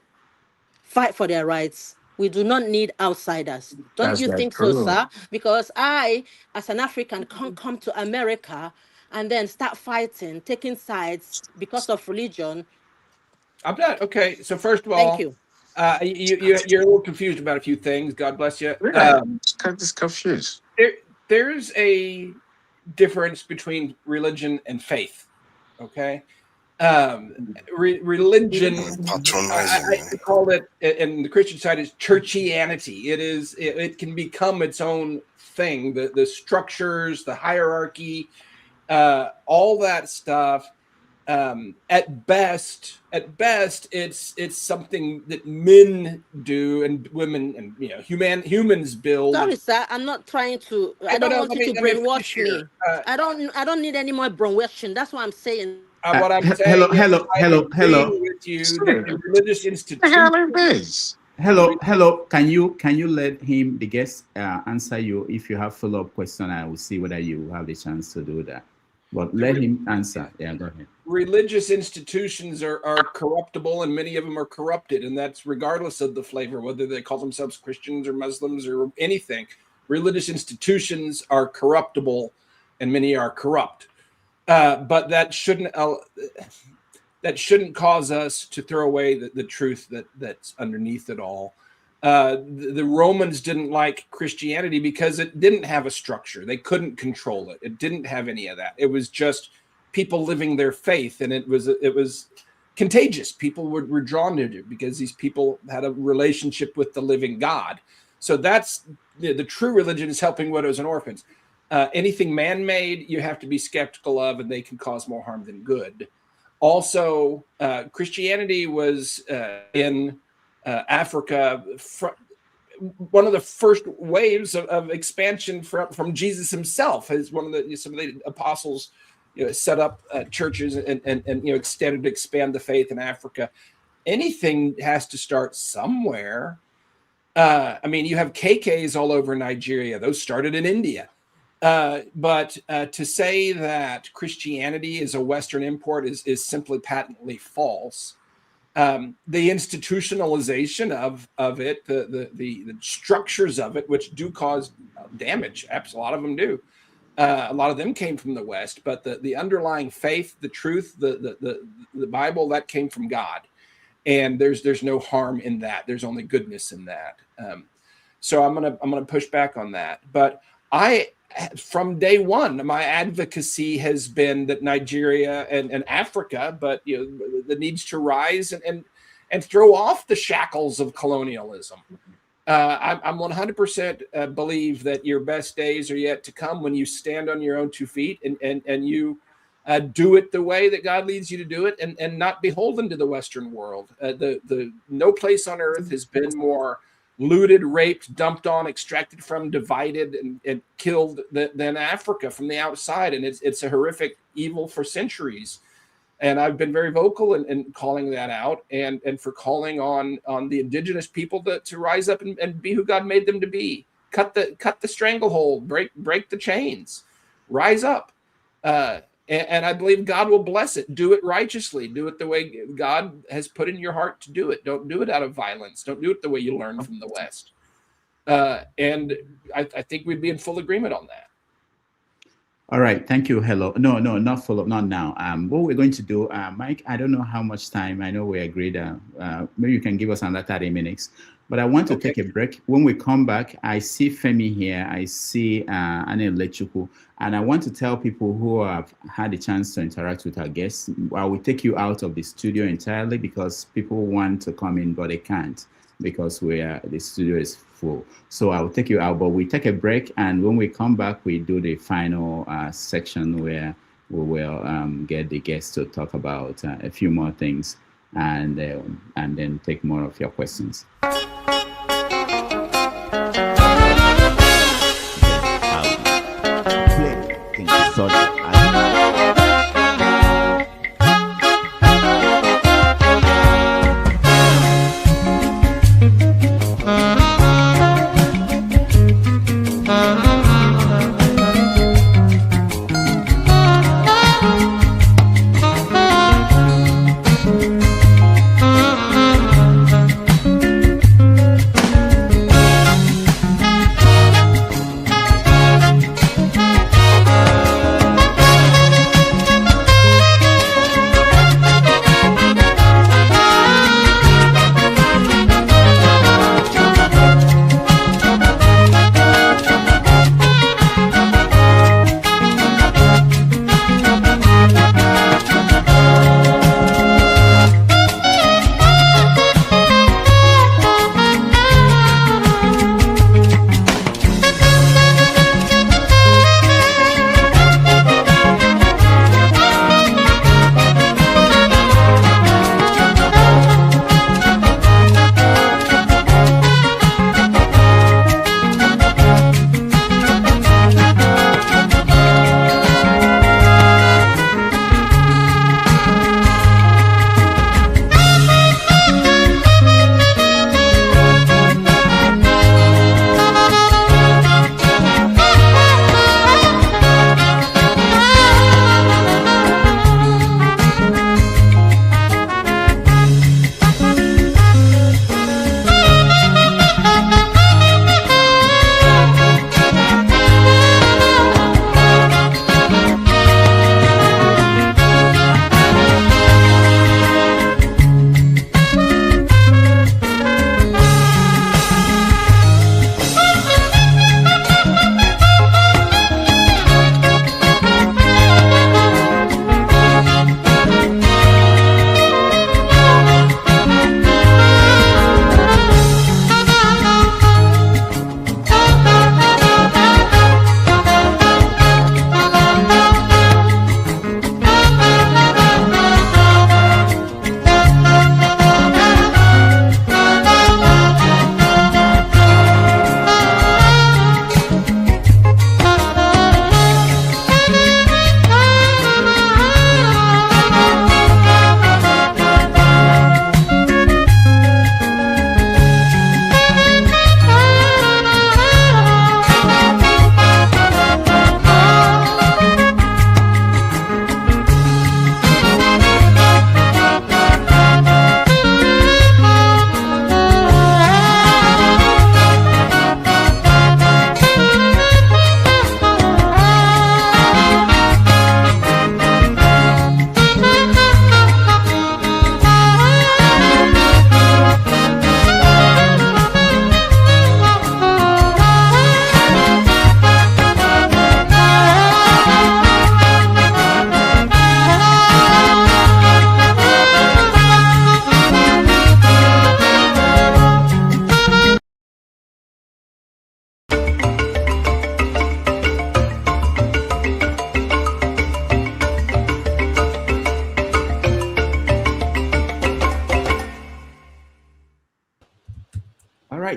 fight for their rights. We do not need outsiders. Don't That's you very think so, true. sir? Because I, as an African, can't come to America and then start fighting, taking sides because of religion. I'm not okay. So first of Thank all, you. you're a little confused about a few things. God bless you. Yeah, just confused. There's a difference between religion and faith. Okay. Religion, Patronizing. I call it, and the Christian side is churchianity. It can become its own thing. The structures, the hierarchy, all that stuff. At best, it's something that men do and women and humans build. Sorry, sir. I'm not trying to. I don't want you to brainwash me. I don't need any more brainwashing. That's what I'm saying. What I'm saying hello. with you that the religious institution. Hello. Can you let him, the guest, answer you? If you have follow-up question, I will see whether you have the chance to do that. But let him answer. Yeah, go ahead. Religious institutions are corruptible, and many of them are corrupted, and that's regardless of the flavor, whether they call themselves Christians or Muslims or anything. Religious institutions are corruptible, and many are corrupt. But that shouldn't cause us to throw away the truth that's underneath it all. The Romans didn't like Christianity because it didn't have a structure. They couldn't control it. It didn't have any of that. It was just people living their faith, and it was contagious. People were drawn to it because these people had a relationship with the living God. So that's the true religion, is helping widows and orphans. Anything man-made, you have to be skeptical of, and they can cause more harm than good. Also, Christianity was in Africa, one of the first waves of expansion from Jesus himself. As some of the apostles set up churches and extended to expand the faith in Africa. Anything has to start somewhere. You have KKs all over Nigeria. Those started in India. But to say that Christianity is a Western import is simply patently false. The institutionalization of it, the structures of it, which do cause damage, a lot of them do. A lot of them came from the West, but the underlying faith, the truth, the Bible, that came from God, and there's no harm in that. There's only goodness in that. So I'm gonna push back on that. But from day one, my advocacy has been that Nigeria and Africa, but the needs to rise and throw off the shackles of colonialism. I'm 100% believe that your best days are yet to come when you stand on your own 2 feet and you do it the way that God leads you to do it, and not beholden to the Western world. The no place on earth has been more looted, raped, dumped on, extracted from, divided, and killed than Africa from the outside. And it's a horrific evil for centuries. And I've been very vocal in calling that out, and for calling on the indigenous people to rise up and be who God made them to be. Cut the stranglehold, break the chains, rise up. And I believe God will bless it. Do it righteously. Do it the way God has put in your heart to do it. Don't do it out of violence. Don't do it the way you learned from the West. And I think we'd be in full agreement on that. All right, thank you. Hello. No, not full of, not now. What we're going to do, Mike, I don't know how much time. I know we agreed. Maybe you can give us another 30 minutes. But I want to take a break. When we come back, I see Femi here. I see Anne Lechuku. And I want to tell people who have had a chance to interact with our guests, I will take you out of the studio entirely because people want to come in, but they can't because the studio is full. So I will take you out, but we take a break. And when we come back, we do the final section where we will get the guests to talk about a few more things and then take more of your questions.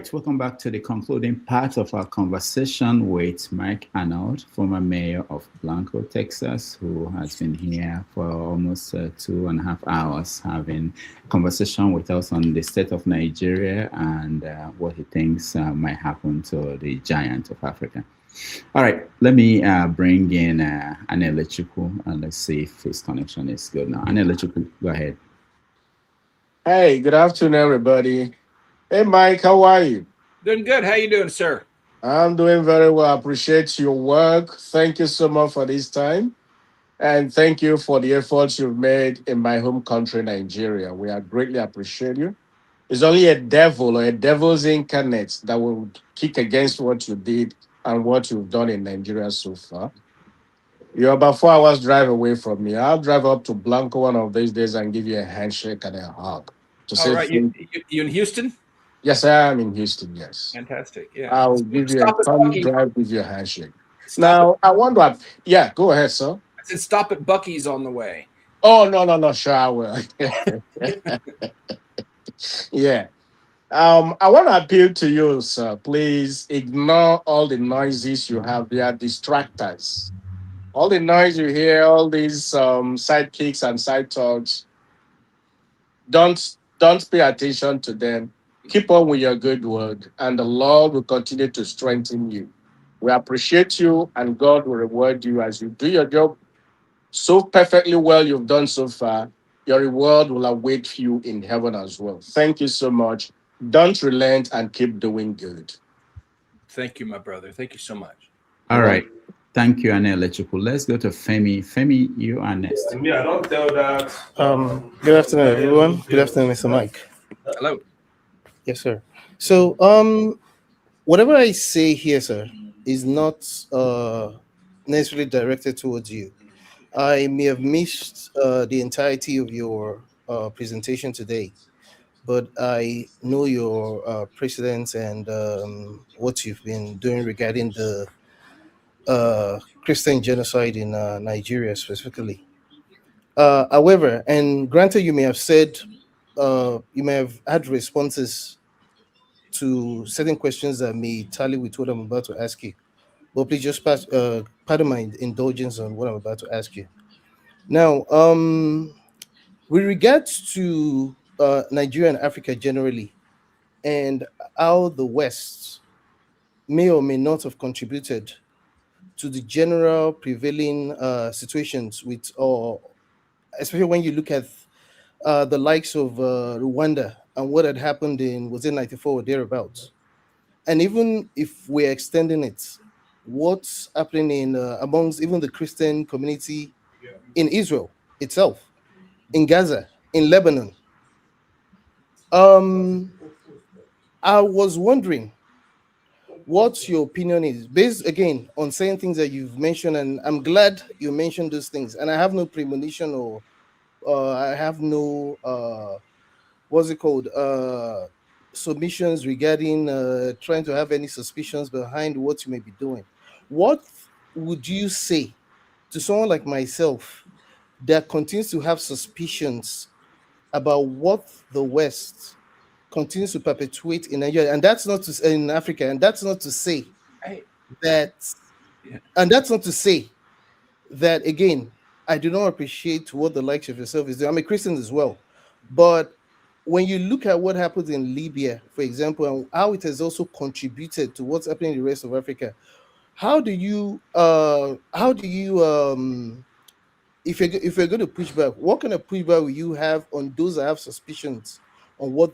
right, welcome back to the concluding part of our conversation with Mike Arnold, former mayor of Blanco, Texas, who has been here for almost 2.5 hours having a conversation with us on the state of Nigeria and what he thinks might happen to the giant of Africa. All right, let me bring in an electrical and let's see if his connection is good now. An electrical, go ahead. Hey, good afternoon, everybody. Hey, Mike, how are you? Doing good. How you doing, sir? I'm doing very well. I appreciate your work. Thank you so much for this time. And thank you for the efforts you've made in my home country, Nigeria. We are greatly appreciate you. It's only a devil or a devil's incarnate that will kick against what you did and what you've done in Nigeria so far. You're about 4 hours drive away from me. I'll drive up to Blanco one of these days and give you a handshake and a hug to All say right. thank you. You in Houston? Yes, I am in Houston. Yes. Fantastic. Yeah. I'll give you a Stop at thumb Bucky's. drive, give you a handshake. Stop at, Now, I wonder, yeah, go ahead, sir. I said stop at Bucky's on the way. Oh, no, sure, I will. Yeah. I want to appeal to you, sir. Please ignore all the noises you have. They are distractors. All the noise you hear, all these sidekicks and side talks, don't pay attention to them. Keep on with your good work, and the Lord will continue to strengthen you. We appreciate you, and God will reward you as you do your job so perfectly well you've done so far. Your reward will await you in heaven as well. Thank you so much. Don't relent and keep doing good. Thank you, my brother. Thank you so much. All right. Thank you, Anna Electrical. Let's go to Femi. Femi, you are next. Me, I don't tell that. Good afternoon, everyone. Good afternoon, Mr. Mike. Hello. Yes, sir. So, whatever I say here, sir, is not necessarily directed towards you. I may have missed the entirety of your presentation today, but I know your precedents and what you've been doing regarding the Christian genocide in Nigeria specifically. However, and granted, you may have said, you may have had responses to certain questions that may tally with what I'm about to ask you. But please just pardon my indulgence on what I'm about to ask you. Now, with regards to Nigeria and Africa generally, and how the West may or may not have contributed to the general prevailing situations with, or especially when you look at the likes of Rwanda and what had happened in, was it 94 or thereabouts? And even if we're extending it, what's happening in amongst even the Christian community in Israel itself, in Gaza, in Lebanon? I was wondering what your opinion is, based again on saying things that you've mentioned, and I'm glad you mentioned those things. And I have no premonition or I have no what's it called submissions regarding trying to have any suspicions behind what you may be doing. What would you say to someone like myself that continues to have suspicions about what the West continues to perpetuate in Nigeria? And that's not to say in Africa, and that's not to say that, and that's not to say that, again, I do not appreciate what the likes of yourself is doing. I'm a Christian as well, but when you look at what happens in Libya, for example, and how it has also contributed to what's happening in the rest of Africa, how do you if you're going to push back, what kind of pushback will you have on those that have suspicions on what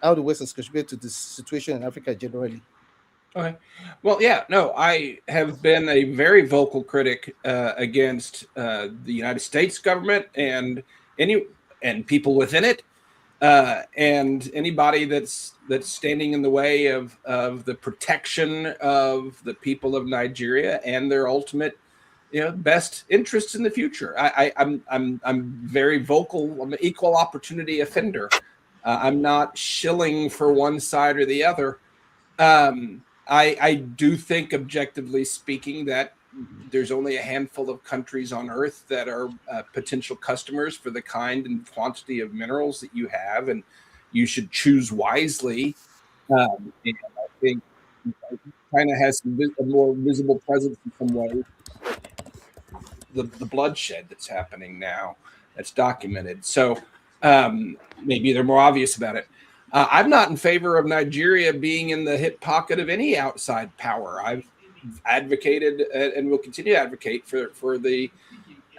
how the West has contributed to this situation in Africa generally? Okay. Well, yeah, no, I have been a very vocal critic against the United States government and people within it, and anybody that's standing in the way of the protection of the people of Nigeria and their ultimate, best interests in the future. I'm very vocal. I'm an equal opportunity offender. I'm not shilling for one side or the other. I do think, objectively speaking, that there's only a handful of countries on Earth that are potential customers for the kind and quantity of minerals that you have, and you should choose wisely. And I think China has a more visible presence in some ways. The bloodshed that's happening now, that's documented. So maybe they're more obvious about it. I'm not in favor of Nigeria being in the hip pocket of any outside power. advocated and will continue to advocate for the.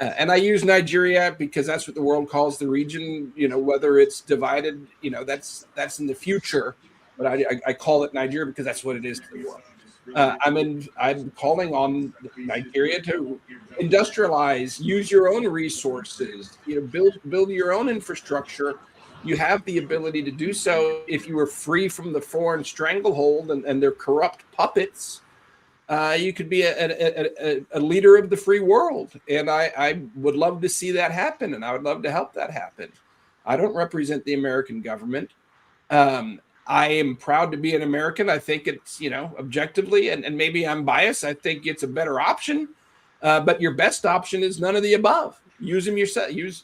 And I use Nigeria because that's what the world calls the region. Whether it's divided, that's in the future. But I call it Nigeria because that's what it is to the world. I'm calling on Nigeria to industrialize, use your own resources, build your own infrastructure. You have the ability to do so if you were free from the foreign stranglehold and their corrupt puppets. You could be a leader of the free world, and I would love to see that happen, and I would love to help that happen. I don't represent the American government. I am proud to be an American. I think it's, objectively, and maybe I'm biased, I think it's a better option. But your best option is none of the above. Use them yourself. Use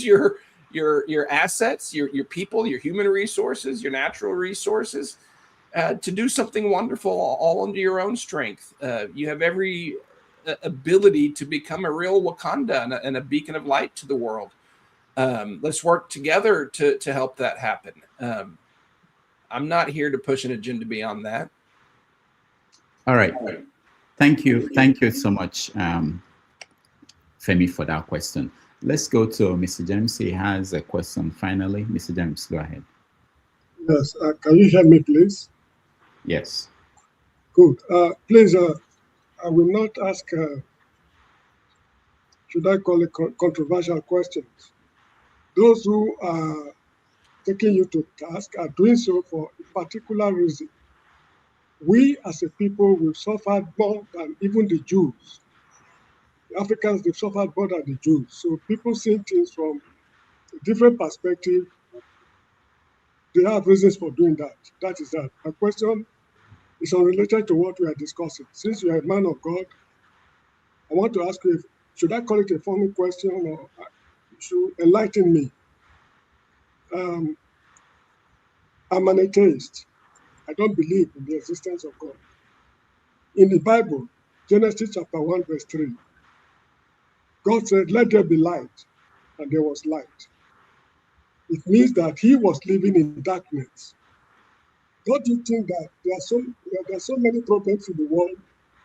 your assets, your people, your human resources, your natural resources to do something wonderful all under your own strength. You have every ability to become a real Wakanda and a beacon of light to the world. Let's work together to help that happen. I'm not here to push an agenda beyond that. All right. Thank you. Thank you so much, Femi, for that question. Let's go to Mr. James. He has a question finally. Mr. James, go ahead. Yes. Can you hear me, please? Yes. Good. Please, I will not ask, should I call it controversial questions. Those who are taking you to task are doing so for a particular reason. We as a people will suffer more than even the Jews. The Africans, they've suffered more than the Jews. So people see things from a different perspective. They have reasons for doing that. That is that. My question is unrelated to what we are discussing. Since you are a man of God, I want to ask you, should I call it a formal question or you should enlighten me? I'm an atheist. I don't believe in the existence of God. In the Bible, Genesis chapter 1, verse 3, God said, let there be light, and there was light. It means that he was living in darkness. Don't you think that there are so many problems in the world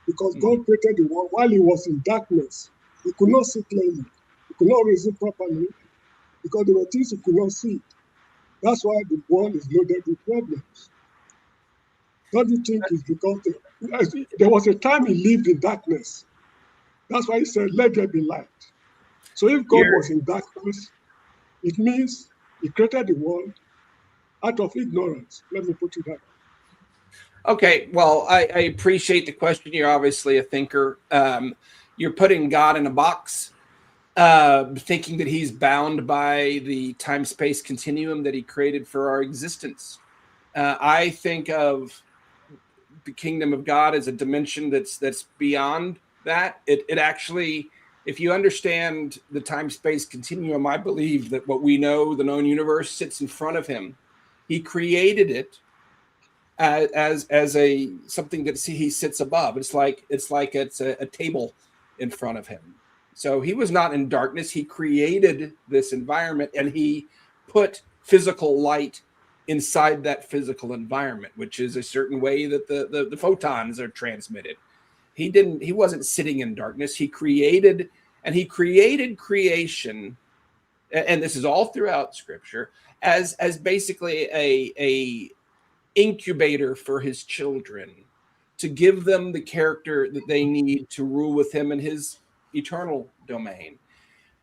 because God created the world while he was in darkness? He could not see clearly. He could not reason properly because there were things he could not see. That's why the world is loaded with problems. Don't you think it's because there was a time he lived in darkness? That's why he said, let there be light. So if God was in darkness, it means he created the world out of ignorance. Let me put it that way. Okay, well, I appreciate the question. You're obviously a thinker. You're putting God in a box, thinking that he's bound by the time-space continuum that he created for our existence. I think of the kingdom of God as a dimension that's beyond that. It actually, if you understand the time-space continuum, I believe that what we know, the known universe, sits in front of him. He created it as a something that he sits above. It's like it's a table in front of him. So he was not in darkness. He created this environment and he put physical light inside that physical environment, which is a certain way that the photons are transmitted. He wasn't sitting in darkness. He created creation, and this is all throughout Scripture, as basically a incubator for his children, to give them the character that they need to rule with him in his eternal domain.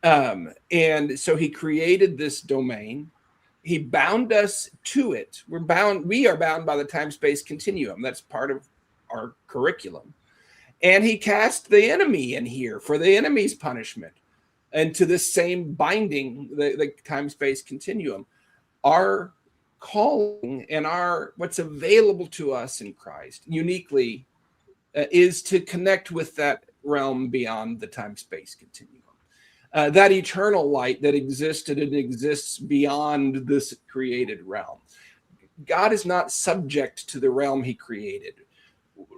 And so he created this domain. He bound us to it. We are bound by the time-space continuum. That's part of our curriculum. And he cast the enemy in here for the enemy's punishment, and to this same binding, the time-space continuum. Our calling and what's available to us in Christ uniquely is to connect with that realm beyond the time-space continuum. That eternal light that existed and exists beyond this created realm. God is not subject to the realm he created.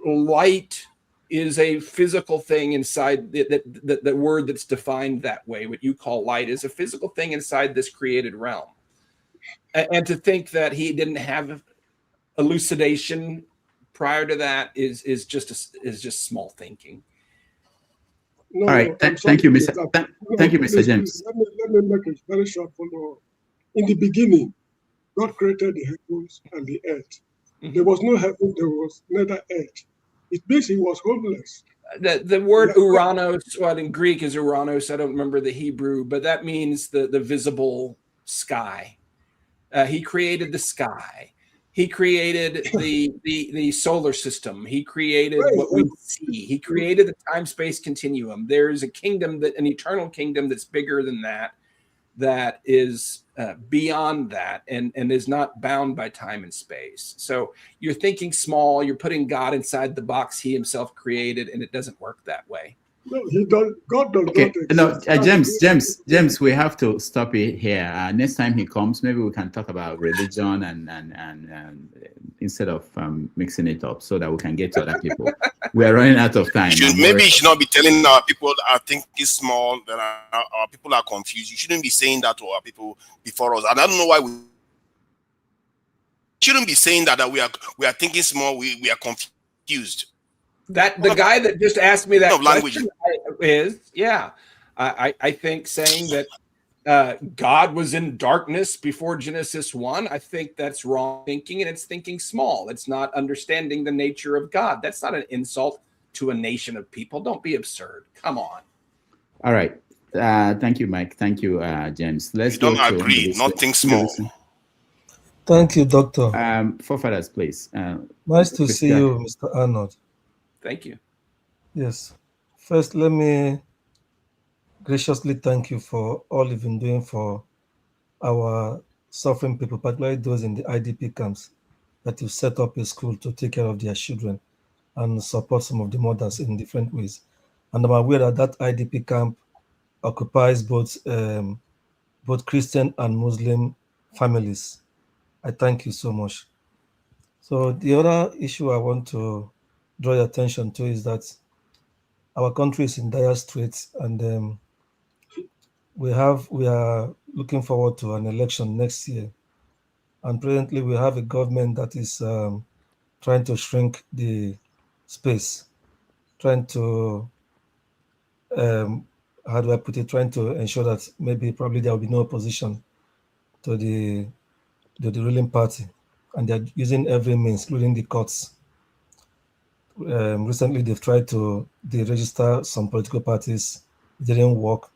Light is a physical thing inside the word that's defined that way. What you call light is a physical thing inside this created realm. And to think that he didn't have elucidation prior to that is just small thinking. No, All right. I'm sorry Thank you, to Mr. interrupt. Thank you, Mr. Please, James. let me make a very short follow-up. In the beginning, God created the heavens and the earth. There was no heaven, there was neither earth. It means he was homeless. The word Uranos, well, in Greek is Uranos. I don't remember the Hebrew, but that means the visible sky. He created the sky. He created the solar system. He created what we see. He created the time-space continuum. There is a kingdom, an eternal kingdom that's bigger than that, that is beyond that and is not bound by time and space. So you're thinking small, you're putting God inside the box he himself created, and it doesn't work that way. No, he does. God does Okay, not exist. no, James, we have to stop it here. Next time he comes, maybe we can talk about religion and instead of mixing it up, so that we can get to other people. We are running out of time. Maybe you should not be telling our people that are thinking small, that our people are confused. You shouldn't be saying that to our people before us. And I don't know why we shouldn't be saying that we are thinking small. We are confused. That the guy that just asked me that question is, I think saying that God was in darkness before Genesis 1, I think that's wrong thinking, and it's thinking small. It's not understanding the nature of God. That's not an insult to a nation of people. Don't be absurd. Come on. All right. Thank you, Mike. Thank you, James. Let's go to... don't agree. Not think small. Thank you, Doctor. Forefathers, please. Nice to see you, Mr. Arnold. Thank you. Yes. First, let me graciously thank you for all you've been doing for our suffering people, particularly those in the IDP camps, that you've set up a school to take care of their children and support some of the mothers in different ways. And I'm aware that that IDP camp occupies both Christian and Muslim families. I thank you so much. So the other issue I want to draw your attention to is that our country is in dire straits, and we are looking forward to an election next year. And presently, we have a government that is trying to shrink the space, trying to how do I put it? Trying to ensure that maybe probably there will be no opposition to the ruling party, and they're using every means, including the courts. Recently, they've tried to deregister some political parties. It didn't work.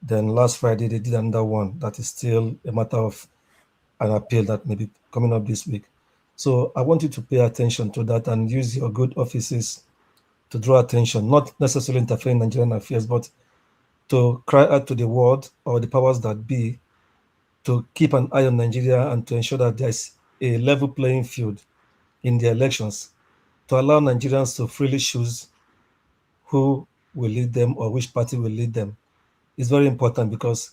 Then last Friday, they did another one that is still a matter of an appeal that may be coming up this week. So I want you to pay attention to that and use your good offices to draw attention, not necessarily interfere in Nigerian affairs, but to cry out to the world or the powers that be to keep an eye on Nigeria and to ensure that there's a level playing field in the elections, to allow Nigerians to freely choose who will lead them or which party will lead them. It's very important because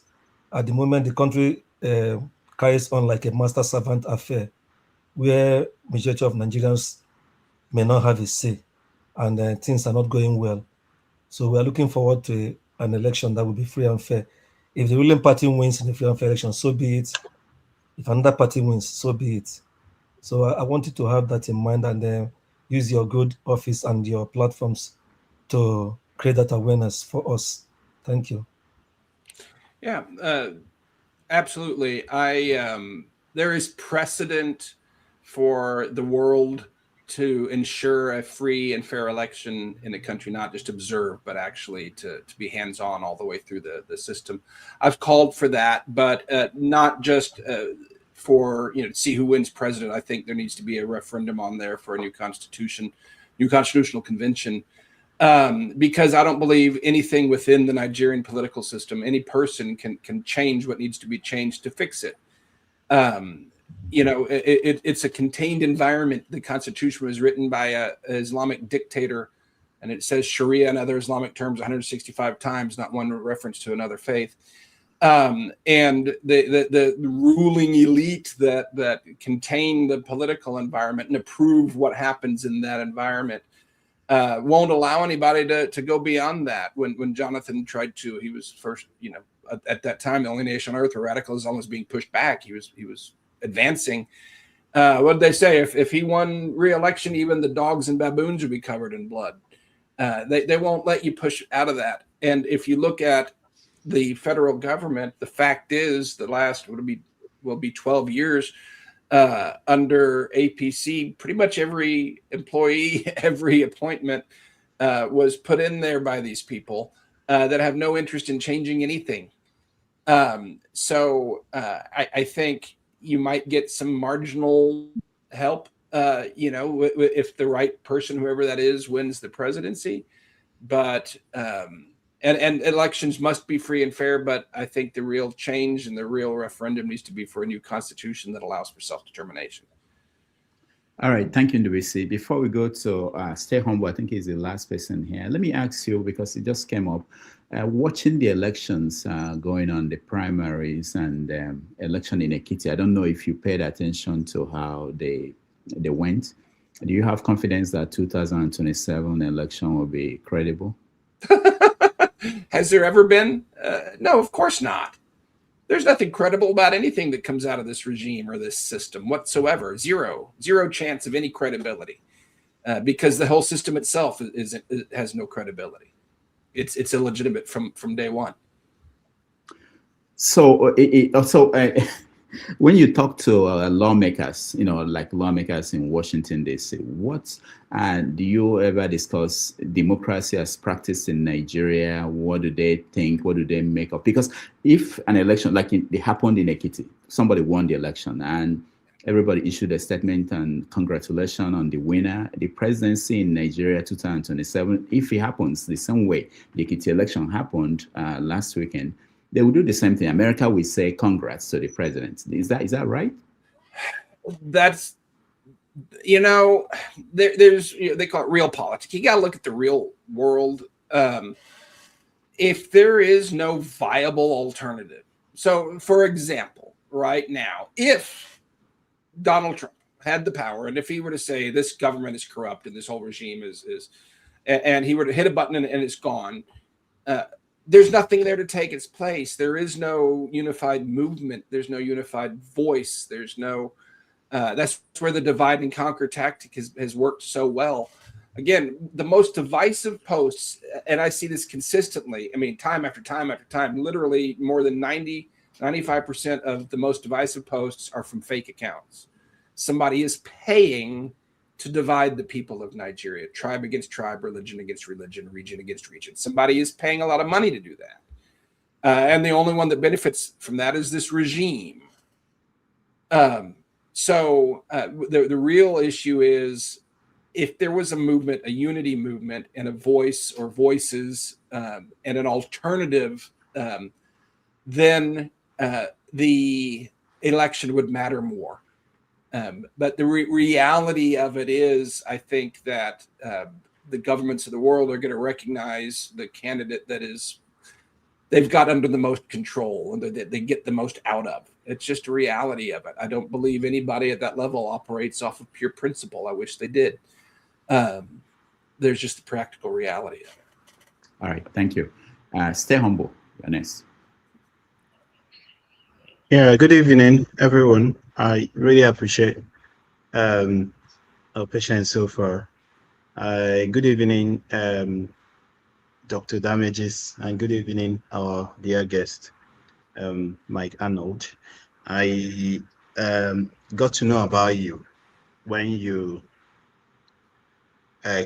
at the moment the country carries on like a master-servant affair where majority of Nigerians may not have a say and things are not going well. So we are looking forward to an election that will be free and fair. If the ruling party wins in the free and fair election, so be it. If another party wins, so be it. So I want you to have that in mind and use your good office and your platforms to create that awareness for us. Thank you. Yeah, absolutely. There is precedent for the world to ensure a free and fair election in the country, not just observe, but actually to be hands-on all the way through the system. I've called for that, but not just for to see who wins president. I think there needs to be a referendum on there for a new constitution, new constitutional convention, because I don't believe anything within the Nigerian political system, any person can change what needs to be changed to fix it. It's a contained environment. The Constitution was written by an Islamic dictator, and it says Sharia and other Islamic terms 165 times, not one reference to another faith. And the ruling elite that contain the political environment and approve what happens in that environment won't allow anybody to go beyond that. When Jonathan tried to, he was first, at that time, the only nation on earth where radicalism was being pushed back. He was advancing, What did they say? If he won re-election, even the dogs and baboons would be covered in blood. They won't let you push out of that. And if you look at the federal government, the fact is the last will be 12 years under APC. Pretty much every employee, every appointment was put in there by these people that have no interest in changing anything. So I think you might get some marginal help, if the right person, whoever that is, wins the presidency. But and elections must be free and fair. But I think the real change and the real referendum needs to be for a new constitution that allows for self-determination. All right, thank you, Ndubisi. Before we go to Stay Humble, I think he's the last person here. Let me ask you, because it just came up, watching the elections going on, the primaries and election in Ekiti, I don't know if you paid attention to how they went. Do you have confidence that 2027 election will be credible? Has there ever been? No, of course not. There's nothing credible about anything that comes out of this regime or this system whatsoever. Zero chance of any credibility, because the whole system itself has no credibility. It's illegitimate from day one. So when you talk to lawmakers, like lawmakers in Washington D.C., what do you ever discuss democracy as practiced in Nigeria? What do they think? What do they make of? Because if an election like it happened in Ekiti, somebody won the election and everybody issued a statement and congratulations on the winner, the presidency in Nigeria 2027, if it happens the same way the Ekiti election happened last weekend, they will do the same thing. America will say congrats to the president. Is that right? That's, there's they call it real politics. You got to look at the real world. If there is no viable alternative, so for example, right now, if Donald Trump had the power, and if he were to say this government is corrupt and this whole regime is and he were to hit a button and it's gone, there's nothing there to take its place. There is no unified movement. There's no unified voice. There's no, that's where the divide and conquer tactic has worked so well. Again, the most divisive posts, and I see this consistently, I mean, time after time after time, literally more than 95% of the most divisive posts are from fake accounts. Somebody is paying to divide the people of Nigeria, tribe against tribe, religion against religion, region against region. Somebody is paying a lot of money to do that. And the only one that benefits from that is this regime. So the real issue is, if there was a movement, a unity movement, and a voice or voices and an alternative, then the election would matter more. But the reality of it is, I think that the governments of the world are going to recognize the candidate that they've got under the most control and that they get the most out of. It's just a reality of it. I don't believe anybody at that level operates off of pure principle. I wish they did. There's just the practical reality of it. All right, thank you. Stay humble, Ernest. Yeah, good evening, everyone. I really appreciate our patience so far. Good evening, Dr. Damages, and good evening, our dear guest, Mike Arnold. I got to know about you when you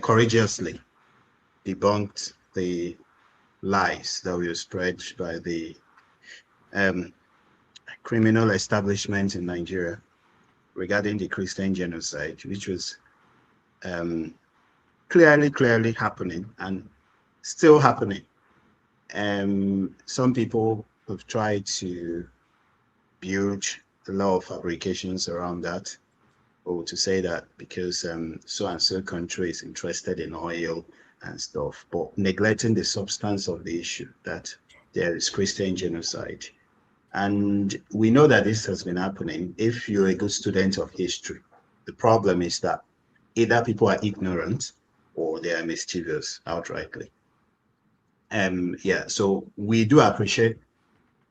courageously debunked the lies that were spread by the criminal establishment in Nigeria regarding the Christian genocide, which was clearly happening and still happening. Some people have tried to build a lot of fabrications around that, or to say that because so and so country is interested in oil and stuff, but neglecting the substance of the issue, that there is Christian genocide. And we know that this has been happening. If you're a good student of history, the problem is that either people are ignorant or they are mischievous outrightly. Yeah, so we do appreciate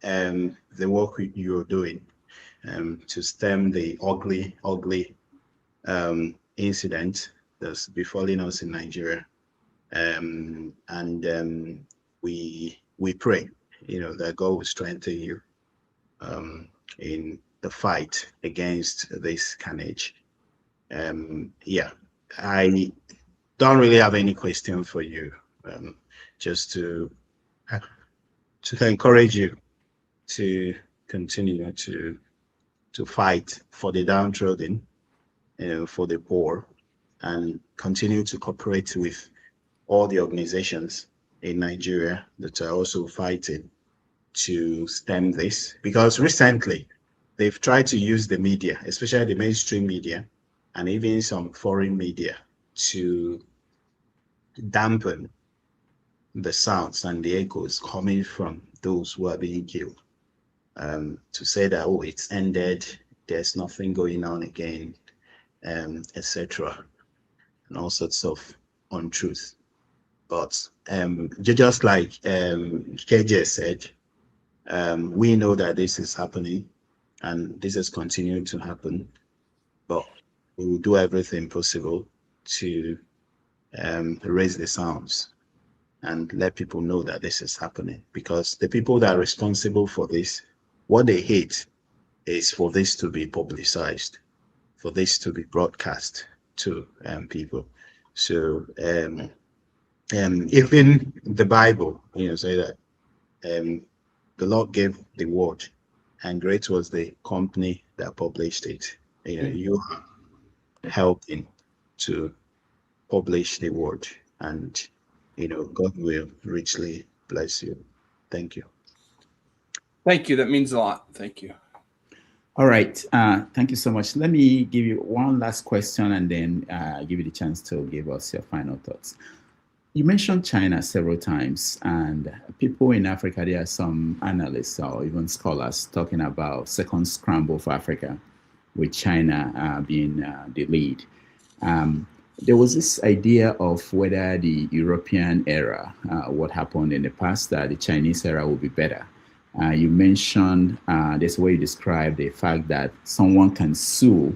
the work you're doing. to stem the ugly incident that's befalling us in Nigeria. We pray, that God will strengthen you in the fight against this carnage. I don't really have any question for you. Just to encourage you to continue to fight for the downtrodden, for the poor, and continue to cooperate with all the organizations in Nigeria that are also fighting to stem this. Because recently, they've tried to use the media, especially the mainstream media, and even some foreign media, to dampen the sounds and the echoes coming from those who are being killed. To say that, oh, it's ended, there's nothing going on again, etc., and all sorts of untruth. But just like KJ said, we know that this is happening and this is continuing to happen, but we will do everything possible to raise the sounds and let people know that this is happening, because the people that are responsible for this, what they hate is for this to be publicized, for this to be broadcast to people. So even the Bible, say that the Lord gave the word, and great was the company that published it. You are helping to publish the word, and God will richly bless you. Thank you. Thank you. That means a lot. Thank you. All right. Thank you so much. Let me give you one last question and then give you the chance to give us your final thoughts. You mentioned China several times, and people in Africa, there are some analysts or even scholars talking about second scramble for Africa, with China being the lead. There was this idea of whether the European era, what happened in the past, that the Chinese era will be better. You mentioned this way you described the fact that someone can sue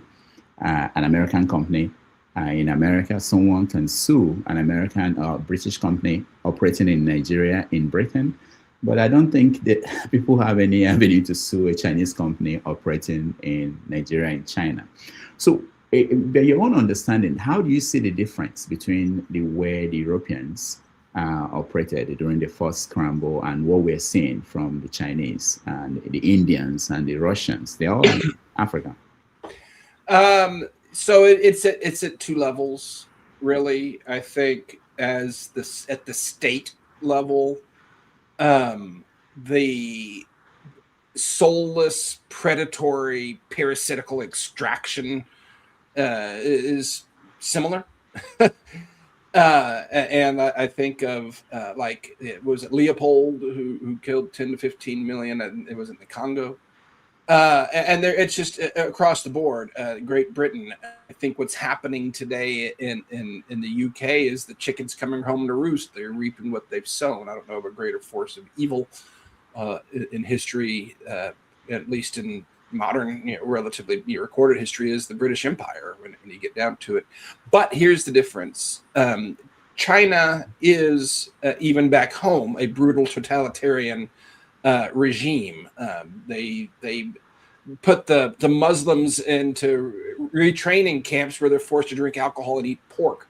an American company in America, someone can sue an American or British company operating in Nigeria, in Britain, but I don't think that people have any avenue to sue a Chinese company operating in Nigeria and China. So, by your own understanding, how do you see the difference between the way the Europeans operated during the first scramble and what we're seeing from the Chinese and the Indians and the Russians? They're all in Africa. So it's at two levels, really. I think at the state level, the soulless, predatory, parasitical extraction is similar. And I think of was it Leopold who killed 10 to 15 million, and it was in the Congo. And it's just across the board. Great Britain, I think what's happening today in the UK is the chickens coming home to roost. They're reaping what they've sown. I don't know of a greater force of evil in history, at least in modern, relatively recorded history, is the British Empire when you get down to it. But here's the difference. China is, even back home, a brutal totalitarian regime. They put the Muslims into retraining camps where they're forced to drink alcohol and eat pork.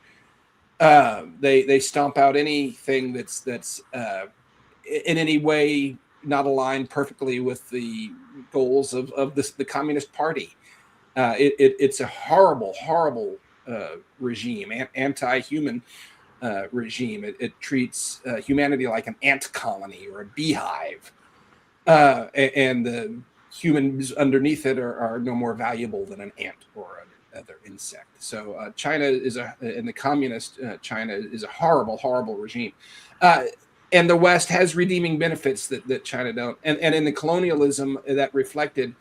They stomp out anything that's in any way not aligned perfectly with the goals of the Communist Party. It's a horrible regime, anti-human regime. It treats humanity like an ant colony or a beehive. And the humans underneath it are no more valuable than an ant or another insect. So China is in the communist China is a horrible regime. And the West has redeeming benefits that China don't. And in the colonialism that reflected,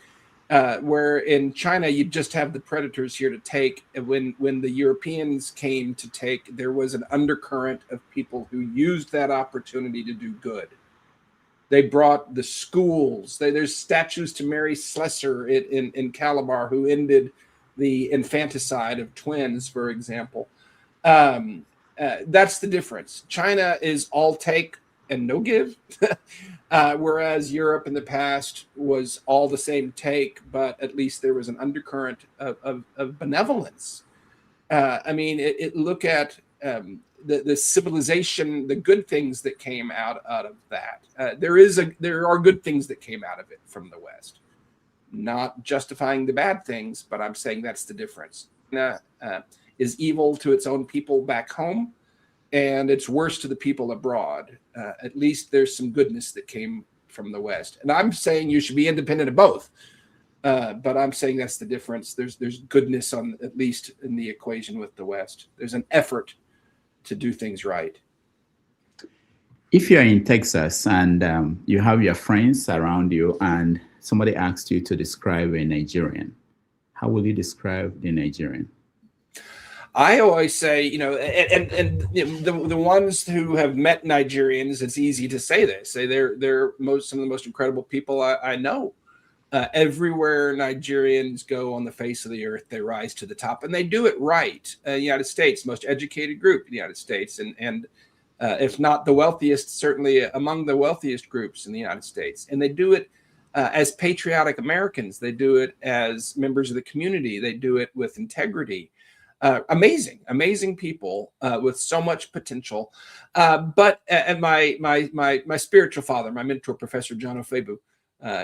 where in China you just have the predators here to take. When the Europeans came to take, there was an undercurrent of people who used that opportunity to do good. They brought the schools. There's statues to Mary Slessor in Calabar, who ended the infanticide of twins, for example. That's the difference. China is all take and no give, whereas Europe in the past was all the same take, but at least there was an undercurrent of benevolence. I mean, look at the civilization, the good things that came out of that. There are good things that came out of it from the West. Not justifying the bad things, but I'm saying that's the difference. China is evil to its own people back home, and it's worse to the people abroad. At least there's some goodness that came from the West. And I'm saying you should be independent of both. But I'm saying that's the difference. There's goodness on, at least in the equation with the West. There's an effort to do things right. If you're in Texas and you have your friends around you and somebody asks you to describe a Nigerian, how will you describe the Nigerian? I always say, and the ones who have met Nigerians, it's easy to say this. Say they're some of the most incredible people I know. Everywhere Nigerians go on the face of the earth, they rise to the top, and they do it right. The United States, most educated group in the United States, and if not the wealthiest, certainly among the wealthiest groups in the United States. And they do it as patriotic Americans. They do it as members of the community. They do it with integrity. Amazing people with so much potential. But my spiritual father, my mentor, Professor John Ofebu,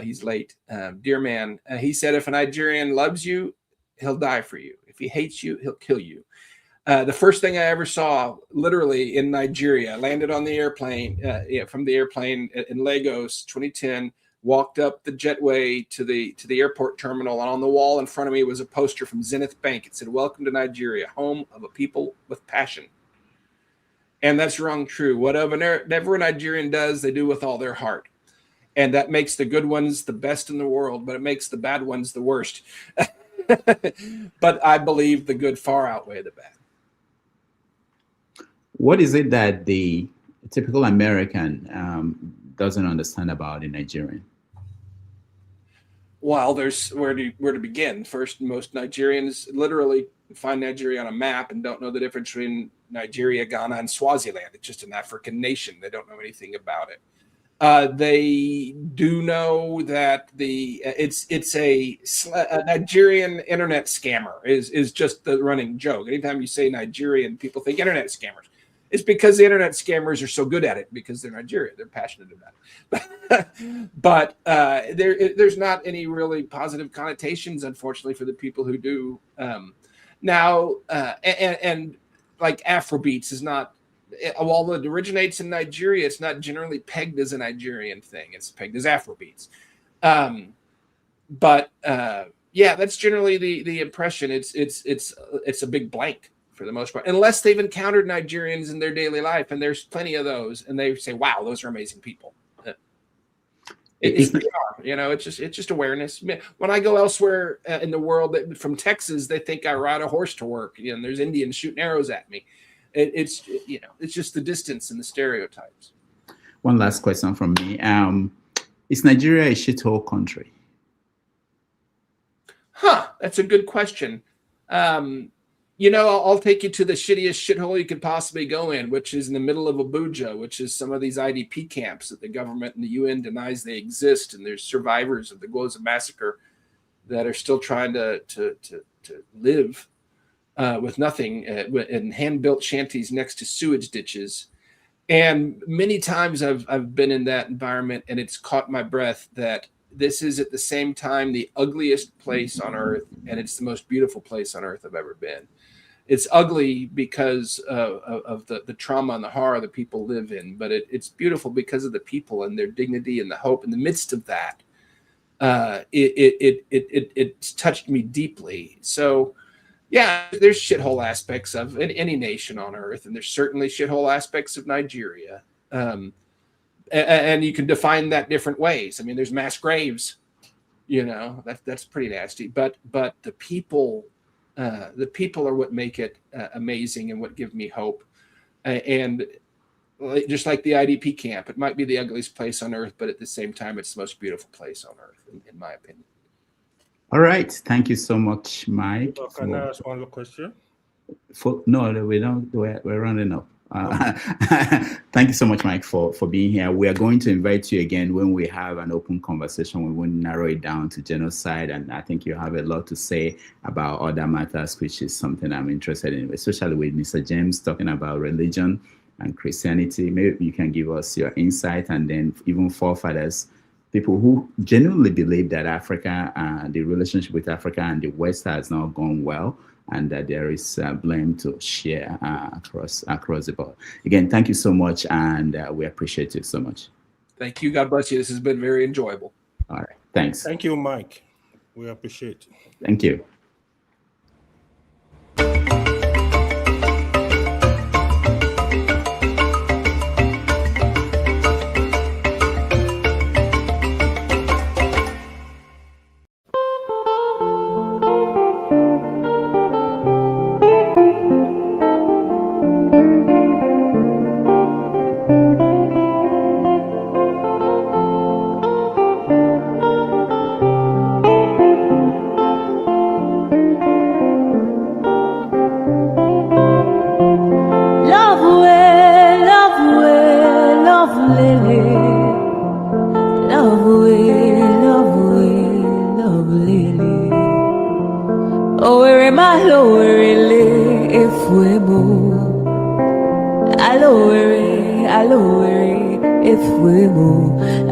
he's late, dear man. He said, if a Nigerian loves you, he'll die for you. If he hates you, he'll kill you. The first thing I ever saw, literally in Nigeria, landed on the airplane, from the airplane in Lagos, 2010. Walked up the jetway to the airport terminal, and on the wall in front of me was a poster from Zenith Bank. It said, "Welcome to Nigeria, home of a people with passion." And that's wrong true. Whatever a Nigerian does, they do with all their heart. And that makes the good ones the best in the world, but it makes the bad ones the worst. But I believe the good far outweigh the bad. What is it that the typical American doesn't understand about a Nigerian? Well, there's where to begin. First, most Nigerians literally find Nigeria on a map and don't know the difference between Nigeria, Ghana, and Swaziland. It's just an African nation. They don't know anything about it. They do know that it's a Nigerian internet scammer is just the running joke. Anytime you say Nigerian, people think internet scammers. It's because the internet scammers are so good at it because they're Nigerian. They're passionate about it. But there's not any really positive connotations, unfortunately, for the people who do. Now, and like Afrobeats is not, while it originates in Nigeria, it's not generally pegged as a Nigerian thing. It's pegged as Afrobeats. But that's generally the impression. It's a big blank for the most part, unless they've encountered Nigerians in their daily life, and there's plenty of those, and they say, "Wow, those are amazing people." It's just awareness. When I go elsewhere in the world, from Texas, they think I ride a horse to work. And there's Indians shooting arrows at me. It's just the distance and the stereotypes. One last question from me. Is Nigeria a shithole country? That's a good question. I'll take you to the shittiest shithole you could possibly go in, which is in the middle of Abuja, which is some of these IDP camps that the government and the UN denies they exist. And there's survivors of the Goza massacre that are still trying to live with nothing in hand-built shanties next to sewage ditches. And many times I've been in that environment, and it's caught my breath that this is at the same time the ugliest place on earth, and it's the most beautiful place on earth I've ever been. It's ugly because of the trauma and the horror the people live in, but it's beautiful because of the people and their dignity and the hope. In the midst of that, it's touched me deeply. So, yeah, there's shithole aspects of any nation on earth, and there's certainly shithole aspects of Nigeria. And you can define that different ways. I mean, there's mass graves, that's pretty nasty. But the people are what make it amazing and what give me hope. And just like the IDP camp. It might be the ugliest place on earth, but at the same time, it's the most beautiful place on earth, in my opinion. All right. Thank you so much, Mike. Can I ask one more question? No, we don't. We're running up. Thank you so much, Mike, for being here. We are going to invite you again when we have an open conversation. We won't narrow it down to genocide, and I think you have a lot to say about other matters, which is something I'm interested in, especially with Mr. James talking about religion and Christianity. Maybe you can give us your insight, and then even forefathers, people who genuinely believe that Africa, the relationship with Africa and the West has not gone well, and that there is blame to share across the board. Again, thank you so much, and we appreciate you so much. Thank you. God bless you. This has been very enjoyable. All right. Thanks. Thank you, Mike. We appreciate it. Thank you.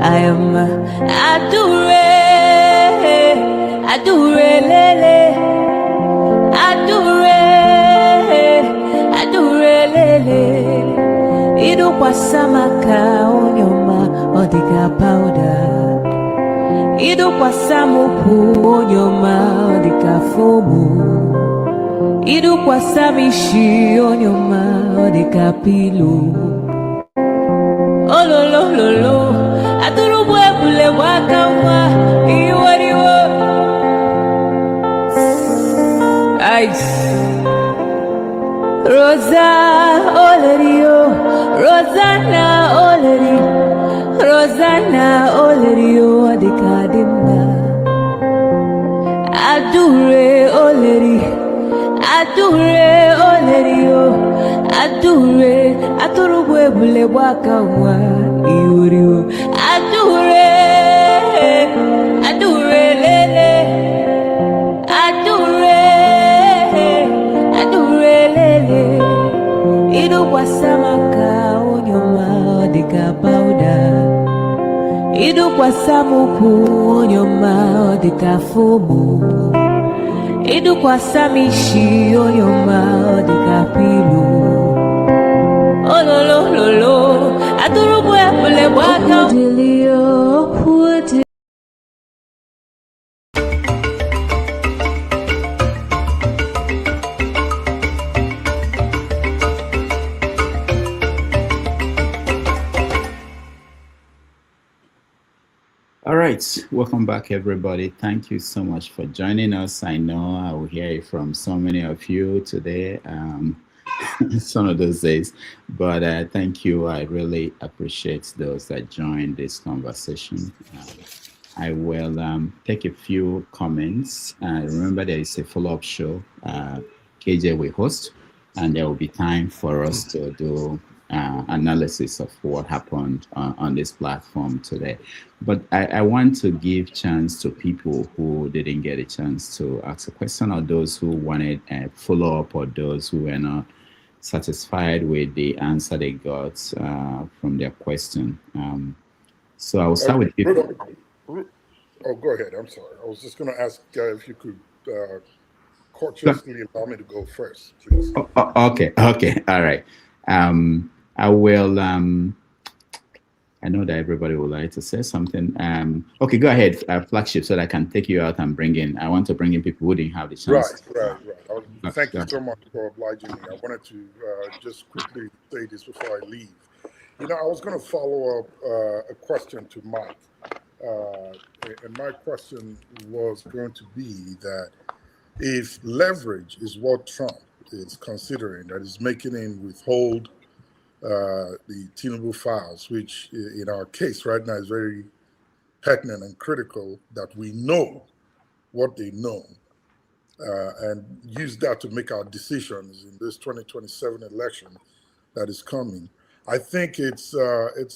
I am adure lele, adure lele. Ido kwa samaka onyoma odiga powder. Ido kwa samupu onyoma odiga fomu. Ido kwa samishi onyoma odiga pilo. Oh lo lo lo lo, aduru bwebule wakawa iwariwo. Ice. Rosa Olerio, Rosanna Oleri, Rosanna Olerio adikadimba. Adure Oleri, Adure Olerio, Adure, Aturubwebule wakawa iwariwo. Adure, Adure lele, Adure, Adure lele. Ido kwa samaka onyoma odika powder. Ido kwa samuku onyoma odika fomu. Ido kwa samishi onyoma odika pilo. Oh lo lo lo lo, aturubwe pule waka dilio puti. All right, welcome back, everybody. Thank you so much for joining us. I know I will hear from so many of you today, some of those days, but thank you. I really appreciate those that joined this conversation. I will take a few comments. Remember, there is a follow-up show KJ will host, and there will be time for us to do analysis of what happened on this platform today. But I want to give chance to people who didn't get a chance to ask a question, or those who wanted a follow-up, or those who were not satisfied with the answer they got from their question. So I will start with people. Oh, go ahead. I'm sorry. I was just going to ask if you could courteously allow me to go first, please. Okay. All right. I will. I know that everybody would like to say something. Okay, go ahead, Flagship, so that I can take you out and bring in. I want to bring in people who didn't have the chance. Right. Thank you so much for obliging me. I wanted to just quickly say this before I leave. I was going to follow up a question to Mike. And my question was going to be that if leverage is what Trump is considering, that is making him withhold the Tinubu files, which in our case right now is very pertinent and critical that we know what they know and use that to make our decisions in this 2027 election that is coming. I think it's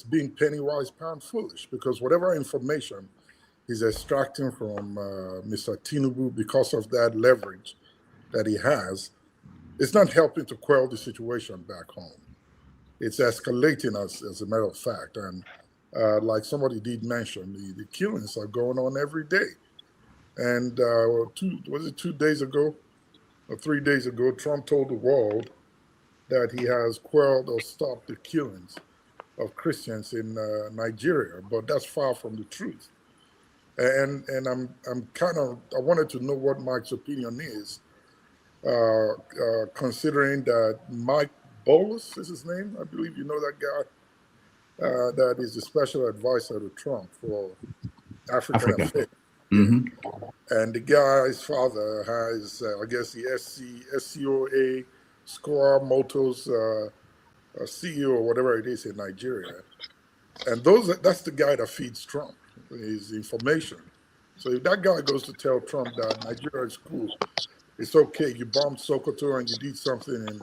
being penny wise, pound foolish, because whatever information is extracting from Mr. Tinubu because of that leverage that he has, it's not helping to quell the situation back home. It's escalating as a matter of fact. And like somebody did mention, the killings are going on every day. And was it 2 days ago or 3 days ago, Trump told the world that he has quelled or stopped the killings of Christians in Nigeria, but that's far from the truth. And I'm kind of, I wanted to know what Mike's opinion is, considering that Mike Bolus is his name. I believe you know that guy. That is the special advisor to Trump for African affairs. Mm-hmm. And the guy's father has, I guess, the SCOA, Score Motors CEO or whatever it is in Nigeria. And that's the guy that feeds Trump his information. So if that guy goes to tell Trump that Nigeria is cool, it's okay, you bombed Sokoto and you did something in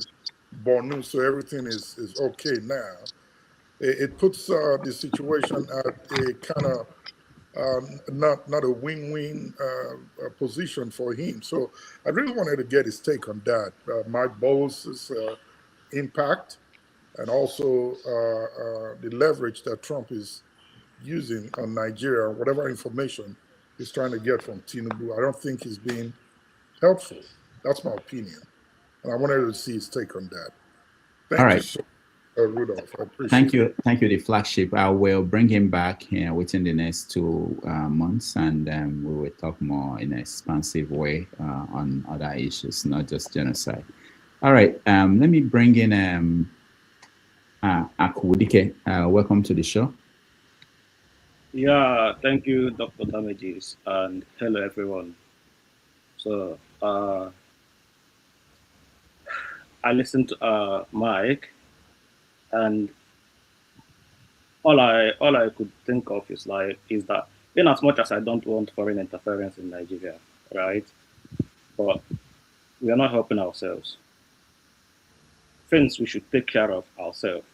Borno, so everything is okay now, it puts the situation at a kind of not a win-win position for him. So I really wanted to get his take on that. Mike Bowles' impact and also the leverage that Trump is using on Nigeria, whatever information he's trying to get from Tinubu. I don't think he's being helpful. That's my opinion. And I wanted to see his take on that. Thank you so much, Rudolph. I appreciate it. Thank you, the flagship. I will bring him back here within the next 2 months, and we will talk more in an expansive way on other issues, not just genocide. All right, let me bring in Akwudike. Welcome to the show. Yeah, thank you, Dr. Damages, and hello, everyone. So, I listened to Mike, and all I could think of is that in as much as I don't want foreign interference in Nigeria, right? But we are not helping ourselves. Things we should take care of ourselves,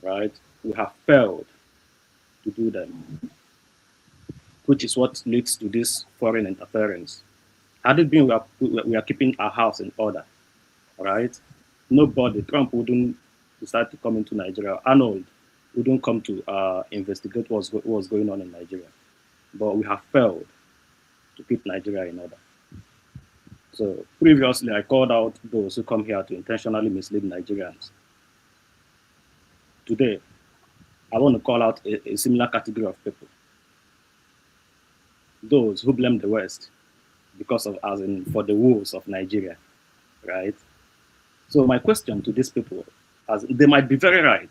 right? We have failed to do them, which is what leads to this foreign interference. Had it been we are keeping our house in order, right? Nobody, Trump wouldn't decide to come into Nigeria. Arnold wouldn't come to investigate what's going on in Nigeria. But we have failed to keep Nigeria in order. So previously, I called out those who come here to intentionally mislead Nigerians. Today, I want to call out a similar category of people. Those who blame the West because of, as in, for the woes of Nigeria, right? So my question to these people, as they might be very right,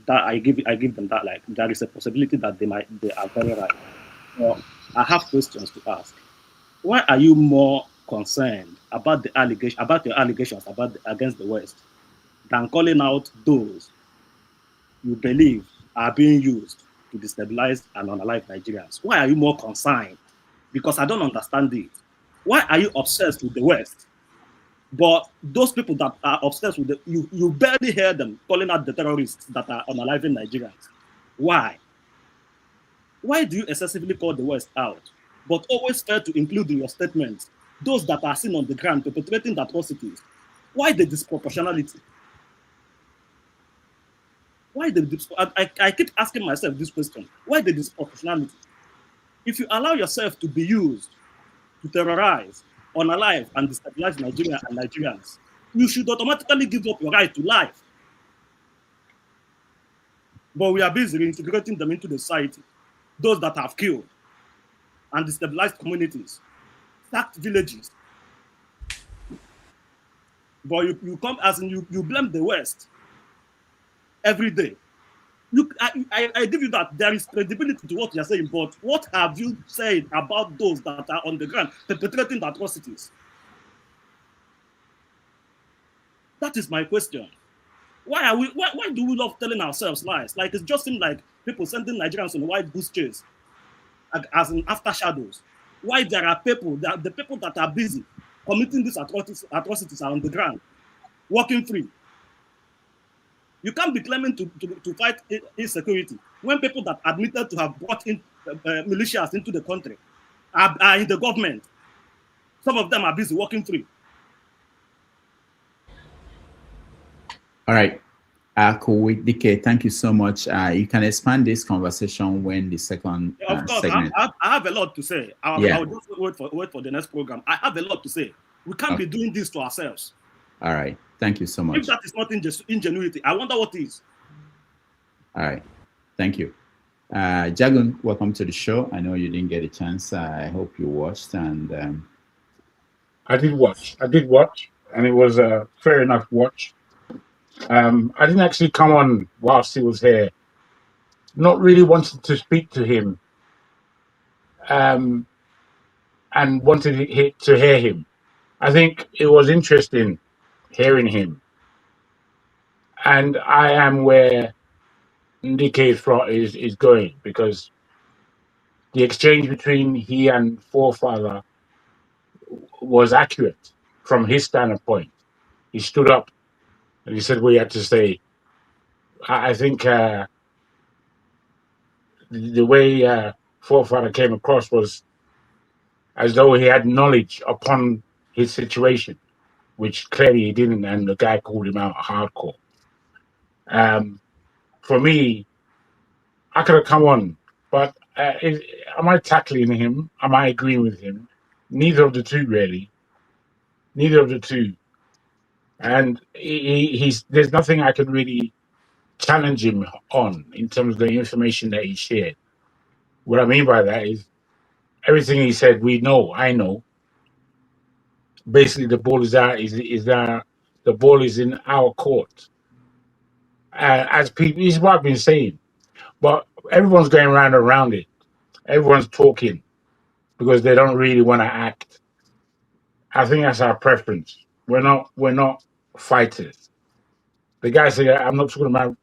that I give them that, like, there is a possibility that they are very right. Well, I have questions to ask. Why are you more concerned about the allegations against the West than calling out those you believe are being used to destabilize and unalive Nigerians? Why are you more concerned? Because I don't understand it. Why are you obsessed with the West? But those people that are obsessed with you barely hear them calling out the terrorists that are unaliving Nigerians. Why? Why do you excessively call the West out, but always fail to include in your statements those that are seen on the ground perpetrating the atrocities? Why the disproportionality? Why I keep asking myself this question. Why the disproportionality? If you allow yourself to be used to terrorize, unalive, and destabilize Nigeria and Nigerians, you should automatically give up your right to life. But we are busy reintegrating them into the society. Those that have killed and destabilized communities, sacked villages. But you come as in you blame the West every day. I give you that there is credibility to what you're saying, but what have you said about those that are on the ground perpetrating the atrocities? That is my question. Why do we love telling ourselves lies? Like it just seems like people sending Nigerians on white goose chase, as in after shadows. Why there are people that the people that are busy committing these atrocities are on the ground, walking free. You can't be claiming to fight insecurity when people that admitted to have brought in militias into the country are in the government. Some of them are busy walking free. All right. Cool. DK, thank you so much. You can expand this conversation when the second Of course, segment. I have a lot to say. I'll just wait for the next program. I have a lot to say. We can't be doing this to ourselves. All right. Thank you so much. If that is not ingenuity, I wonder what is. All right. Thank you. Jagun, welcome to the show. I know you didn't get a chance. I hope you watched. And I did watch, and it was a fair enough watch. I didn't actually come on whilst he was here. Not really wanting to speak to him, and wanted to hear him. I think it was interesting hearing him, and I am where Ndike's is going, because the exchange between he and Forefather was accurate from his standpoint. He stood up and he said what he had to say. I think the way Forefather came across was as though he had knowledge upon his situation, which clearly he didn't, and the guy called him out hardcore. For me, I could have come on, but am I tackling him? Am I agreeing with him? Neither of the two, really. Neither of the two. And there's nothing I can really challenge him on in terms of the information that he shared. What I mean by that is everything he said, we know, I know. Basically, the ball is the ball is in our court. As people, this is what I've been saying. But everyone's going around it. Everyone's talking because they don't really want to act. I think that's our preference. We're not fighters. The guy said, I'm not talking about.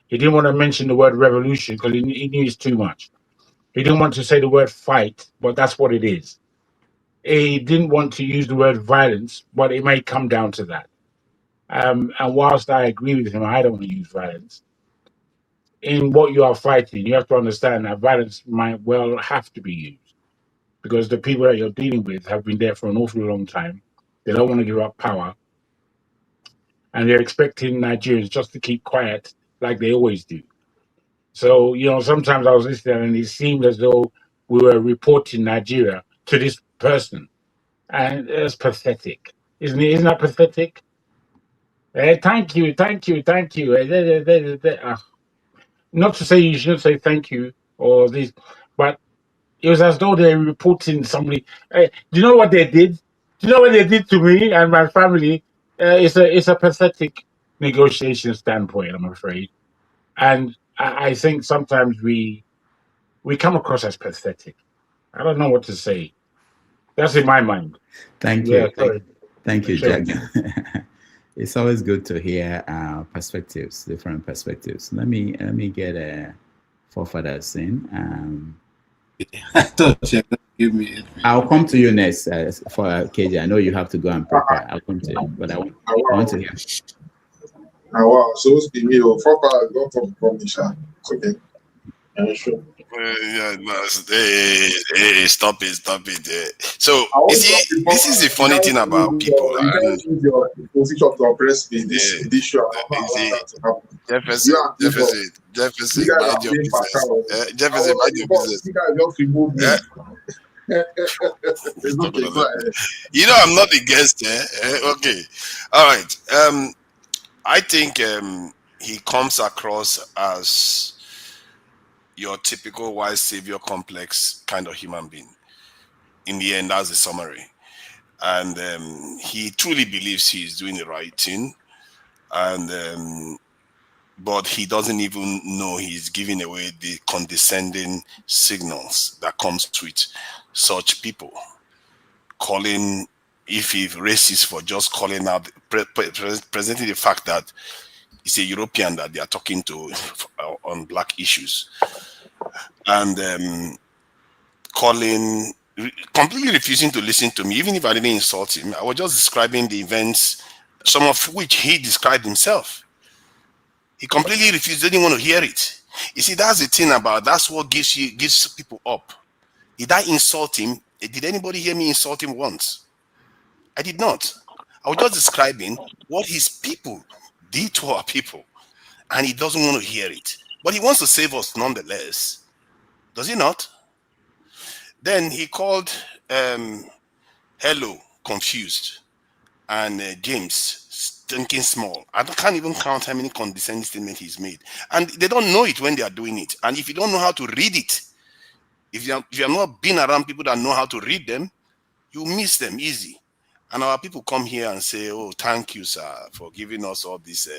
He didn't want to mention the word revolution because he knew it's too much. He didn't want to say the word fight, but that's what it is. He didn't want to use the word violence, but it may come down to that. And whilst I agree with him, I don't want to use violence. In what you are fighting, you have to understand that violence might well have to be used because the people that you're dealing with have been there for an awfully long time. They don't want to give up power. And they're expecting Nigerians just to keep quiet like they always do. So, sometimes I was listening and it seemed as though we were reporting Nigeria to this person. And it's pathetic. Isn't it? Isn't that pathetic? Thank you. Not to say you should say thank you or this, but it was as though they were reporting somebody. Do you know what they did? Do you know what they did to me and my family? It's a pathetic negotiation standpoint, I'm afraid. And I think sometimes we come across as pathetic. I don't know what to say. That's in my mind. Thank you. Sorry. Thank you, Sure. Jack. It's always good to hear perspectives, different perspectives. Let me get a Forefathers in. I thought you could give me it. I'll come to you next for KJ. I know you have to go and prepare. I'll come to you, but I want to hear. Wow, so it's me. Forefather, don't talk from me, sir. It's okay. Yeah, sure. Hey, stop it. So this is the funny thing about people. You can't use your position to oppress me. This show. Jefferson, mind your business. Jefferson, mind your business. You guys just remove me. I'm not against it. Okay. All right. I think he comes across as your typical white savior complex kind of human being. In the end, that's the summary. And he truly believes he's doing the right thing. And but he doesn't even know he's giving away the condescending signals that comes with such people. Calling, if he's racist, for just calling out, presenting the fact that it's a European that they are talking to on black issues, and completely refusing to listen to me, even if I didn't insult him. I was just describing the events, some of which he described himself. He completely refused, didn't want to hear it. You see, that's the thing that's what gives people up. Did I insult him? Did anybody hear me insult him once? I did not. I was just describing what his people did to our people, and he doesn't want to hear it. But he wants to save us nonetheless. Does he not? Then he called Hello confused, and James thinking small. I can't even count how many condescending statements he's made. And they don't know it when they are doing it. And if you don't know how to read it, if you have not been around people that know how to read them, you miss them easy. And our people come here and say, oh, thank you, sir, for giving us all this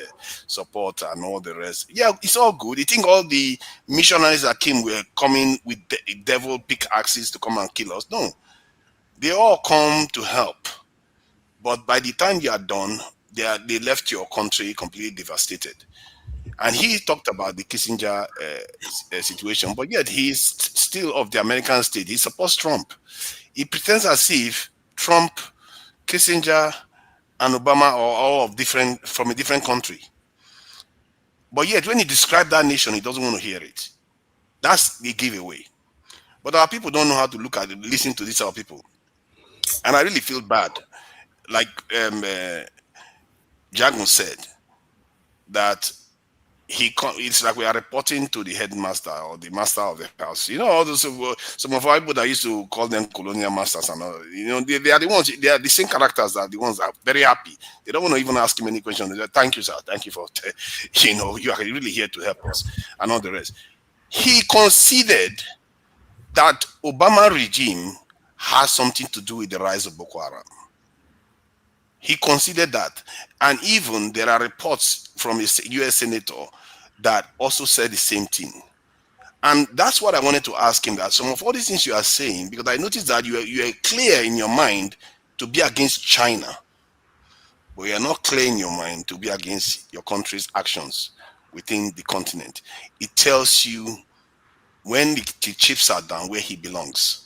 support and all the rest. Yeah, it's all good. You think all the missionaries that came were coming with devil pickaxes to come and kill us? No. They all come to help. But by the time you are done, they left your country completely devastated. And he talked about the Kissinger situation, but yet he's still of the American state. He supports Trump. He pretends as if Trump, Kissinger, and Obama are all from a different country. But yet, when he described that nation, he doesn't want to hear it. That's the giveaway. But our people don't know how to look at it, listen to these our people. And I really feel bad. Like Jagun said, that it's like we are reporting to the headmaster or the master of the house. You know, all those some of our people that used to call them colonial masters and all, you know, they are the ones, they are the same characters that are the ones that are very happy. They don't want to even ask him any questions. They say, thank you, sir. Thank you for, you know, you are really here to help us and all the rest. He conceded that Obama regime has something to do with the rise of Boko Haram. He considered that. And even there are reports from a US senator that also said the same thing. And that's what I wanted to ask him, that some of all these things you are saying, because I noticed that you are clear in your mind to be against China, but you are not clear in your mind to be against your country's actions within the continent. It tells you when the chips are down where he belongs.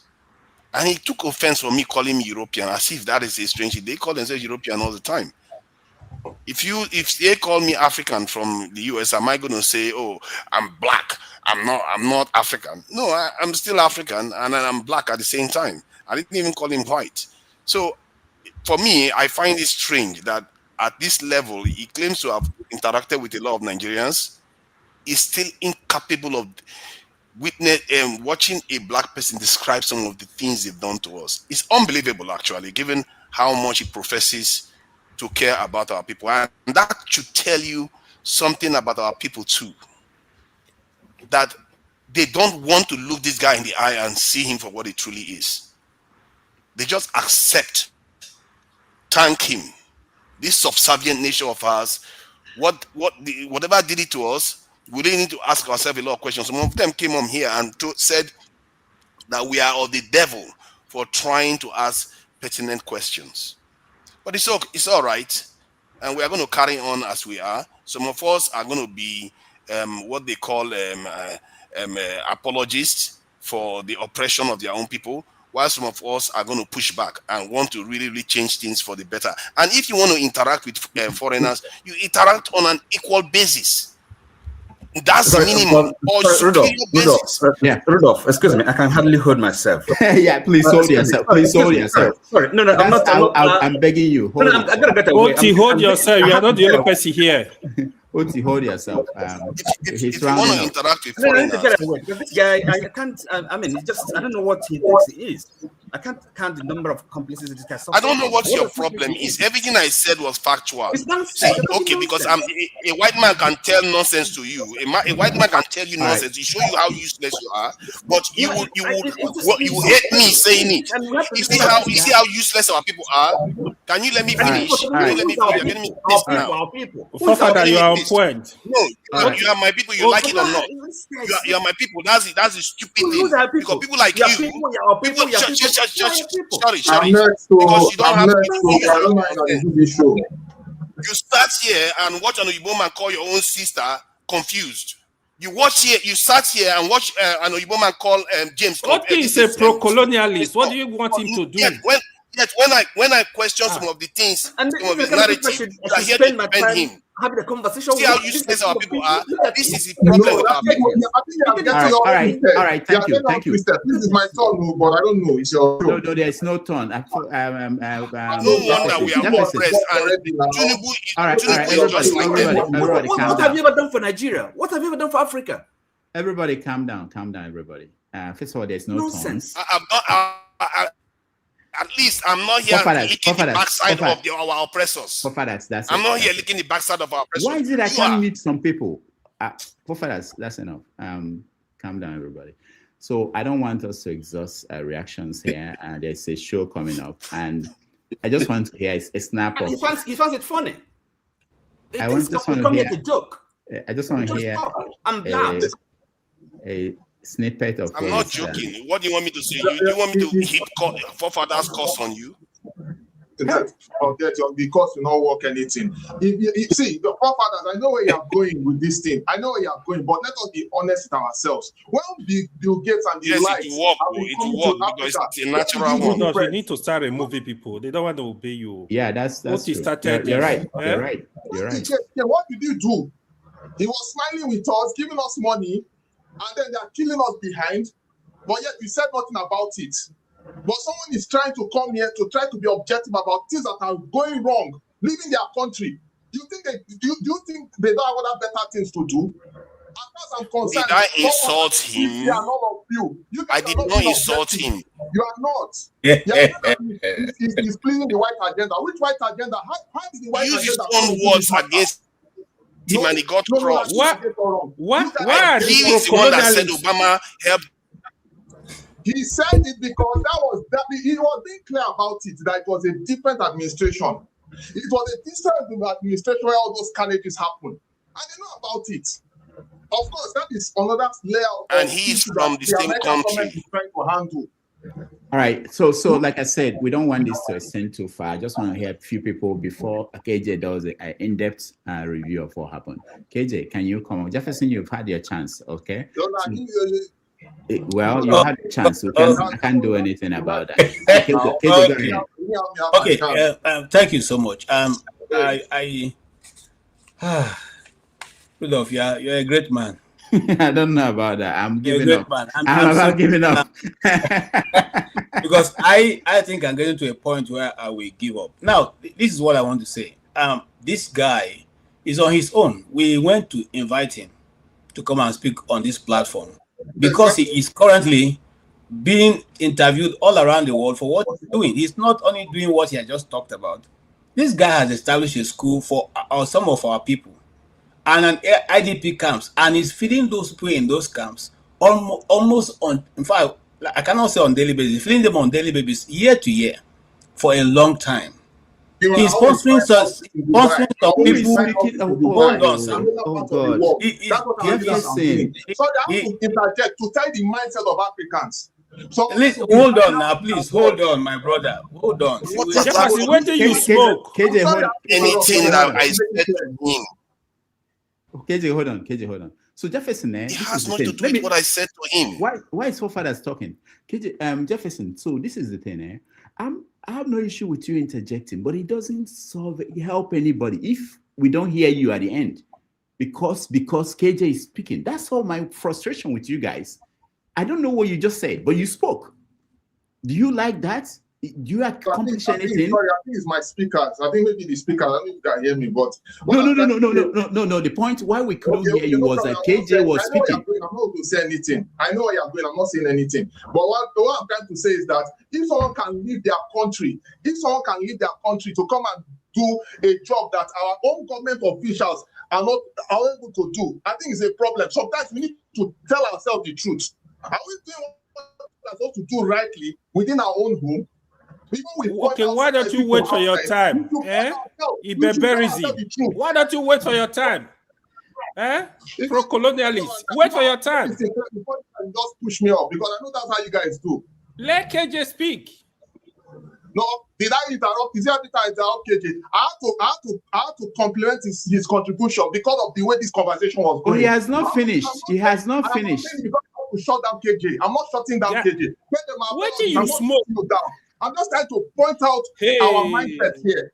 And he took offense for me calling me European, as if that is a strange thing. They call themselves European all the time. If they call me African from the US, am I going to say, oh, I'm black, I'm not African? No, I'm still African, and I'm black at the same time. I didn't even call him white. So for me, I find it strange that at this level, he claims to have interacted with a lot of Nigerians. He's still incapable of watching a black person describe some of the things they've done to us. It's unbelievable, actually, given how much he professes to care about our people. And that should tell you something about our people too, that they don't want to look this guy in the eye and see him for what he truly is. They just accept, thank him. This subservient nature of ours, whatever did it to us, we didn't need to ask ourselves a lot of questions. Some of them came on here and said that we are of the devil for trying to ask pertinent questions. But it's all right, and we are going to carry on as we are. Some of us are going to be what they call apologists for the oppression of their own people, while some of us are going to push back and want to really, really change things for the better. And if you want to interact with foreigners, you interact on an equal basis. That's the minimum. Rudolph, excuse me, I can hardly hold myself. Yeah, please hold yourself. Please hold yourself. Sorry, no, I'm not. I'm begging you. Hold yourself. You are not the only person here. Oti, hold yourself. If you want to interact with foreigners, this guy, I can't. I mean, I don't know what he thinks he is. I can't count the number of complices this guy. I don't know what your problem is. Everything I said was factual. See, okay, because a white man can tell nonsense to you. A white man can tell you nonsense to show you how useless you are. But you would hate me saying it. You see how useless our people are. Can you let me finish? Can you let me finish? You're getting me pissed now. Father, you are on point. No, you are my people. You like it or not? You are my people. That's the stupid thing. Because people like you, sorry. I'm not so. Because you don't have I don't mind on the TV show. You start here and watch an Oyibo man call your own sister confused. You watch here, you sat here and watch an Oyibo man call James. What is a pro-colonialist? What do you want him to do? Yet when I question some of the things, and some of his narrative, you are here to defend him. Having a conversation. See how useless our people are. This is the problem with our people. All right. Thank you. This is my turn, but I don't know. It's your turn. No, there's no turn. No wonder we are oppressed. All right, everybody, what have you ever done for Nigeria? What have you ever done for Africa? Everybody, calm down, everybody. First of all, there's no nonsense. At least I'm not here licking the backside of our oppressors. I'm not here licking the backside of our oppressors. Why is it I can't meet some people? That's enough. Calm down, everybody. So I don't want us to exhaust reactions here. There's a show coming up, and I just want to hear a snap of. He finds it funny. I just want to hear a snippet of. I'm not joking. What do you want me to say? You want me to hit forefathers' curse on you? Because you not work anything. See, the forefathers, I know where you are going with this thing. I know where you are going, but let us be honest with ourselves. When Bill Gates and the likes, it will work because it's a natural one. You need to start removing people. They don't want to obey you. Yeah, that's true. You're right. What did you do? He was smiling with us, giving us money, and then they are killing us behind, but yet we said nothing about it. But someone is trying to come here to try to be objective about things that are going wrong, leaving their country. Do you think they don't have other better things to do? As far as I'm concerned, did I insult him? I did not insult him. You are not. He's pleasing the white agenda. Which white agenda? How did the white agenda? Use his own words against him and he got crossed. Why are he is the one that said Obama helped? He said it because he was being clear about it, that it was a different administration. It was a different administration where all those carnages happened. And they know about it. Of course, that is another layer of and he's from the same country. Trying to handle. All right. So like I said, we don't want this to extend too far. I just want to hear a few people before KJ does an in-depth review of what happened. KJ, can you come on? Jefferson, you've had your chance, okay? Well, you had a chance. I can't do anything about that. Okay. Thank you so much. Rudolph, you're a great man. I don't know about that. I'm giving up. I'm about giving up. Because I think I'm getting to a point where I will give up. Now, this is what I want to say. This guy is on his own. We went to invite him to come and speak on this platform because he is currently being interviewed all around the world for what he's doing. He's not only doing what he had just talked about. This guy has established a school for some of our people and an IDP camps, and he's feeding those people in those camps almost on, in fact, I cannot say on daily basis, feeding them on daily basis year to year for a long time. He's sponsoring some people. Hold on, sir. Oh God! So they have to interject to tie the mindset of Africans. So listen, hold on now, please. Hold on, my brother. Hold on. Jefferson, when do you smoke? Anything that I said to him. KJ, hold on. So Jefferson, it has nothing to do with what I said to him. Why is forefathers talking? KJ, Jefferson. So this is the thing, I have no issue with you interjecting, but it doesn't help anybody if we don't hear you at the end, because KJ is speaking. That's all my frustration with you guys. I don't know what you just said, but you spoke. Do you like that? Do you accomplish anything? Sorry, I think it's my speakers. I think maybe the speaker. I don't know if you can hear me, but no. The point why we couldn't hear you was that KJ was speaking. I'm not going to say anything. I know where you're going. I'm not saying anything. But what I'm trying to say is that if someone can leave their country, to come and do a job that our own government officials are able to do, I think it's a problem. Sometimes we need to tell ourselves the truth. Are we doing what we're supposed to do rightly within our own home? Okay, why don't you wait for your time? Why don't you wait for your time? Pro-colonialists, wait for your time. Just push me off because I know that's how you guys do. Let KJ speak. No, did I interrupt? Is there every time I interrupt KJ? I have to compliment his contribution because of the way this conversation was going. He has not finished. He has not finished. I'm not saying because I want to shut down KJ. I'm not shutting down KJ. What do I'm you not smoke? shutting you down. I'm just trying to point out our mindset here.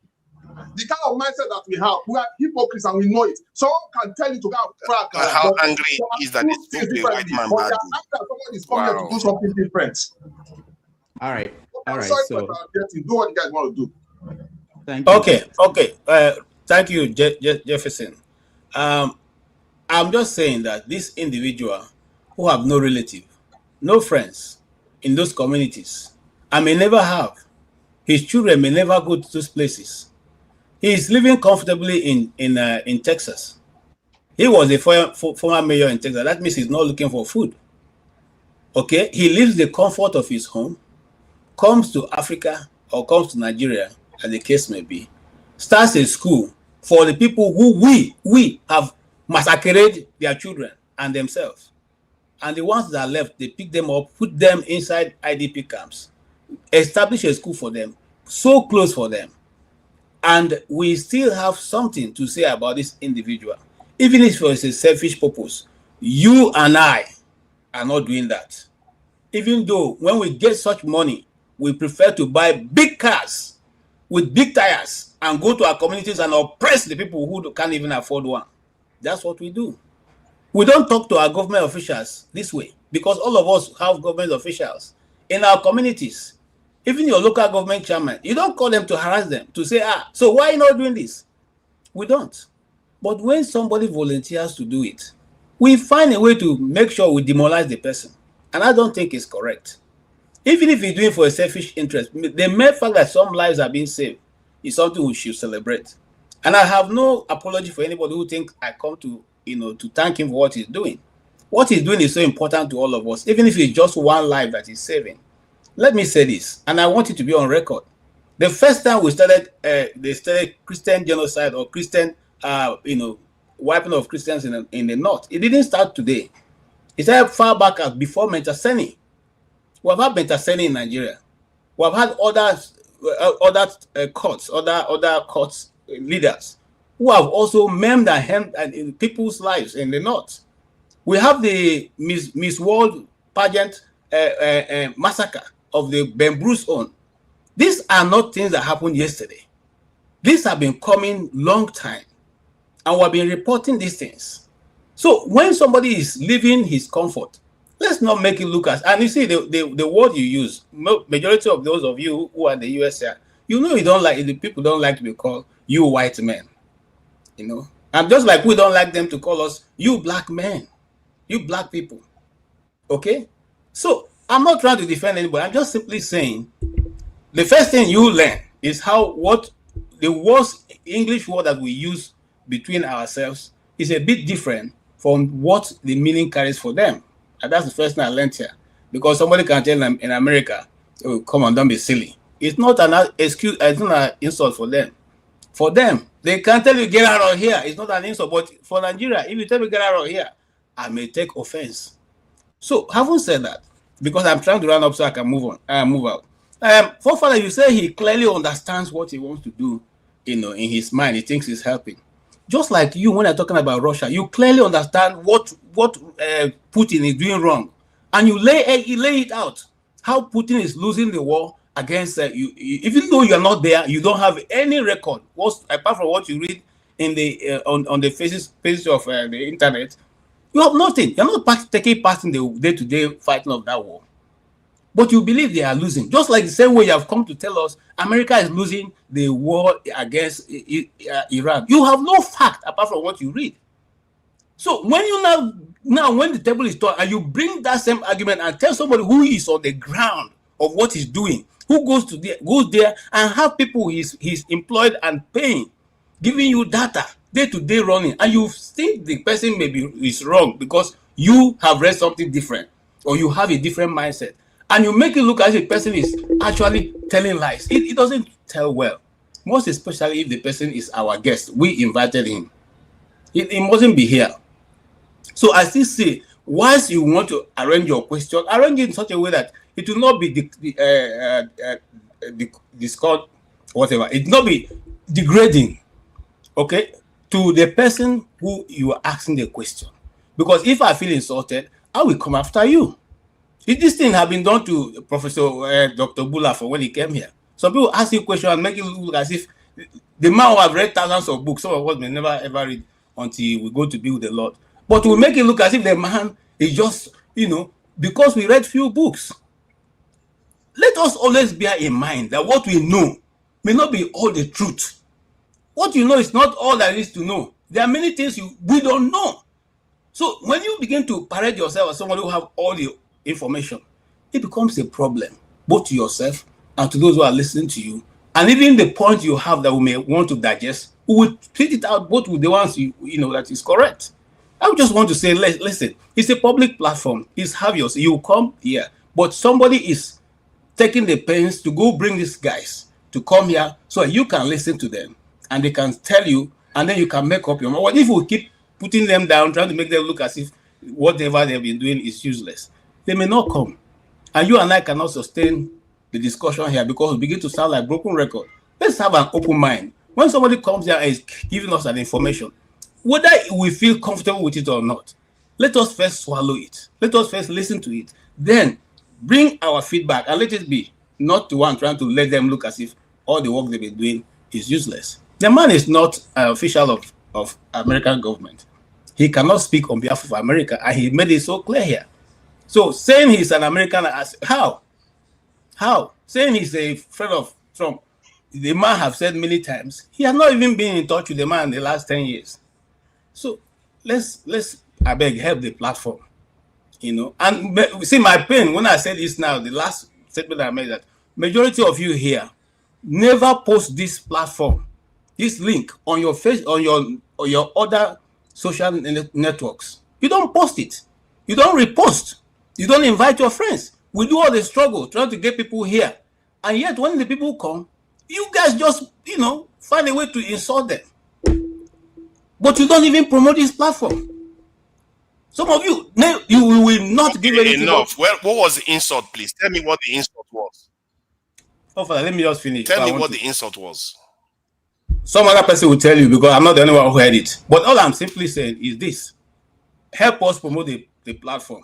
The kind of mindset that we have, we are hypocrites and we know it. Someone can tell you to go and crack. And how angry is that it's going to a white man but bad. someone is coming here to do something different. All right. All right. Sorry So for do what you guys want to do. thank you. Okay. Thank you, Jefferson. I'm just saying that this individual who have no relative, no friends in those communities, and may never have, his children may never go to those places. He is living comfortably in Texas. He was a former mayor in Texas. That means he's not looking for food. Okay, he lives the comfort of his home, comes to Africa or comes to Nigeria, as the case may be, starts a school for the people who we have massacred their children and themselves. And the ones that are left, they pick them up, put them inside IDP camps, establish a school for them, so close for them. And we still have something to say about this individual. Even if it's a selfish purpose, you and I are not doing that. Even though when we get such money, we prefer to buy big cars with big tires and go to our communities and oppress the people who can't even afford one. That's what we do. We don't talk to our government officials this way because all of us have government officials in our communities. Even your local government chairman, you don't call them to harass them, to say, so why are you not doing this? We don't. But when somebody volunteers to do it, we find a way to make sure we demoralize the person. And I don't think it's correct. Even if he's doing it for a selfish interest, the mere fact that some lives are being saved is something we should celebrate. And I have no apology for anybody who thinks I come to, to thank him for what he's doing. What he's doing is so important to all of us, even if it's just one life that he's saving. Let me say this, and I want it to be on record. The first time they started Christian genocide or Christian, wiping of Christians in the north, it didn't start today. It started far back as before Mentaseni. We have had Mentaseni in Nigeria. We have had other courts leaders who have also maimed and hemmed in people's lives in the north. We have the Miss World pageant massacre of the Ben Bruce own. These are not things that happened yesterday. These have been coming long time, and we've been reporting these things. So when somebody is living his comfort, let's not make it look as, and you see the word you use, majority of those of you who are in the US here, you don't like, the people don't like to be called you white men, and just like we don't like them to call us you black men, you black people. Okay, so I'm not trying to defend anybody. I'm just simply saying the first thing you learn is what the worst English word that we use between ourselves is a bit different from what the meaning carries for them. And that's the first thing I learned here. Because somebody can tell them in America, oh, come on, don't be silly. It's not an excuse, it's not an insult for them. For them, they can tell you get out of here. It's not an insult. But for Nigeria, if you tell me get out of here, I may take offense. So having said that, because I'm trying to run up so I can move out. Forefather, you say he clearly understands what he wants to do, in his mind. He thinks he's helping. Just like you, when you're talking about Russia, you clearly understand what Putin is doing wrong, and you lay it out how Putin is losing the war against you. Even though you're not there, you don't have any record apart from what you read in the on the pages of the internet. You have nothing. You're not taking part in the day-to-day fighting of that war. But you believe they are losing. Just like the same way you have come to tell us America is losing the war against Iran. You have no fact apart from what you read. So when you now when the table is turned and you bring that same argument and tell somebody who is on the ground of what he's doing, who goes there and have people he's employed and paying, giving you data day-to-day running, and you think the person is wrong because you have read something different or you have a different mindset, and you make it look as if the person is actually telling lies. It doesn't tell well, most especially if the person is our guest. We invited him. He mustn't be here. So I still say, once you want to arrange your question, arrange it in such a way that it will not be Discord, whatever. It not be degrading, okay, to the person who you are asking the question. Because if I feel insulted, I will come after you. This thing have been done to Professor Dr. Bula for when he came here. Some people ask you questions and make it look as if the man who have read thousands of books, some of us may never ever read until we go to be with the Lord. But we make it look as if the man is just, because we read few books. Let us always bear in mind that what we know may not be all the truth. What you know is not all there is to know. There are many things we don't know. So when you begin to parade yourself as somebody who have all the information, it becomes a problem, both to yourself and to those who are listening to you. And even the point you have that we may want to digest, we will treat it out both with the ones you know that is correct. I just want to say, listen, it's a public platform. It's obvious. You come here, but somebody is taking the pains to go bring these guys to come here so you can listen to them and they can tell you, and then you can make up your mind. What if we keep putting them down, trying to make them look as if whatever they've been doing is useless? They may not come. And you and I cannot sustain the discussion here because we begin to sound like broken record. Let's have an open mind. When somebody comes here and is giving us an information, whether we feel comfortable with it or not, let us first swallow it. Let us first listen to it. Then bring our feedback and let it be not the one trying to let them look as if all the work they've been doing is useless. The man is not an official of American government. He cannot speak on behalf of America, and he made it so clear here. So saying he's an American, how? Saying he's a friend of Trump, the man have said many times, he has not even been in touch with the man in the last 10 years. So let's I beg, help the platform, And see my pain when I said this now, the last statement I made, that majority of you here never post this platform, this link on your face, on your other social networks. You don't post it. You don't repost. You don't invite your friends. We do all the struggle trying to get people here. And yet when the people come, you guys just, find a way to insult them. But you don't even promote this platform. Some of you, you will not give anything. Enough. Well, what was the insult, please? Tell me what the insult was. Oh, Father, let me just finish. Tell me what the insult was. Some other person will tell you because I'm not the only one who heard it. But all I'm simply saying is this. Help us promote the platform.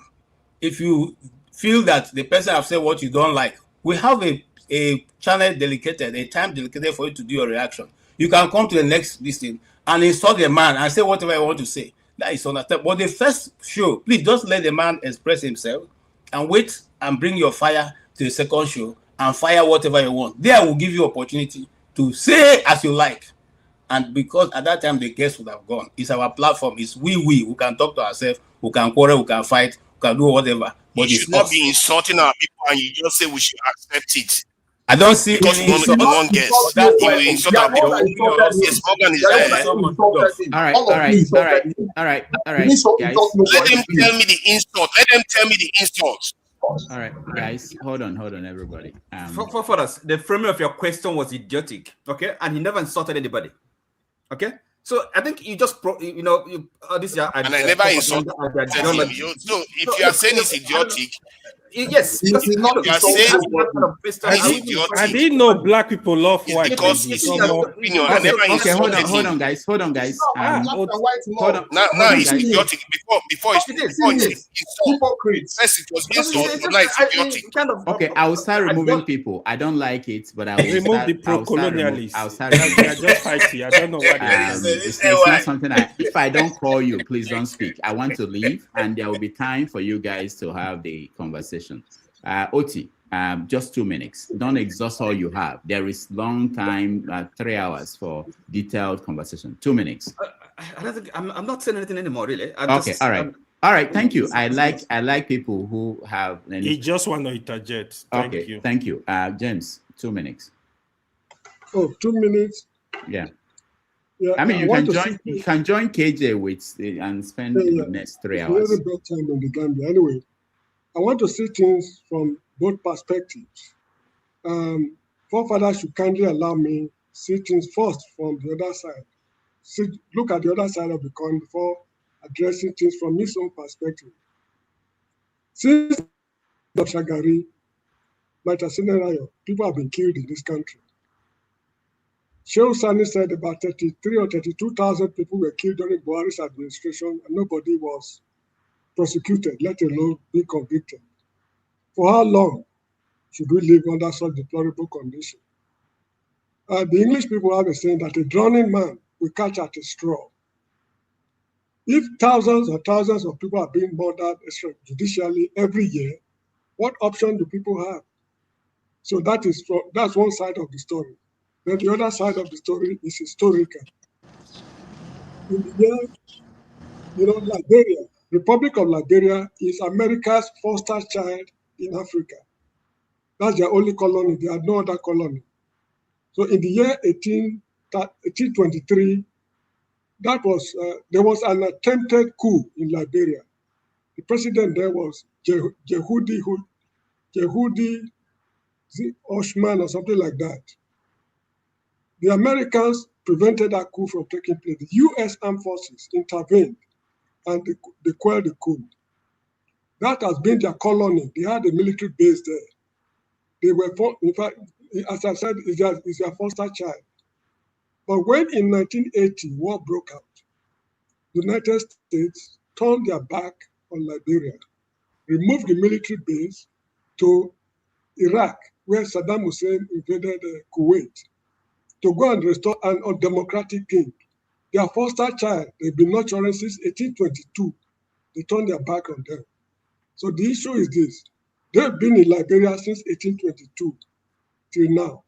If you feel that the person have said what you don't like, we have a channel dedicated, a time dedicated for you to do your reaction. You can come to the next listing and insult the man and say whatever you want to say. That is understandable. But the first show, please just let the man express himself and wait and bring your fire to the second show and fire whatever you want. There will give you opportunity to say as you like. And because at that time the guests would have gone. It's our platform. It's we can talk to ourselves, we can quarrel, we can fight, we can do whatever. But you should not be insulting our people and you just say we should accept it. I don't see because any we won't guess. He will insult our people. Yes, Morgan is there. All right, guys. Let them tell me the insult. Let them tell me the insult. All right, guys, hold on, everybody. For us, the framing of your question was idiotic, okay? And he never insulted anybody, okay? So I think you just, this year. And I never insulted him. So if you are saying it's idiotic, yes, because you are saying it's idiotic. I didn't know black people love white because it's your opinion. I never insulted him. Hold on, guys. Hold on. Now it's idiotic. Before it's hypocrite. First it was insult, but now it's idiotic. Okay, I will start removing people. I don't like it, but I will remove the pro-colonialists. I'll start They are just fighting. I don't know what it's not something if I don't call you, please don't speak. I want to leave, and there will be time for you guys to have the conversation. Oti, just 2 minutes. Don't exhaust all you have. There is long time, 3 hours for detailed conversation. 2 minutes. I'm not saying anything anymore, really. All right. Thank you. I like people who have. He just want to interject. Thank you. James, 2 minutes. Oh, 2 minutes. Yeah. I mean, you can join KJ with and spend the next 3 hours. It's a very bad time in the Gambia. Anyway, I want to see things from both perspectives. Forefathers should kindly allow me see things first from the other side. Look at the other side of the coin before addressing things from his own perspective. Since Shagari, people have been killed in this country. Shehu Sani said about 33 or 32,000 people were killed during Buhari's administration, and nobody was prosecuted, let alone be convicted. For how long should we live under such deplorable conditions? The English people have a saying that a drowning man will catch at a straw. If thousands and thousands of people are being murdered judicially every year, what option do people have? So that's one side of the story. Then the other side of the story is historical. In the year, Liberia, Republic of Liberia is America's foster child in Africa. That's their only colony. They had no other colony. So in the year 1823, there was an attempted coup in Liberia. The president there was Jehudi Oshman or something like that. The Americans prevented that coup from taking place. The U.S. armed forces intervened and they quelled the coup. That has been their colony. They had a military base there. They were, in fact, as I said, it's their foster child. But when in 1980 war broke out, the United States turned their back on Liberia, removed the military base to Iraq, where Saddam Hussein invaded Kuwait, to go and restore an undemocratic king. Their foster child, they've been nurturing since 1822. They turned their back on them. So the issue is this. They've been in Liberia since 1822 till now.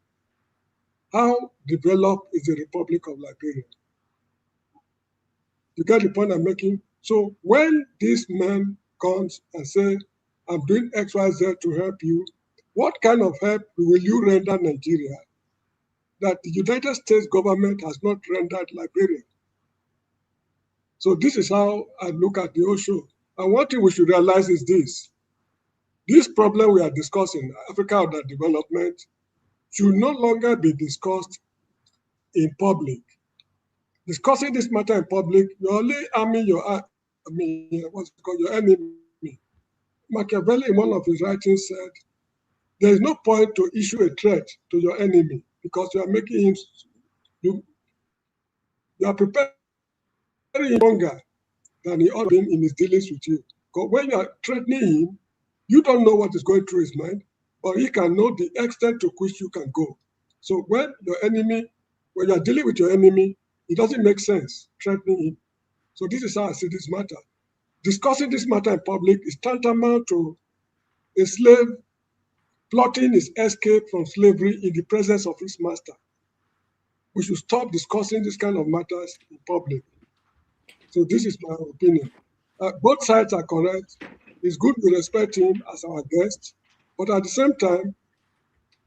How developed is the Republic of Liberia? You get the point I'm making? So when this man comes and says, I'm doing X, Y, Z to help you, what kind of help will you render Nigeria that the United States government has not rendered Liberia? So this is how I look at the whole show. And one thing we should realize is this. This problem we are discussing, Africa underdevelopment, should no longer be discussed in public. Discussing this matter in public, you're only arming your enemy. Machiavelli, in one of his writings, said, there is no point to issue a threat to your enemy because you are making him, you are preparing him longer than he ought to be in his dealings with you. Because when you are threatening him, you don't know what is going through his mind, but he can know the extent to which you can go. So when you are dealing with your enemy, it doesn't make sense threatening him. So this is how I see this matter. Discussing this matter in public is tantamount to a slave plotting his escape from slavery in the presence of his master. We should stop discussing this kind of matters in public. So this is my opinion. Both sides are correct. It's good we respect him as our guest, but at the same time,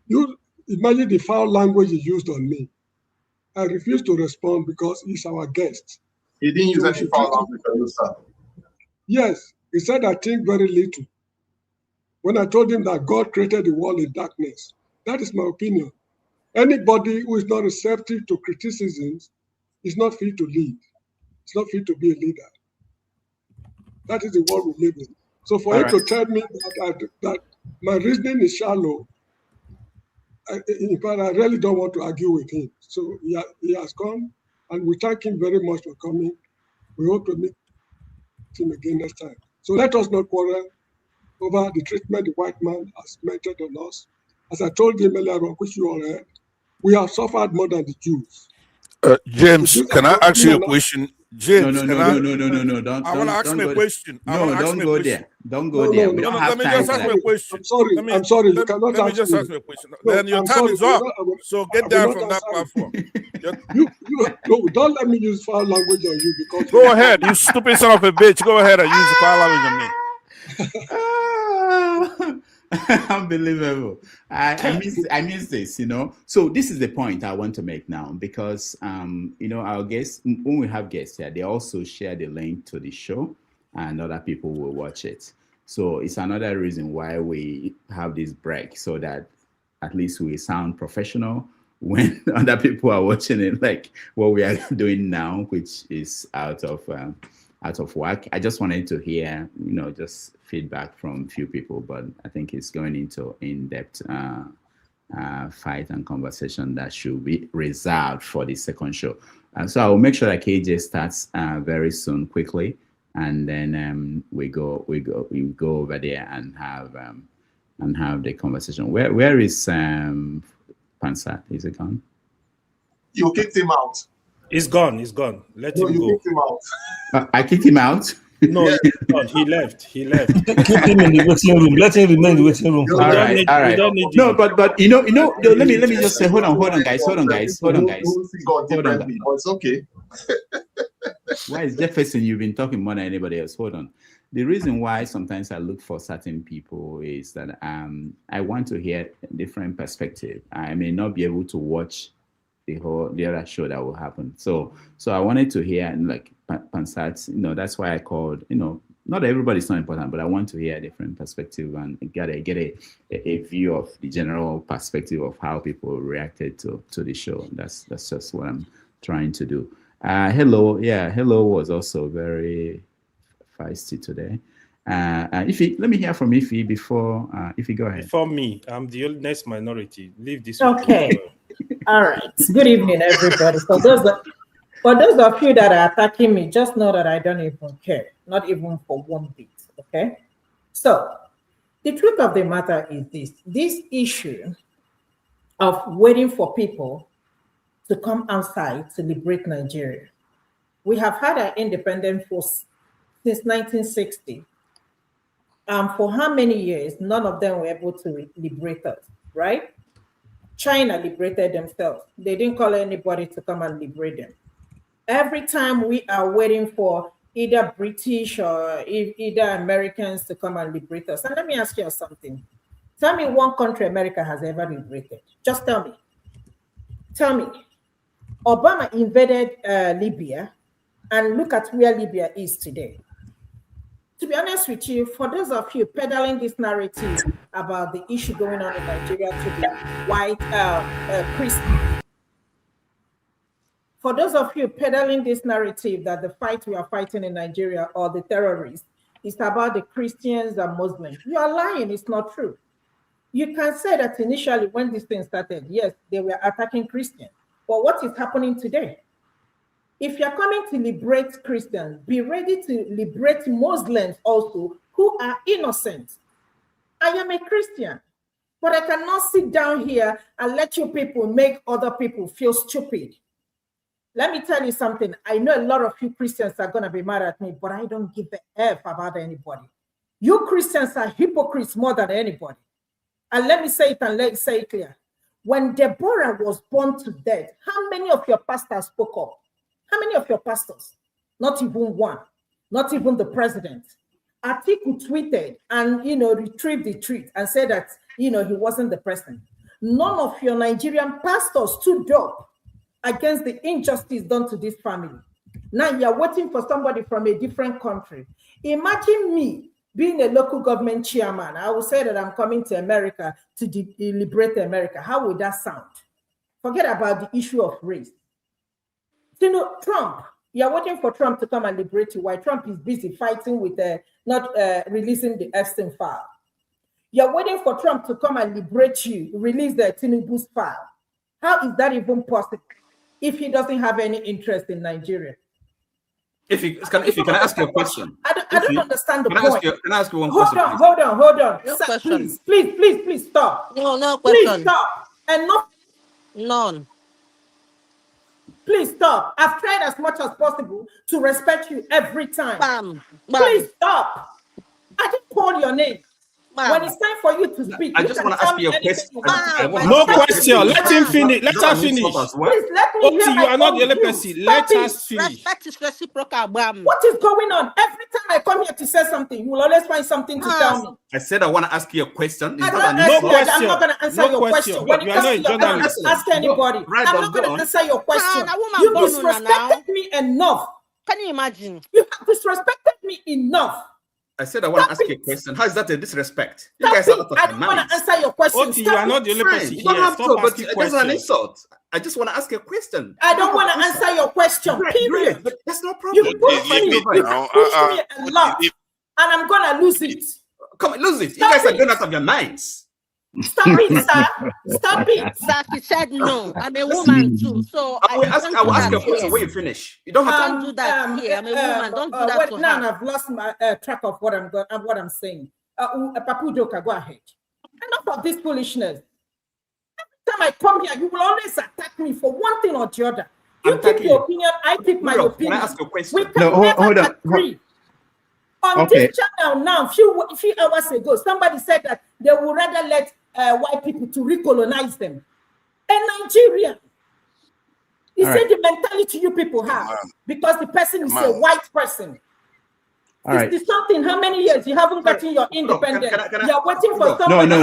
you imagine the foul language he used on me. I refuse to respond because he's our guest. He didn't use any foul language on you, sir. Yes, he said I think very little. When I told him that God created the world in darkness, that is my opinion. Anybody who is not receptive to criticisms is not fit to lead. It's not fit to be a leader. That is the world we live in. So for him to tell me that my reasoning is shallow, in fact, I really don't want to argue with him. So he has come, and we thank him very much for coming. We hope to meet him again next time. So let us not quarrel over the treatment the white man has meted on us. As I told him earlier on, which you all heard, we have suffered more than the Jews. James, can I ask you a question? James, no. I want to ask him a question. Don't go there. Don't go there. We don't have let me time just ask me a question. I'm sorry. You cannot let me just ask me a question. Then your time is up. So get down from that platform. No, don't let me use foul language on you because. Go ahead, you stupid son of a bitch. Go ahead and use the foul language on me. Unbelievable. I miss this, So this is the point I want to make now because, our guests, when we have guests here, they also share the link to the show and other people will watch it. So it's another reason why we have this break so that at least we sound professional when other people are watching it, like what we are doing now, which is out of out of work. I just wanted to hear, just feedback from a few people, but I think it's going into in-depth fight and conversation that should be reserved for the second show. So I will make sure that KJ starts very soon, quickly, and then we go over there and have the conversation. Where is Pansat? Is it gone? You kicked him out. He's gone. Let him go. You kicked him out. I kicked him out. No, he left. Keep him in the waiting room. Let him remain in the waiting room. All right. No, but let me just say, hold on, guys. It's okay. Why is Jefferson? You've been talking more than anybody else. Hold on. The reason why sometimes I look for certain people is that I want to hear a different perspective. I may not be able to watch the other show that will happen. So I wanted to hear, like, Pansat, that's why I called, not everybody's not important, but I want to hear a different perspective and get a view of the general perspective of how people reacted to the show. That's just what I'm trying to do. Hello was also very feisty today. Ify, let me hear from Ify before Ify, go ahead. Before me, I'm the oldest minority. Leave this. Okay. All right. Good evening, everybody. For those of you that are attacking me, just know that I don't even care, not even for 1 bit. Okay. So the truth of the matter is this issue of waiting for people to come outside to liberate Nigeria. We have had an independent force since 1960. For how many years? None of them were able to liberate us, right? China liberated themselves. They didn't call anybody to come and liberate them. Every time we are waiting for either British or either Americans to come and liberate us. And let me ask you something. Tell me one country America has ever liberated. Just tell me. Tell me. Obama invaded Libya, and look at where Libya is today. To be honest with you, for those of you peddling this narrative about the issue going on in Nigeria to be white Christian, for those of you peddling this narrative that the fight we are fighting in Nigeria or the terrorists is about the Christians and Muslims, you are lying. It's not true. You can say that initially when this thing started, yes, they were attacking Christians. But what is happening today? If you're coming to liberate Christians, be ready to liberate Muslims also who are innocent. I am a Christian, but I cannot sit down here and let you people make other people feel stupid. Let me tell you something. I know a lot of you Christians are going to be mad at me, but I don't give a F about anybody. You Christians are hypocrites more than anybody. And let me say it and let's say it clear. When Deborah was burned to death, how many of your pastors spoke up? How many of your pastors? Not even one. Not even the president. Atiku tweeted and, retrieved the tweet and said that, he wasn't the president. None of your Nigerian pastors stood up against the injustice done to this family. Now you're waiting for somebody from a different country. Imagine me being a local government chairman. I will say that I'm coming to America to liberate America. How would that sound? Forget about the issue of race. Trump, you're waiting for Trump to come and liberate you while Trump is busy fighting with not releasing the Epstein file. You're waiting for Trump to come and liberate you, release the Tinubu's file. How is that even possible if he doesn't have any interest in Nigeria? If you can I ask you a question? I don't understand the point. Can I ask you one question? Hold on. No Sir, question. Please stop. No question. Please stop. And not none. Please stop. I've tried as much as possible to respect you every time. Bam. Please stop. I didn't call your name. Bam. When it's time for you to speak, I just want to ask you a question. No question. Let him finish. Let her finish. Please let me hear you are not the only person. Let us finish. Respect is reciprocal, bam. What is going on? Every time I come here to say something, you will always find something to tell me. I said I want to ask you a question. No question. I'm not going to answer your question. When it comes to your ask anybody. I'm not going to answer your question. You disrespected me enough. Can you imagine? You have disrespected me enough. I said I want to ask you a question. How is that a disrespect? You Stop guys are it. out of I your don't want to minds. answer your question. Oti, you are not the only Fine, person you don't here. have Stop to, but asking that's an questions. insult. I just want to ask you a question. I don't want to answer your question, period. Great, but that's no problem. You pushed me a lot, and I'm going to lose it. Come on, lose it. You guys are going out of your minds. Stop it, sir. Stop it. Sir, she said no. I'm a woman too, so I will ask you a question when you finish. You don't have to do that here. I'm a woman. Don't do that to now her. I've lost my track of what I'm saying. Papu Doka, go ahead. Enough of this foolishness. Every time I come here, you will always attack me for one thing or the other. You keep your opinion, I keep my opinion. Can I ask a question? We can never agree. On this channel now, a few hours ago, somebody said that they would rather let white people to recolonize them. In Nigeria, you say the mentality you people have because the person is a white person. It's something. How many years you haven't gotten your independence? You're waiting for someone to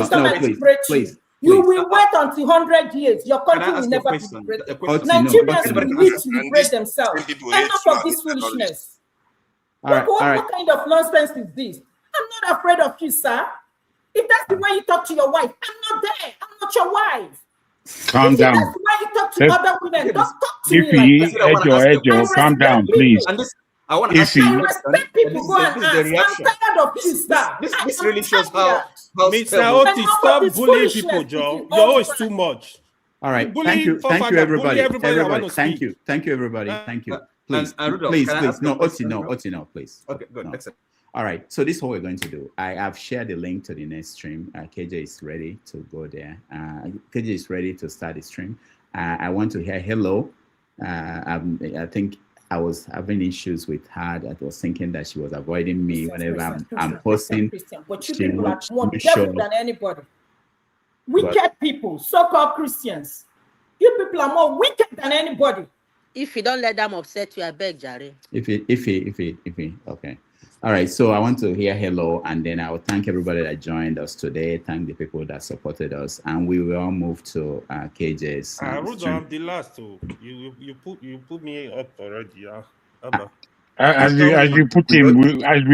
come and liberate you. You will wait until 100 years. Your country will never be liberated. Nigerians will need to liberate themselves. Enough of this foolishness. What kind of nonsense is this? I'm not afraid of you, sir. If that's the way you talk to your wife, I'm not there. I'm not your wife. Calm down. That's the way you talk to other women. Don't talk to me like that. Ejo, calm down, please. I want to ask I respect people. Go and ask. I'm tired of you, sir. This really shows how Mr. Oti, stop bullying people, Joe. You're always too much. All right. Thank you, everybody. Thank you, everybody. Thank you. Please. No, Oti, no, please. Okay, good. No. All right. So this is what we're going to do. I have shared the link to the next stream. KJ is ready to go there. KJ is ready to start the stream. I want to hear hello. I think I was having issues with her. I was thinking that she was avoiding me whenever I'm posting. But you people are more devil than anybody. Wicked people, so-called Christians. You people are more wicked than anybody. If you don't let them upset you, I beg, Jare. If he, okay. All right, so I want to hear hello, and then I will thank everybody that joined us today. Thank the people that supported us, and we will all move to KJ's. I'm the last two. You put me up already. As we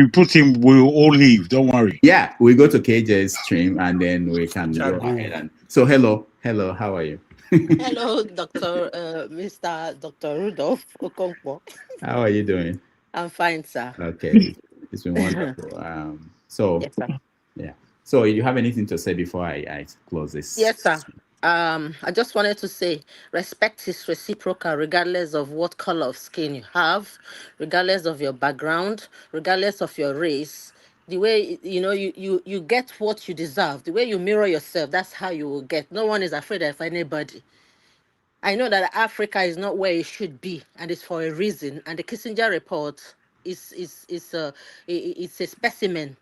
put him, we'll all leave. Don't worry. Yeah, we go to KJ's stream, and then we can go ahead and. So hello, how are you? Hello, Mr. Dr. Rudolph Okonkwo. How are you doing? I'm fine, sir. Okay, it's been wonderful. Yes, sir. Yeah. So, you have anything to say before I close this? Yes, sir. I just wanted to say, respect is reciprocal, regardless of what color of skin you have, regardless of your background, regardless of your race. The way you get what you deserve, the way you mirror yourself, that's how you will get. No one is afraid of anybody. I know that Africa is not where it should be, and it's for a reason. And the Kissinger report is a specimen,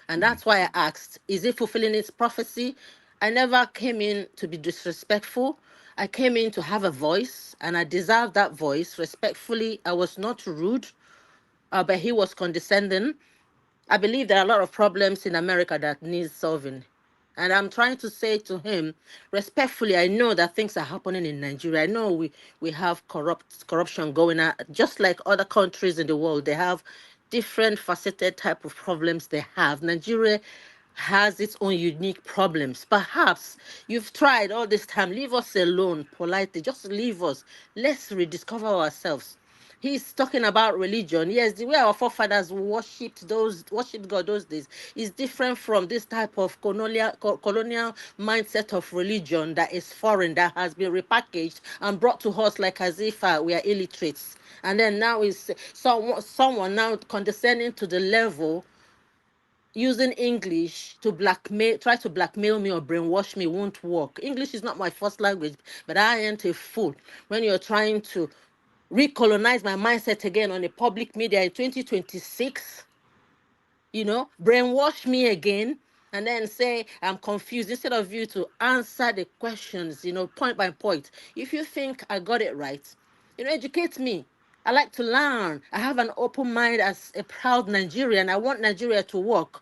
and that's why I asked: is it fulfilling its prophecy? I never came in to be disrespectful. I came in to have a voice, and I deserve that voice respectfully. I was not rude, but he was condescending. I believe there are a lot of problems in America that need solving. And I'm trying to say to him, respectfully, I know that things are happening in Nigeria. I know we have corruption going on, just like other countries in the world. They have different faceted type of problems they have. Nigeria has its own unique problems. Perhaps you've tried all this time. Leave us alone politely. Just leave us. Let's rediscover ourselves. He's talking about religion. Yes, the way our forefathers worshipped God those days is different from this type of colonial mindset of religion that is foreign, that has been repackaged and brought to us like as if we are illiterates. And then now is someone now condescending to the level using English to try to blackmail me or brainwash me won't work. English is not my first language, but I ain't a fool. When you're trying to recolonize my mindset again on the public media in 2026, brainwash me again, and then say I'm confused instead of you to answer the questions, point by point. If you think I got it right, educate me. I like to learn. I have an open mind as a proud Nigerian. I want Nigeria to work.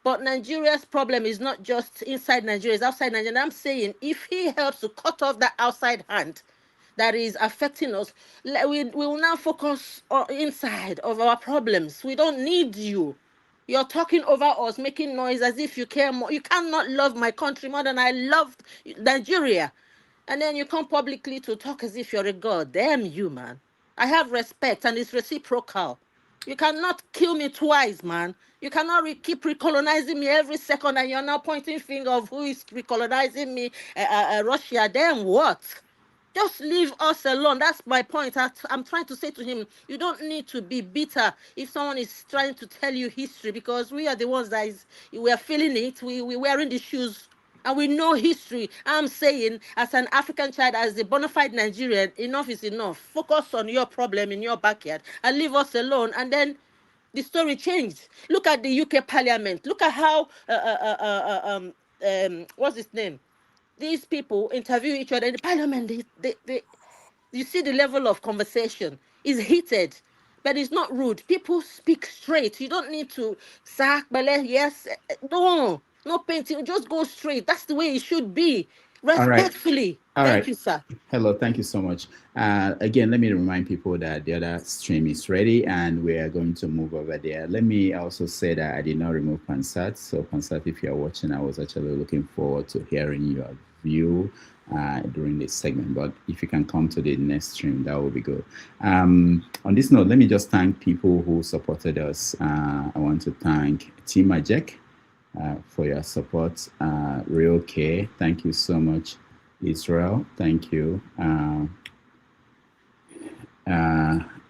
But Nigeria's problem is not just inside Nigeria, it's outside Nigeria. And I'm saying if he helps to cut off that outside hand, that is affecting us. We will now focus on inside of our problems. We don't need you. You're talking over us, making noise as if you care more. You cannot love my country more than I loved Nigeria. And then you come publicly to talk as if you're a god. Damn you, man. I have respect and it's reciprocal. You cannot kill me twice, man. You cannot keep recolonizing me every second and you're now pointing finger of who is recolonizing me, Russia. Then what? Just leave us alone. That's my point. I'm trying to say to him, you don't need to be bitter if someone is trying to tell you history, because we are the ones that we are feeling it. We're wearing the shoes and we know history. I'm saying, as an African child, as a bona fide Nigerian, enough is enough. Focus on your problem in your backyard and leave us alone. And then the story changed. Look at the UK Parliament. Look at how, what's his name? These people interview each other in the Parliament. You see the level of conversation is heated, but it's not rude. People speak straight. You don't need to sack, yes, no painting. Just go straight. That's the way it should be. Respectfully. All Thank right. you, sir. Hello, thank you so much. Again, let me remind people that the other stream is ready and we are going to move over there. Let me also say that I did not remove Pansat. So Pansat, if you're watching, I was actually looking forward to hearing your view during this segment. But if you can come to the next stream, that would be good. On this note, let me just thank people who supported us. I want to thank Team Ajek for your support. Real K, thank you so much. Israel, thank you.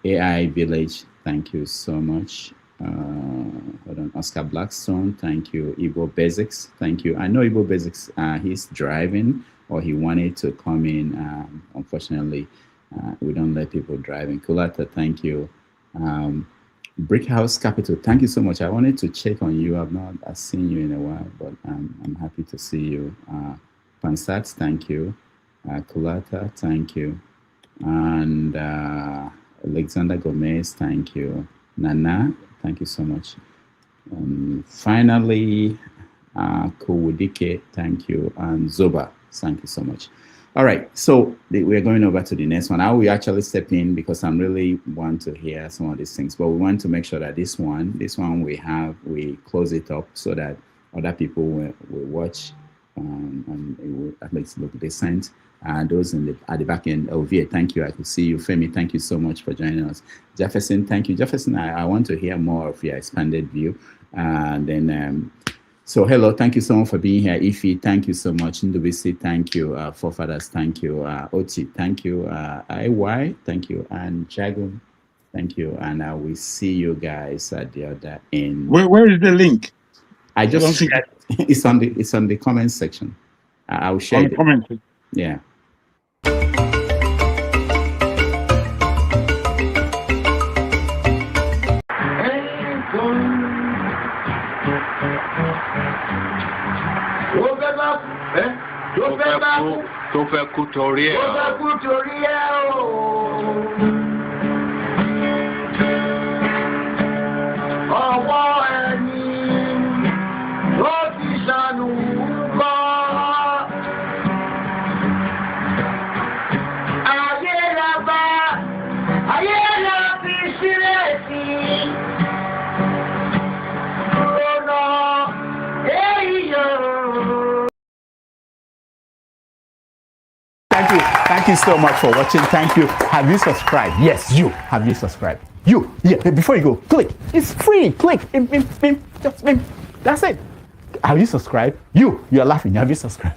AI Village, thank you so much. Hold on, Oscar Blackstone, thank you. Igbo Basics, thank you. I know Igbo Basics, he's driving or he wanted to come in. Unfortunately, we don't let people drive in. Kulata, thank you. Brickhouse Capital, thank you so much. I wanted to check on you. I've seen you in a while, but I'm happy to see you. Pansat, thank you. Kulata, thank you. And Alexander Gomez, thank you. Nana, thank you so much. Finally, Kowodike, thank you. And Zoba, thank you so much. All right, so we're going over to the next one. I will actually step in because I really want to hear some of these things, but we want to make sure that this one we close it up so that other people will watch and it will at least look decent. Those at the back end, Ovie, thank you. I could see you. Femi, thank you so much for joining us. Jefferson, thank you. Jefferson, I want to hear more of your expanded view. So hello, thank you so much for being here. Ifi, thank you so much. Ndubisi, thank you. Forefathers, thank you. Oti, thank you. IY, thank you. And Jagun, thank you. And I will see you guys at the other end. Where is the link? I just shared. It's on the comment section. I'll share it. Comment. Yeah. Tó fẹ́ kú torí ẹ̀ o. Ọwọ́ ẹni ló ti ṣàánú kọ́. Ayé la bá, ayé la fi sílẹ̀ sí. Rònà èyíyàn. Thank you so much for watching. Thank you. Have you subscribed? Yes, you. Have you subscribed? You. Yeah, before you go, click. It's free. Click. Just that's it. Have you subscribed? You're laughing. Have you subscribed?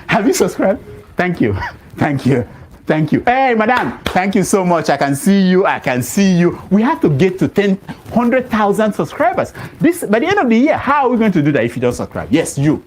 Have you subscribed? Thank you. Thank you. Thank you. Hey, madam. Thank you so much. I can see you. We have to get to 100,000 subscribers. By the end of the year, how are we going to do that if you don't subscribe? Yes, you.